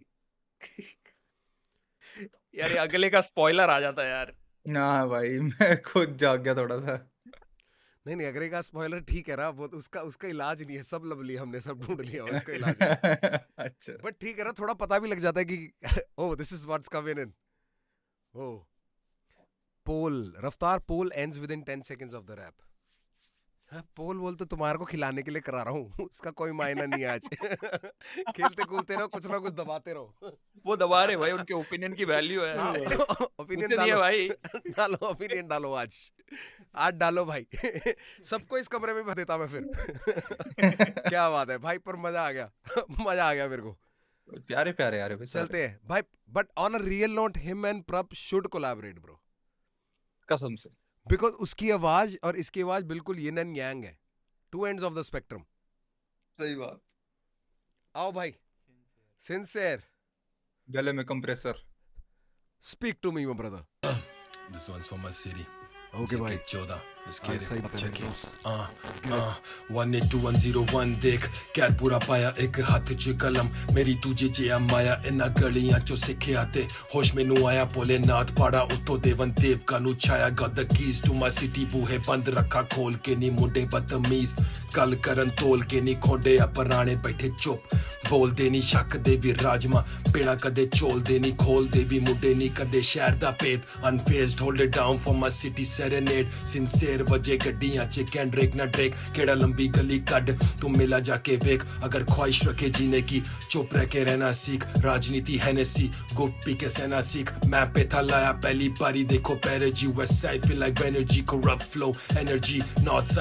यार ये अगले का स्पॉइलर आ जाता है यार। ना भाई, मैं खुद जाग गया थोड़ा सा। नहीं अगले का स्पॉइलर ठीक है ना, वो उसका इलाज नहीं है। सब लवली हमने सब ढूंढ लिया, उसका इलाज नहीं। अच्छा, बट ठीक है ना, थोड़ा पता भी लग जाता है कि oh this is what's coming in. Oh poll Raftaar, poll ends within 10 seconds of the rap. हाँ, पोल बोल तो तुम्हारे को खिलाने के लिए करा रहा हूँ, उसका कोई मायना नहीं है आज। खेलते कूदते रहो, कुछ ना कुछ दबाते रहो। वो दबा रहे भाई, उनके ओपिनियन की वैल्यू है। ओपिनियन डालो भाई, डालो ओपिनियन डालो, आज डालो भाई। सबको इस कमरे में भर देता मैं फिर। क्या बात है भाई, पर मजा आ गया। मजा आ गया मेरे को। प्यारे प्यारे यार। चलते हैं भाई, but on a real note him and प्रभ शुड कोलैबोरेट ब्रो, कसम से। बिकॉज उसकी आवाज और इसकी आवाज बिल्कुल यिन एंड यांग है, two ends of the spectrum. सही बात। आओ भाई, सिंसियर, गले में compressor. Speak to me my brother. This one's for my city. Okay भाई, 14 let's get सही it, check है। it 182101 देख कैर पूरा पाया एक हੱਥ 'ਚ कलम मेरी दूजे जिया माया इन्ना गलियां 'ਚੋਂ ਸਿੱਖਿਆ ਤੇ ਹੋਸ਼ ਮੈਨੂੰ ਆਇਆ ਭੋਲੇਨਾਥ ਪਾੜਾ ਉੱਤੋਂ ਦੇਵਨ ਦੇਵਕਾ ਨੂੰ ਛਾਇਆ got the keys to my city ਬੂਹੇ ਬੰਦ ਰੱਖਾ ਖੋਲ ਕੇ ਨੀ ਮੁੰਡੇ ਬਦਤਮੀਜ਼ ਗੱਲ ਕਰਨ ਤੋਲ ਕੇ ਨੀ ਖੋਡੇ ਆ ਪੁਰਾਣੇ ਬੈਠੇ ਚੁੱਪ ਬੋਲਦੇ ਨੀ ਸ਼ੱਕ ਦੇ ਵੀ ਰਾਜਮਾ ਪੇੜਾ ਕਦੇ ਚੋਲਦੇ ਨੀ ਖੋਲਦੇ ਵੀ ਮੁੰਡੇ ਨੀ ਕਦੇ ਸ਼ਹਿਰ ਦਾ ਭੇਦ unfazed hold it down for my city serenade sincere ਵਜੇ ਗੱਡੀਆਂ 'ਚ ਕੈਂਡਰਿਕ ਨਾ ਡ੍ਰੇਕ ਕਿਹੜਾ ਲੰਬੀ ਗਲੀ ਕੱਢ ਤੂੰ ਮਿਲਾ ਜਾ ਕੇ ਵੇਖ अगर ख्वाहिश रखे जीने की चुप रह के रहना सीख राजनीति है नसी गुट पी के सहना सीख मैप पे था लाया पहली बारी देखो पैरे जी west side feel like energy corrupt flow energy north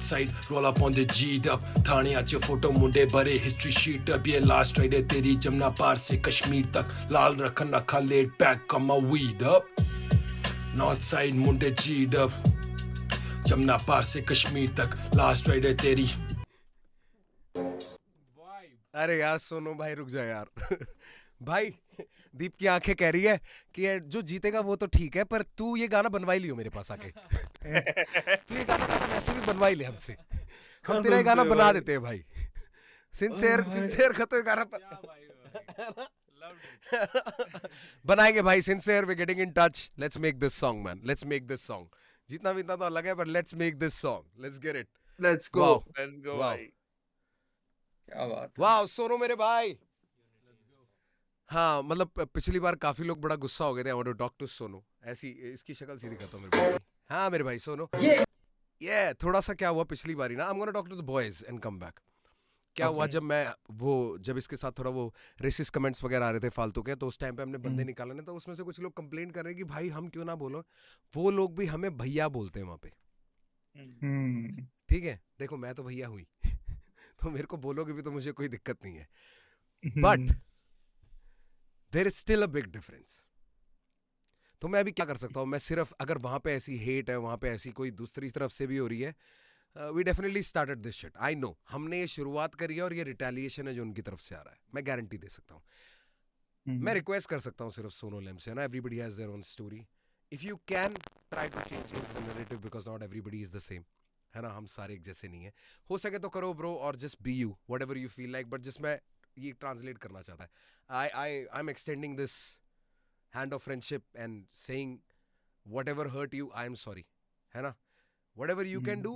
side roll up on the G'd up थानिया च फोटो मुंडे भरे history sheet अब ये last ride है तेरी जमुना पार से कश्मीर तक लाल रखन रखा laid back on my weed up north side Munde G'd up Jamuna पार से कश्मीर तक लास्ट राइड है तेरी। अरे यार सोनू भाई रुक जा यार। भाई दीप की आंखें कह रही है कि जो जीतेगा वो तो ठीक है, पर तू ये गाना बनवा ही लियो मेरे पास आके। तू ये गाना ऐसे भी बनवा ही ले हमसे, हम तेरा ये गाना बना देते हैं भाई। सिंसियर का तो ये गाना बनाएंगे भाई। Sincere we getting in touch, let's make this song man, let's make this song. जीतना भी इतना तो अलग है, पर let's make this song, let's get it, let's go भाई। क्या बात, वाह सोनू मेरे भाई। हाँ मतलब पिछली बार काफी लोग बड़ा गुस्सा हो गए थे। I want to talk to Sonu, ऐसी इसकी शक्ल सीधी करता हूँ मेरे भाई। हाँ मेरे भाई सोनू। ये थोड़ा सा क्या हुआ पिछली बारी ना, I am gonna talk to the boys and come back. क्या हुआ जब इसके साथ थोड़ा वो रेसिस्ट कमेंट्स वगैरह आ रहे थे फालतू के, तो उस टाइम पे हमने बंदे निकाले ना, तो उसमें से कुछ लोग कंप्लेंट कर रहे हैं कि भाई हम क्यों ना बोलो, वो लोग भी हमें भैया बोलते हैं वहां पे। ठीक है, देखो मैं तो भैया हुई तो मेरे को बोलोगे भी तो मुझे कोई दिक्कत नहीं है, but there is still a big difference. तो मैं अभी क्या कर सकता हूँ, मैं सिर्फ अगर वहां पे ऐसी हेट है, वहां पे ऐसी कोई दूसरी तरफ से भी हो रही है, we definitely started this shit, I know हमने ये शुरुआत करी है और ये रिटेलिएशन है जो उनकी तरफ से आ रहा है, मैं गारंटी दे सकता हूँ। मैं रिक्वेस्ट कर सकता हूँ सिर्फ सोनू लेम से ना, everybody has their own story, if you can try to change the narrative because not everybody is the same, है ना, हम सारे एक जैसे नहीं है, हो सके तो करो ब्रो, और just be you whatever you feel like, but जिस मैं ये ट्रांसलेट करना चाहता है, I am extending this hand of friendship and saying whatever hurt you, I am sorry, है ना, whatever you can do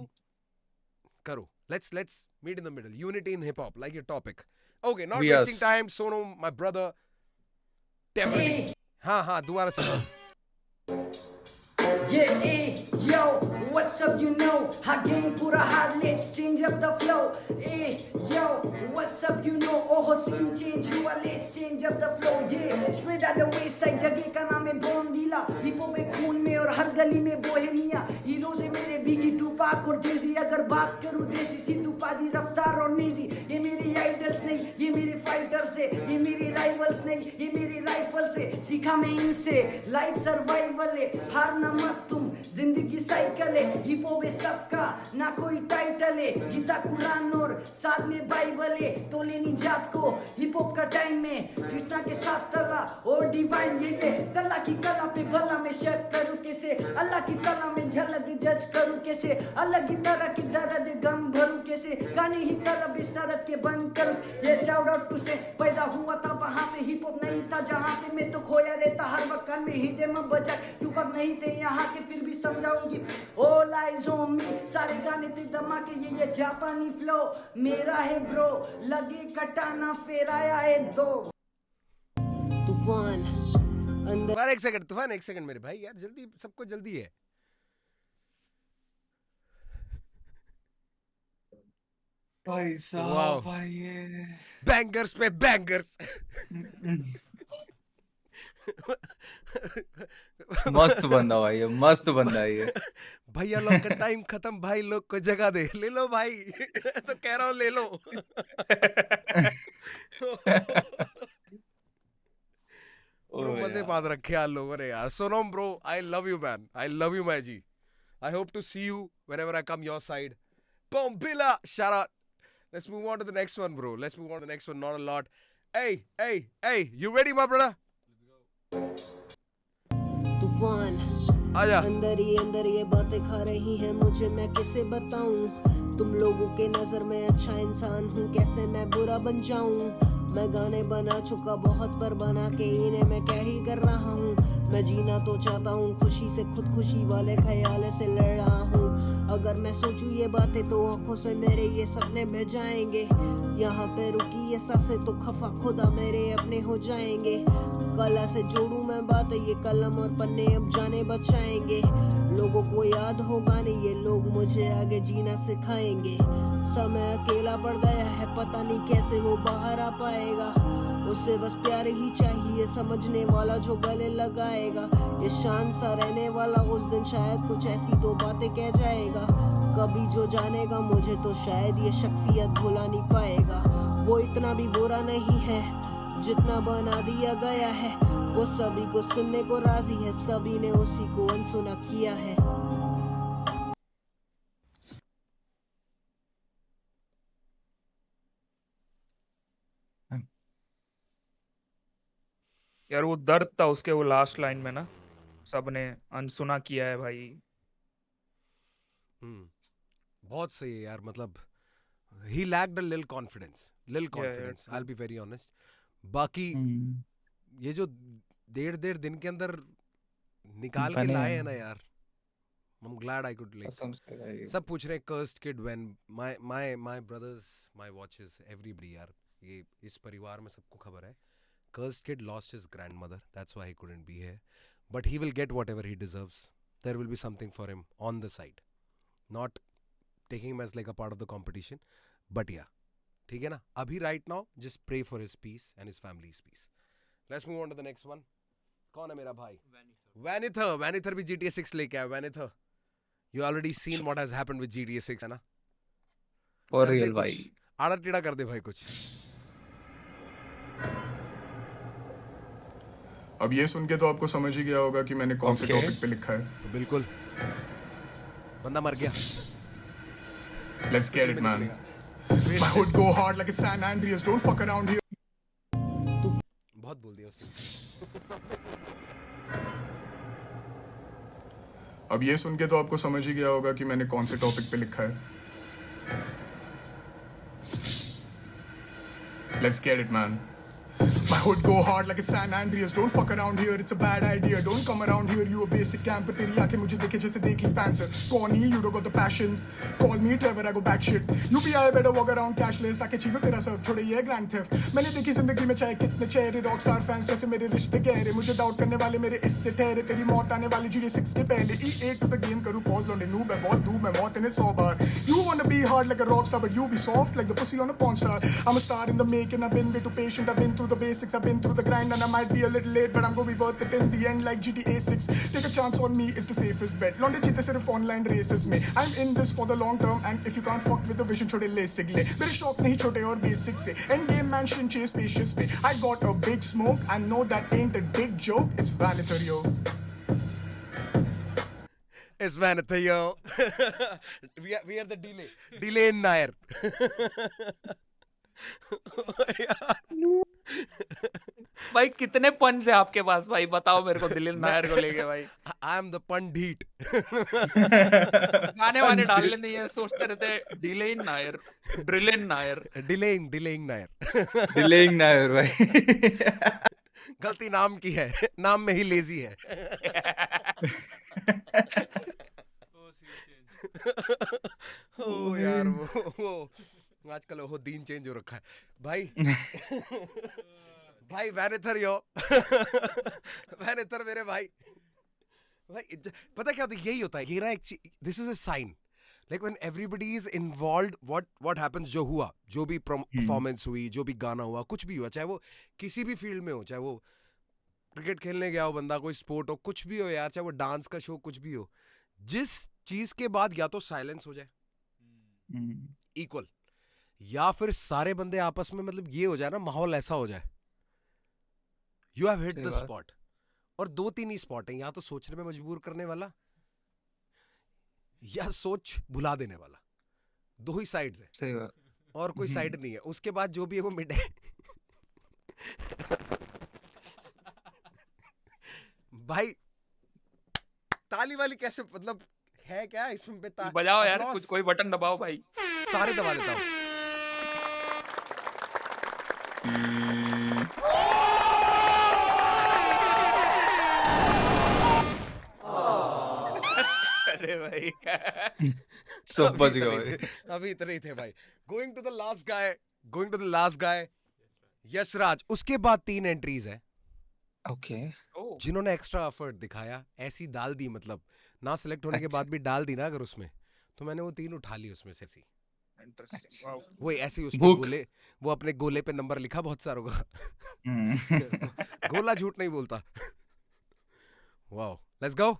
karo, let's meet in the middle, unity in hip hop like your topic, okay, not wasting time, Sonu my brother, definitely हाँ दोबारा से Yeah, yo, what's up, you know? I gang pura hard, let's change up the flow. Yo, what's up, you know? Oh, scene change हुआ, let's change up the flow. Yeah, straight out the west side, जगह का नाम है बोंडीला, हिप हॉप में खून में और हर गली में बोहेमिया, हीरोज है मेरे बिगी टूपाक और जेजी, अगर बात करूँ देसी सिद्धू पाजी रफ्तार और नेजी, ये मेरे आइडल्स नहीं, ये मेरे फाइटर्स है, ये मेरे राइवल्स नहीं, ये मेरे राइफल्स है, सीखा मैं इनसे लाइफ सर्वाइवल है, हारना मत तुम, जिंदगी साइकिल है, हिप हॉप है सबका, ना कोई टाइटल है, गीता कुरान और साथ में बाइबल है, तो लेनी जात को हिप हॉप का टाइम में, कृष्णा के साथ तला और डिवाइन, ये तला की कला पे भला में शक करूं कैसे, अल्लाह की तला में झलक जज करूं कैसे, अलग ही तरह की दर्द गम भरूं कैसे, गाने ही तलब शरत के बंद करूं, ये शाउट आउट टू से पैदा हुआ था वहां पे हिप हॉप नहीं था, जहां पे मैं तो खोया रहता हर वक्त कान में हिटे में बजा, टूपक नहीं थे यहाँ के फिर भी समझाऊंगी, ऑल आइज ऑन मी, सारे गाने थे धमाके, ये जापानी फ्लो मेरा है ब्रो, लगे कटाना फिर आया है दो तूफान अंदर। एक सेकंड तूफान, एक सेकंड मेरे भाई, यार जल्दी, सबको जल्दी है। भाई साहब भाई ये बैंगर्स पे बैंगर्स मस्त बंदा भाई ये, मस्त बंदा है ये। भैया लोग का टाइम खत्म, भाई लोग को जगह दे, ले लो भाई तो कह रहा हूँ ले लो ब्रो मजे बात रखे यार लोगों ने यार। Sonam bro, I love you man, I love you Maggie, I hope to see you whenever I come your side. Bombilla, shout out. Let's move on to the next one, bro. Let's move on to the next one. Not a lot. Hey, you ready, my brother? तूफान आजा। अंदर ये बातें खा रही हैं मुझे, मैं कैसे बताऊं, तुम लोगों के नजर में अच्छा इंसान हूँ, कैसे मैं बुरा बन जाऊं, मैं गाने बना चुका बहुत पर बना के इन्हें मैं क्या ही कर रहा हूँ, मैं जीना तो चाहता हूँ खुशी से, खुदकुशी वाले ख्याल से लड़ रहा हूँ, अगर मैं सोचूं ये बातें तो आंखों से मेरे ये सपने बह जाएंगे, यहाँ पे रुकी ये सांसें तो खफा खुदा मेरे अपने हो जाएंगे, कला से जोड़ूं मैं बातें, ये कलम और पन्ने अब जाने बचाएंगे, लोगों को याद होगा नहीं ये लोग मुझे आगे जीना सिखाएंगे, समय अकेला पड़ गया है पता नहीं कैसे वो बाहर आ पाएगा, उसे बस प्यार ही चाहिए समझने वाला जो गले लगाएगा, ये शान सा रहने वाला उस दिन शायद कुछ ऐसी दो बातें कह जाएगा, कभी जो जानेगा मुझे तो शायद ये शख्सियत भुला नहीं पाएगा, वो इतना भी बुरा नहीं है जितना बना दिया गया है, वो सभी को सुनने को राजी है, सभी ने उसी को अनसुना किया है। यार वो दर्द था उसके वो लास्ट लाइन में ना, सबने अनसुना किया है भाई। बहुत सही है यार, मतलब he lacked a little confidence, I'll be very honest. बाकी ये जो डेढ़ दिन के अंदर निकाल के लाए हैं ना यार, I'm glad I could like, सब पूछ रहे हैं cursed kid when my brothers, my watches, everybody यार, ये इस परिवार में सबको खबर है, cursed kid lost his grandmother, that's why he couldn't be here, but he will get whatever he deserves, there will be something for him on the side, not taking him as like a part of the competition, but yeah, ठीक है ना. अभी right now just pray for his peace and his family's peace. Let's move on to the next one. कौन है मेरा भाई? Vanither भी GTA 6 लेके आया. Vanither, you already seen what has happened with GTA 6 है ना? For real भाई. आड़ा टेढ़ा कर दे भाई कुछ. अब ये सुन के तो आपको समझ ही गया होगा कि मैंने कौन से टॉपिक पे लिखा है. बिल्कुल. बंदा मर गया. Let's get it, man. My hood go hard like a San Andreas. Don't fuck around here. बहुत बोल दिया उसने. अब ये सुन के तो आपको समझ ही गया होगा कि मैंने कौन से टॉपिक पे लिखा है. Let's get it, man. My hood go hard like a San Andreas. Don't fuck around here, it's a bad idea. Don't come around here, you a basic camper. तेरी आंखें मुझे देखे जैसे देख ली Panther. Corny, you don't got the passion. Call me Trevor, I go batshit. UPI better walk around cashless. आके छीनो तेरा सब छोड़े ये grand theft. मैंने देखी जिंदगी में चाहे कितने चेहरे rockstar fans जैसे मेरे रिश्ते गहरे. मुझे डाउट करने वाले मेरे इससे ठहरे. तेरी मौत आने वाली GTA 6 के पहले. E8 to the game करूँ pause लौंडे noob है बहुत दूब मैं मौत इन्हें 100 बार. You wanna be hard like a rockstar but you be soft like the pussy on a porn star. I'm a star in the making. I've been way too patient. I've been through the basics. I've been through the grind and I might be a little late but I'm gonna be worth it in the end like GTA 6. Take a chance on me, it's the safest bet. लौंडे जीते सिर्फ online races में. I'm in this for the long term and if you can't fuck with the vision छोड़े ले सिगले. मेरे शौक नहीं छोटे और basic से. End game mansion chase spacious पे. I got a big smoke and no that ain't a big joke. It's Vanither yo. It's Vanither yo. we are the delay in Nair. भाई कितने पंच है आपके पास भाई बताओ मेरे को दिलीप नायर को लेके भाई. I am the पंडित. गाने वाने डालने नहीं है सोचते रहते delaying Nair drilling Nair delaying Nair. Delaying Nair भाई. गलती नाम की है. नाम में ही लेजी है. ओ यार वो आजकल वो दीन चेंज हो रखा है भाई. भाई वैनिथर यो. वैनिथर मेरे भाई. भाई पता क्या होता है यही होता है ये ना एक this is a sign like when everybody is involved what happens जो हुआ जो भी परफॉर्मेंस हुई जो भी गाना हुआ कुछ भी हुआ चाहे वो किसी भी फील्ड में हो चाहे वो क्रिकेट खेलने गया हो बंदा कोई स्पोर्ट हो कुछ भी हो यार चाहे वो डांस का शो कुछ भी हो जिस चीज के बाद या तो साइलेंस हो जाए इक्वल या फिर सारे बंदे आपस में मतलब ये हो जाए ना माहौल ऐसा हो जाए you have hit the spot. और 2-3 ही स्पॉट हैं या तो सोचने में मजबूर करने वाला या सोच भुला देने वाला. 2 ही साइड्स है. सही बात. और कोई साइड नहीं है. उसके बाद जो भी है वो मिड है. भाई ताली वाली कैसे मतलब है क्या इसमें पे बजाओ यार कुछ कोई बटन दबाओ भाई. सारे दबा देता हूँ. अरे भाई सब बच गए. अभी इतने ही थे भाई. Going to the last guy Yashraj. उसके बाद 3 एंट्रीज है ओके जिन्होंने एक्स्ट्रा एफर्ट दिखाया. ऐसी डाल दी मतलब ना सिलेक्ट होने के बाद भी डाल दी ना अगर उसमें तो मैंने वो 3 उठा ली उसमें से. ऐसी वो ऐसे उसमें गोले वो अपने गोले पे नंबर लिखा बहुत सारों का. गोला झूठ नहीं बोलता. Wow let's go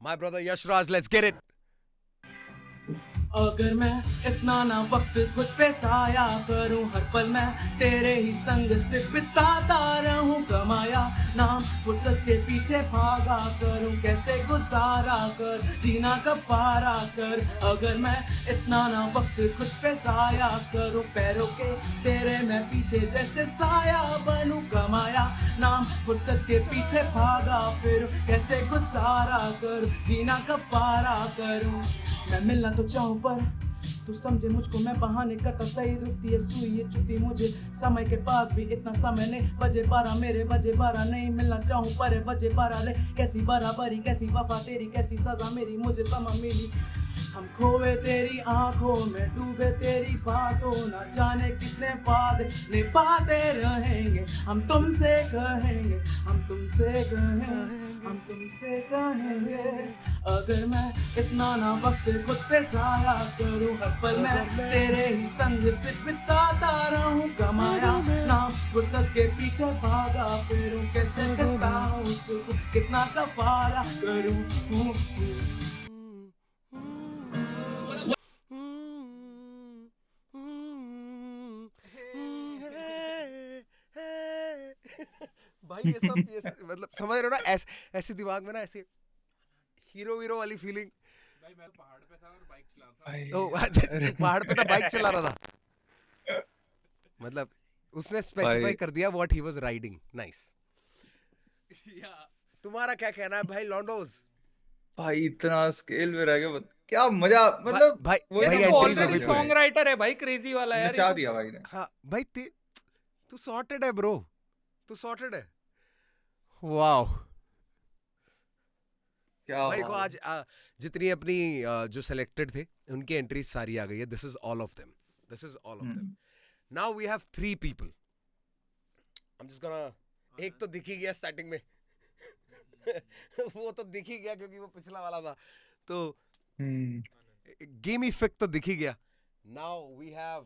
my brother Yashraj let's get it. अगर मैं इतना ना वक्त खुद पे साया करूं हर पल मैं तेरे ही संग से बिताता रहूं कमाया नाम फुर्सत के पीछे भागा करूं कैसे गुजारा कर जीना कपारा कर. अगर मैं इतना ना वक्त खुद पे साया करूं पैरों के तेरे मैं पीछे जैसे साया बनूं कमाया नाम फुर्सत के पीछे भागा फिर कैसे गुजारा कर जीना कपारा करूं. मैं मिलना तो चाहूं पर तू समझे मुझको मैं बहाने करता सही रुकती है सुई ये चुती मुझे समय के पास भी इतना समय नहीं. बजे 12 मेरे बजे 12 नहीं मिलना चाहूं पर बजे 12 रे कैसी बराबरी कैसी वफा तेरी कैसी सजा मेरी मुझे समझ मिली. हम खोए तेरी आंखों में डूबे तेरी बातों ना जाने कितने वादे निभाते रहेंगे हम तुमसे कहेंगे हम तुमसे कहेंगे अगर मैं इतना ना वक्त खुद पे जाया करूं हर पल मैं तेरे ही संग से बिताता रहूं कमाया नाम फुर्सत के पीछे भागा फिरूं कैसे करता हूं सुकून कितना कफारा करूं भाई ये सब मतलब समझ रहे हो ना, ऐसे दिमाग में ना ऐसे हीरो वीरो वाली फीलिंग। भाई मैं पहाड़ पे था और बाइक चला रहा था। तो पहाड़ पे था, बाइक चला रहा था। मतलब उसने स्पेसिफाई कर दिया what he was riding. Nice. तुम्हारा क्या कहना है भाई लॉन्डोज? भाई इतना स्केल में रह गया, क्या मजा, मतलब भाई वही भाई ना, entries बहुत हो ऑलरेडी गई मजा सॉन्ग राइटर है भाई, क्रेजी वाला यार। नचा दिया भाई ने। हाँ भाई तू सॉर्टेड है ब्रो, तू सॉर्टेड है। वाओ क्या भाई को आज जितनी अपनी जो सिलेक्टेड थे उनकी एंट्रीज सारी आ गई है। This is all of them, this is all of them. Now we have 3 people. I am just gonna, एक तो दिख ही गया स्टार्टिंग में वो तो दिख ही गया क्योंकि वो पिछला वाला था, तो गेमी फिक तो दिख ही गया। नाउ वी हैव,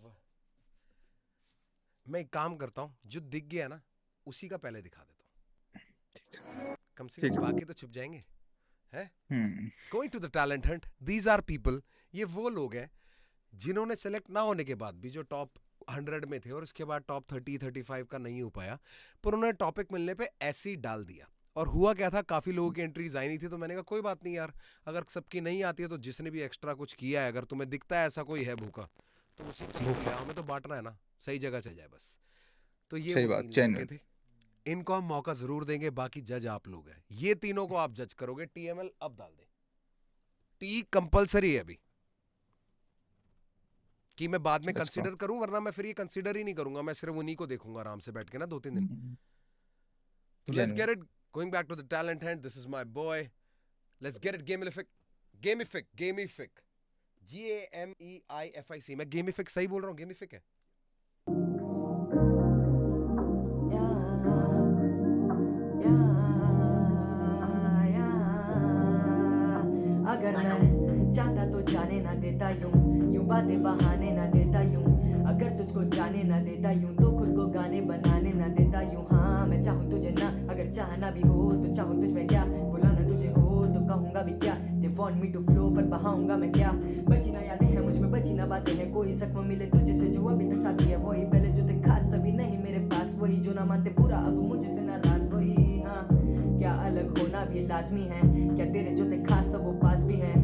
मैं एक काम करता हूँ, जो दिख गया ना उसी का पहले दिखा देता हूँ, कम से कम बाकी तो छुप जाएंगे हैं। Going to the talent hunt, these are people, ये वो लोग हैं जिन्होंने सेलेक्ट ना होने के बाद भी जो टॉप 100 में थे और उसके बाद टॉप 30-35 का नहीं हो पाया, पर उन्होंने टॉपिक मिलने पे ऐसे ही डाल दिया। और हुआ क्या था, काफ़ी लोगों की एंट्रीज आई नहीं थी, तो मैंने कहा कोई बात नहीं यार, अगर सबकी नहीं आती है तो जिसने भी एक्स्ट्रा कुछ किया है, अगर तुम्हें दिखता है ऐसा कोई है भूखा, तो उसी को क्या, हमें तो बांटना है ना, सही जगह चल जाए बस। तो ये सही वो बात, 3 लड़के थे, इनको हम मौका जरूर देंगे, बाकी जज आप लोग हैं। ये तीनों को आप जज करोगे। TML अब डाल दे, टी कंपलसरी है अभी, कि मैं बाद में कंसीडर करूं, वरना मैं फिर ये कंसीडर ही नहीं करूंगा, मैं सिर्फ उन्हीं को देखूंगा आराम से बैठ के ना 2-3 दिन। So let's get it, going back to the talent hunt. This is my boy. Let's get it. Gamific. GAMEIFIC. मैं gamific सही बोल रहा हूँ? gamific है। अगर मैं चाहता तो जाने ना देता यूं बातें बहाने ना देता यूं, अगर तुझको जाने ना देता यूं तो खुद को गाने बनाने ना देता यूं। हाँ मैं चाहूँ तुझे ना, अगर चाहना भी हो तो चाहूँ तुझ में क्या, बुलाना तुझे हो तो कहूँगा भी क्या। They want me to flow पर बहाऊंगा मैं क्या, बची ना यादें हैं मुझ में, बची ना बातें हैं, कोई जख्म मिले तुझे से जो अभी तक साथी है वही, पहले जो थे खास तभी नहीं मेरे पास वही, जो ना मानते पूरा अब मुझसे नाराज वही। हाँ क्या अलग होना भी लाजमी है, क्या तेरे जो थे खास सब वो पास भी हैं,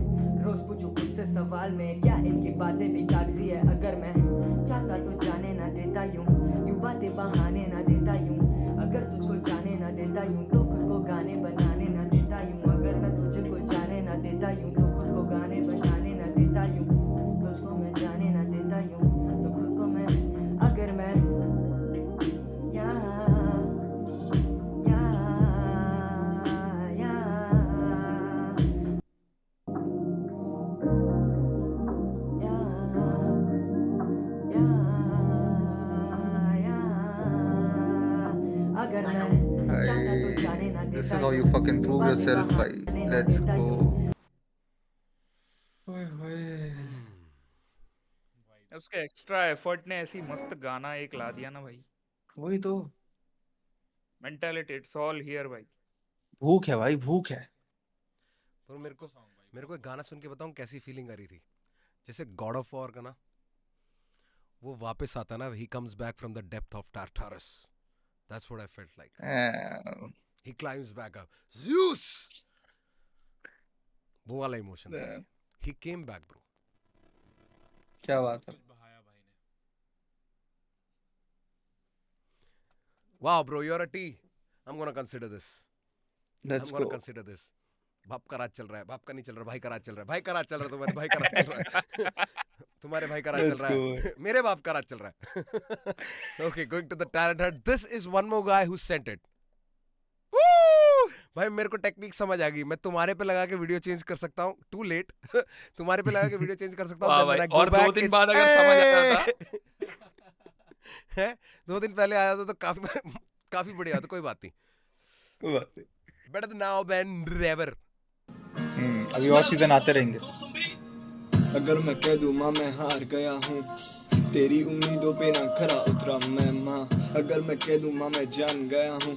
रोज पूछूं खुद से सवाल में क्या इनकी बातें भी कागजी है। अगर मैं चाहता तो जाने ना देता यूं बातें बहाने ना देता यूं, अगर तुझको जाने ना देता यूं तो खुद को गाने बनाने ना देता यूं, अगर मैं तुझको जाने ना देता यूं तो खुद को गाने बनाने ना देता यूं, तुझको मैं जाने ना देता यूं तो खुद को मैं, अगर मैं अगर मैं चाहता तो जाने ना देता। This is how you fucking prove yourself, भाई। Let's go। ओए होए। उसके एक्स्ट्रा एफर्ट ने ऐसी मस्त गाना एक ला दिया ना भाई। वही तो मेंटालिटी, इट्स ऑल हियर भाई। भूख है भाई, भूख है। पर मेरे को एक गाना सुन के बताऊं कैसी फीलिंग आ रही थी, जैसे गॉड ऑफ वॉर का ना, वो वापस आता ना, he comes back from the depth of Tartarus. That's what I felt like. He climbs back up. Zeus! वो वाला इमोशन था। He came back, bro. क्या बात है। Wow, bro, you're a T. I'm gonna consider this. Let's I'm gonna go। consider this. बाप का राज चल रहा है, बाप का नहीं चल रहा, भाई का राज चल रहा है, भाई का राज चल रहा है, तुम्हारे भाई का राज चल रहा है, तुम्हारे भाई का राज चल रहा है, मेरे बाप का राज चल रहा है। Okay, going to the talent hunt. This is one more guy who sent it. Woo! भाई मेरे को टेक्निक समझ आ गई, मैं तुम्हारे पे लगा के वीडियो चेंज कर सकता हूँ, टू लेट। तुम्हारे पे लगा के वीडियो चेंज कर सकता हूँ, और 2 दिन बाद अगर समझ आ जाता है, 2 दिन पहले आया था तो काफी बढ़िया था, कोई बात नहीं। better now than never. अभी और सीजन आते रहेंगे। अगर मैं कह दूं माँ मैं हार गया हूँ, तेरी उम्मीदों पे ना खरा उतरा मैं माँ। अगर मैं कह दूं माँ मैं जान गया हूँ,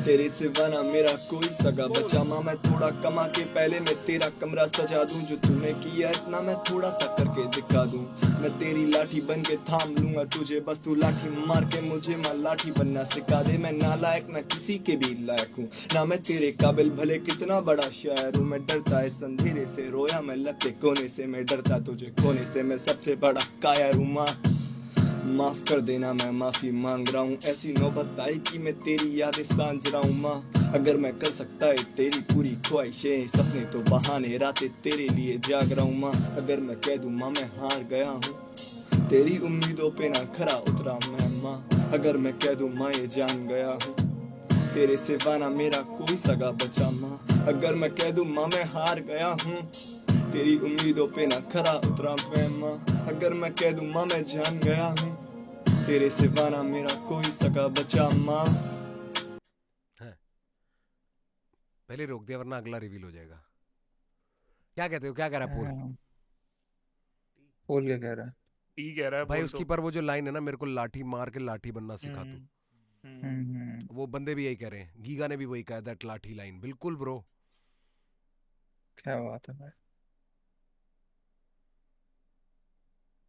तेरे सिवा ना मेरा कोई सगा बचा माँ। मैं थोड़ा कमा के पहले मैं तेरा कमरा सजा दूं, जो तूने किया इतना मैं थोड़ा सा करके दिखा दूं। मैं तेरी लाठी बन के थाम लूंगा तुझे, बस तू लाठी मार के मुझे माँ लाठी बनना सिखा दे। मैं नालायक ना किसी के भी लायक हूँ ना, मैं तेरे काबिल भले कितना बड़ा शायर हूँ। मैं डरता इस अंधेरे से, रोया मैं लगते कोने से, मैं डरता तुझे खोने से, मैं सबसे बड़ा कायर हूँ माँ। माफ कर देना मैं माफी मांग रहा हूँ, ऐसी नौबत आई कि मैं तेरी यादें सांझ रहा हूँ माँ। अगर मैं कर सकता है तेरी पूरी ख्वाहिशें, सपने तो बहाने, रातें तेरे लिए जाग रहा हूँ माँ। अगर मैं कह दूं माँ मैं हार गया हूँ, तेरी उम्मीदों पे ना खरा उतरा मैं माँ। अगर मैं कह दूं माँ ये जान गया हूँ, तेरे सिवा ना मेरा कोई सगा बचा माँ। अगर मैं कह दूं माँ मैं हार गया हूँ, तेरी उम्मीदों पे ना खरा उतरा मैं माँ। अगर मैं कह दूं माँ मैं जान गया हूँ, तेरे सिवा ना मेरा कोई सगा बचा माँ। पहले रोक दिया वरना अगला रिवील हो जाएगा। क्या कहते हो, क्या कह रहा है पोल? पोल क्या कह रहा है? ठीक कह रहा है भाई बोल उसकी तो। पर वो जो लाइन है ना, मेरे को लाठी मार के लाठी बनना सिखा तू, वो बंदे भी यही कह रहे हैं, गीगा ने भी वही कहा, दैट लाठी लाइन। बिल्कुल ब्रो, क्या बात है भाई।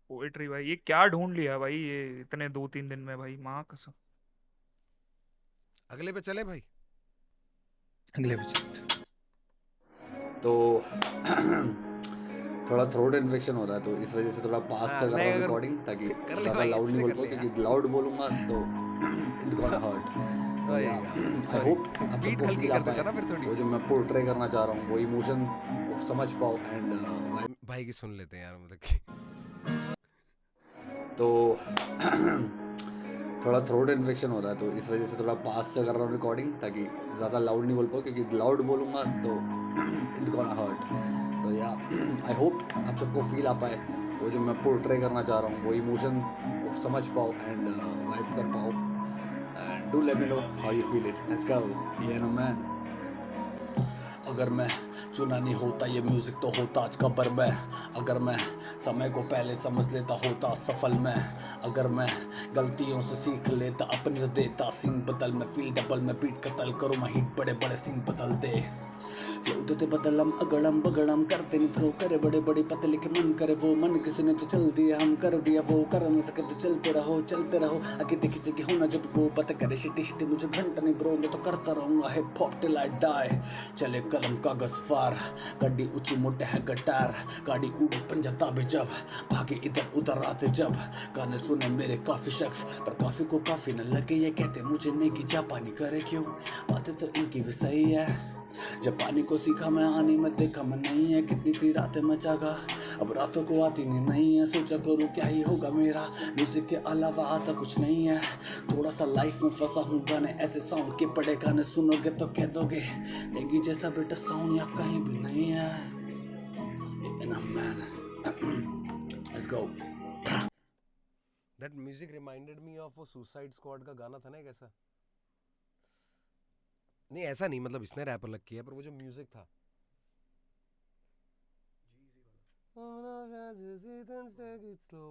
पोएट्री भाई, ये क्या ढूंढ लिया भाई ये इतने 2-3 दिन में भाई, माँ कसम। अगले पे चले भाई। अगले पे चलते। तो थोड़ा थ्रोट इन्फेक्शन हो रहा है, तो इस वजह से थोड़ा पास से कर रहा हूँ रिकॉर्डिंग, ताकि ज़्यादा लाउड नहीं बोल पाऊँ, क्योंकि लाउड बोलूँगा तो it's gonna hurt. I hope आप सबको फील आ पाए वो जो मैं पोर्ट्रे करना चाह रहा हूँ, वो इमोशन समझ पाओ। एंड भाई की सुन लेते हैं यार, मतलब कि तो थोड़ा थ्रोट इन्फेक्शन हो रहा है, तो इस वजह से थोड़ा पास से कर रहा हूँ रिकॉर्डिंग, ताकि ज़्यादा लाउड नहीं बोल पाऊँ, क्योंकि लाउड बोलूँगा तो इट्स गोना हर्ट। तो या आई होप आप सबको फील आ पाए वो जो मैं पोर्ट्रे करना चाह रहा हूँ, वो इमोशन समझ पाओ एंड वाइब कर पाओ। And do let me know how you feel it. Let's गो ये नो मैन। अगर मैं चुना नहीं होता ये म्यूजिक तो होता आज कब्र में। अगर मैं समय को पहले समझ लेता होता सफल में। अगर मैं गलतियों से सीख लेता अपनी तो देता सीन बदल। मैं फील डबल में बीट कतल करूँ मैं हिट बड़े बड़े सीन बदल दे। फ्लो देते बदलम अगड़म बगड़म करते नहीं थ्रो करे बड़े बड़े पतले के मन करे वो मन किसी ने तो चल दिया हम कर दिया वो कर नहीं सके तो चलते रहो आगे देखी जगह होना जब वो पता करे शिटी शिटी मुझे घंटा नहीं ब्रो मैं तो करता रहूँगा hip hop till I die. चले कलम कागज फार गाड़ी ऊंची मोटे है गटार गाड़ी उड़ी पंजा ताबे जब भागे इधर उधर आते जब गाने सुने मेरे काफी शख्स पर काफी को काफी न लगे ये कहते मुझे नहीं कि जापानी करे क्यों बातें तो इनकी भी सही है। जब पानी को सीखा मैं आने में देखा मैं नहीं है कितनी थी रातें मैं जागा अब रातों को आती नहीं है सोचा करूँ क्या ही होगा मेरा म्यूजिक के अलावा आता कुछ नहीं है थोड़ा सा लाइफ में फंसा हूँ गाने ऐसे साउंड के पड़े गाने सुनोगे तो कह दोगे देंगी जैसा बेटा साउंड या कहीं भी नहीं है। Let's go. That music reminded me of वो Suicide Squad का गाना था ना एक ऐसा, नहीं ऐसा नहीं मतलब इसने रैप अलग किया पर वो जो म्यूजिक था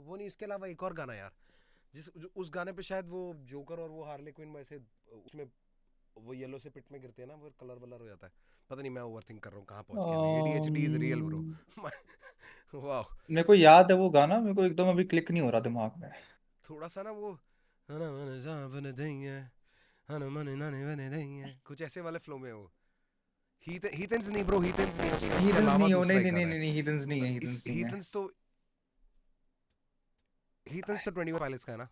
वो नहीं, इसके अलावा एक और गाना यार उस गाने पे शायद वो जोकर और वो हार्ले क्विन वैसे उसमें वो येलो से पिट में गिरते हैं ना वो कलर वलर हो जाता है पता नहीं मैं ओवरथिंक कर रहा हूँ कहाँ पहुँच गया। ADHD is real bro. वाह मेरे को याद है वो गाना मेरे को एकदम अभी क्लिक नहीं हो रहा दिमाग में थोड़ा सा ना वो कुछ ऐसे वाले फ्लो में वो हीथन्स नहीं ब्रो हीथन्स नहीं हीथन्स नहीं है हीथन्स तो 21 पायलट्स का है ना।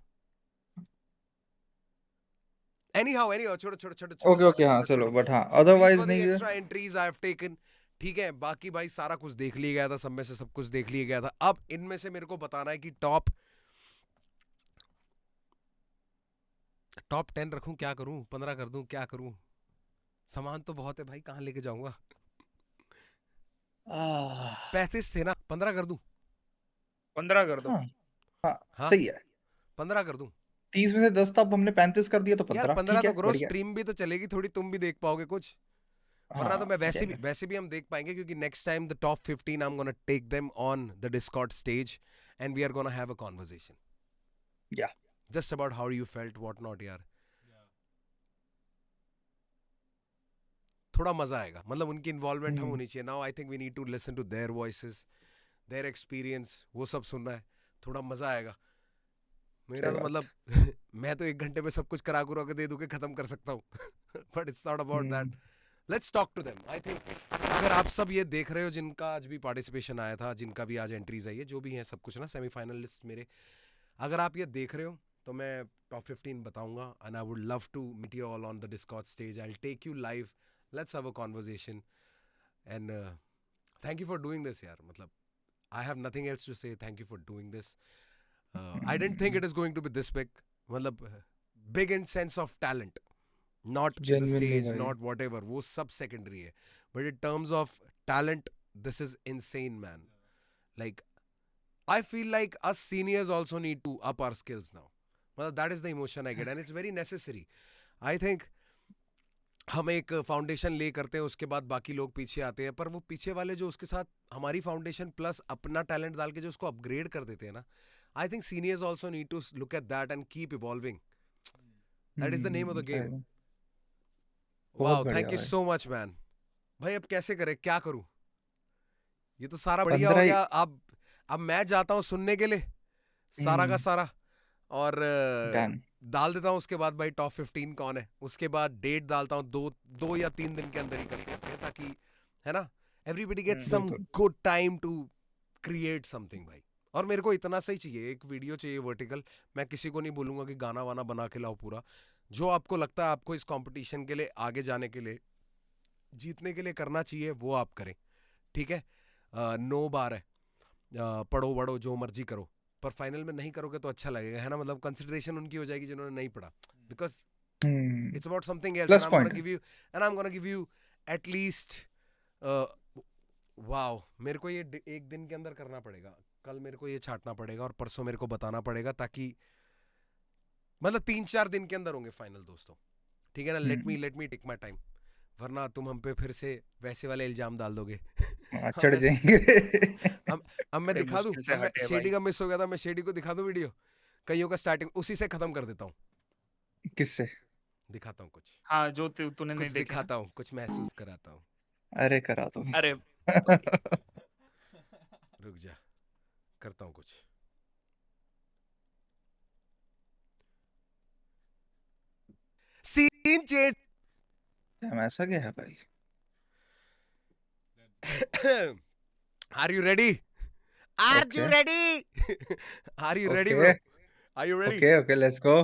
anyhow छोड़ो ओके हाँ चलो बट हाँ अदरवाइज नहीं है extra entries I have taken ठीक है बाकी भाई सारा कुछ देख लिया गया था सब में से सब कुछ देख लिया गया था। अब इनमें से मेरे को बताना है कि टॉप 10 रखूं क्या करूं 15 कर दूं क्या करूं सामान तो बहुत है भाई कहां लेके जाऊंगा 35 थे ना 15 कर दूं 15 कर दो। हाँ सही है 15 कर दूं 30 में से 10 तब हमने 35 कर दिया तो 15 यार 15 ठीक तो है करो बढ़िया स्ट्रीम भी तो चलेगी थोड़ी तुम भी देख पाओगे कुछ वरना तो मैं वैसे चलो। भी हम देख पाएंगे क्योंकि next time the top 15 I am gonna take them on the Discord stage and we are gonna have a conversation Yeah. Just about how you felt what not यार. थोड़ा मजा आएगा, मतलब उनकी इन्वॉल्वमेंट हम होनी चाहिए. Now I think we need to listen to their voices, their experience, वो सब सुनना है, थोड़ा मजा आएगा. मेरा सही तो बात. मतलब मैं तो 1 घंटे में सब कुछ करा के दे दूं के खत्म कर सकता हूँ. But it's not about that. Let's talk to them. I think अगर आप सब ये देख रहे हो जिनका आज भी पार्टिसिपेशन आया था, जिनका भी आज एंट्रीज आई है, जो भी हैं सब कुछ ना सेमीफाइनलिस्ट मेरे, अगर आप ये देख रहे हो तो मैं टॉप 15 बताऊंगा and I would love to meet you all on the Discord stage. I will take you live, let's have a conversation and thank you for doing this यार. मतलब I have nothing else to say. Thank you for doing this. I didn't think it is going to be this big. मतलब big in sense of talent, not the Genuinely stage, भाई. not whatever. वो सब secondary है. But in terms of talent, this is insane, man. Like, I feel like us seniors also need to up our skills now. मतलब that is the emotion I get, and it's very necessary. I think हम एक फाउंडेशन ले करते हैं, उसके बाद बाकी लोग पीछे आते हैं, पर वो पीछे वाले जो उसके साथ हमारी फाउंडेशन प्लस अपना टैलेंट डाल के जो उसको अपग्रेड कर देते हैं ना, I think seniors also need to look at that and keep evolving. That is the name of the game. बहुत Wow, बढ़िया thank you भाई. so much, man. भाई अब कैसे करें, क्या करूं? ये तो सारा बढ़िया हो 15 ही- गया. अब मैं जाता हूँ सुनने के लिए सारा का सारा, और Done. डाल देता हूँ. उसके बाद भाई टॉप 15 कौन है, उसके बाद डेट डालता हूँ. 2 या 3 दिन के अंदर ही कर लेते हैं, ताकि है ना एवरीबडी गेट्स सम बिल्कुल. Good time to create something भाई. और मेरे को इतना सही चाहिए, एक वीडियो चाहिए वर्टिकल. मैं किसी को नहीं बोलूंगा कि गाना वाना बना के लाओ पूरा. जो आपको लगता है आपको इस कंपटीशन के लिए आगे जाने के लिए जीतने के लिए करना चाहिए वो आप करें, ठीक है. 9 बार है, पढ़ो बढ़ो जो मर्जी करो, पर फाइनल में नहीं करोगे तो अच्छा लगेगा, है ना. मतलब कंसिडरेशन उनकी हो जाएगी जिन्होंने नहीं पढ़ा, because it's about something else. Plus And I'm point gonna give you, at least wow, मेरे को ये एक दिन के अंदर करना पड़ेगा. कल मेरे को ये छाटना पड़ेगा और परसों मेरे को बताना पड़ेगा, ताकि मतलब 3-4 दिन के अंदर होंगे फाइनल दोस्तों, ठीक है ना. Let me take my time, वरना तुम हम पे फिर से वैसे वाले इल्जाम डाल दोगे. चढ़ जाएंगे. अब मैं बड़े दिखा दूं, मुश्किल से मैं हटे शेडी भाई. का मिस हो गया था, मैं शेडी को दिखा दूं वीडियो, कईयों का स्टार्टिंग उसी से खत्म कर देता हूँ. किससे? दिखाता हूँ कुछ, हाँ, जो तूने नहीं कुछ देखे ना. दिखाता हूँ, कुछ महसूस कराता हूँ. अरे करा दो. अरे रुक जा, करता हूँ कुछ. Scene change. ऐसा क्या है भाई? Are you ready? Are you Okay. ready? Are you ready, Okay. bro? Are you ready? Okay, let's go.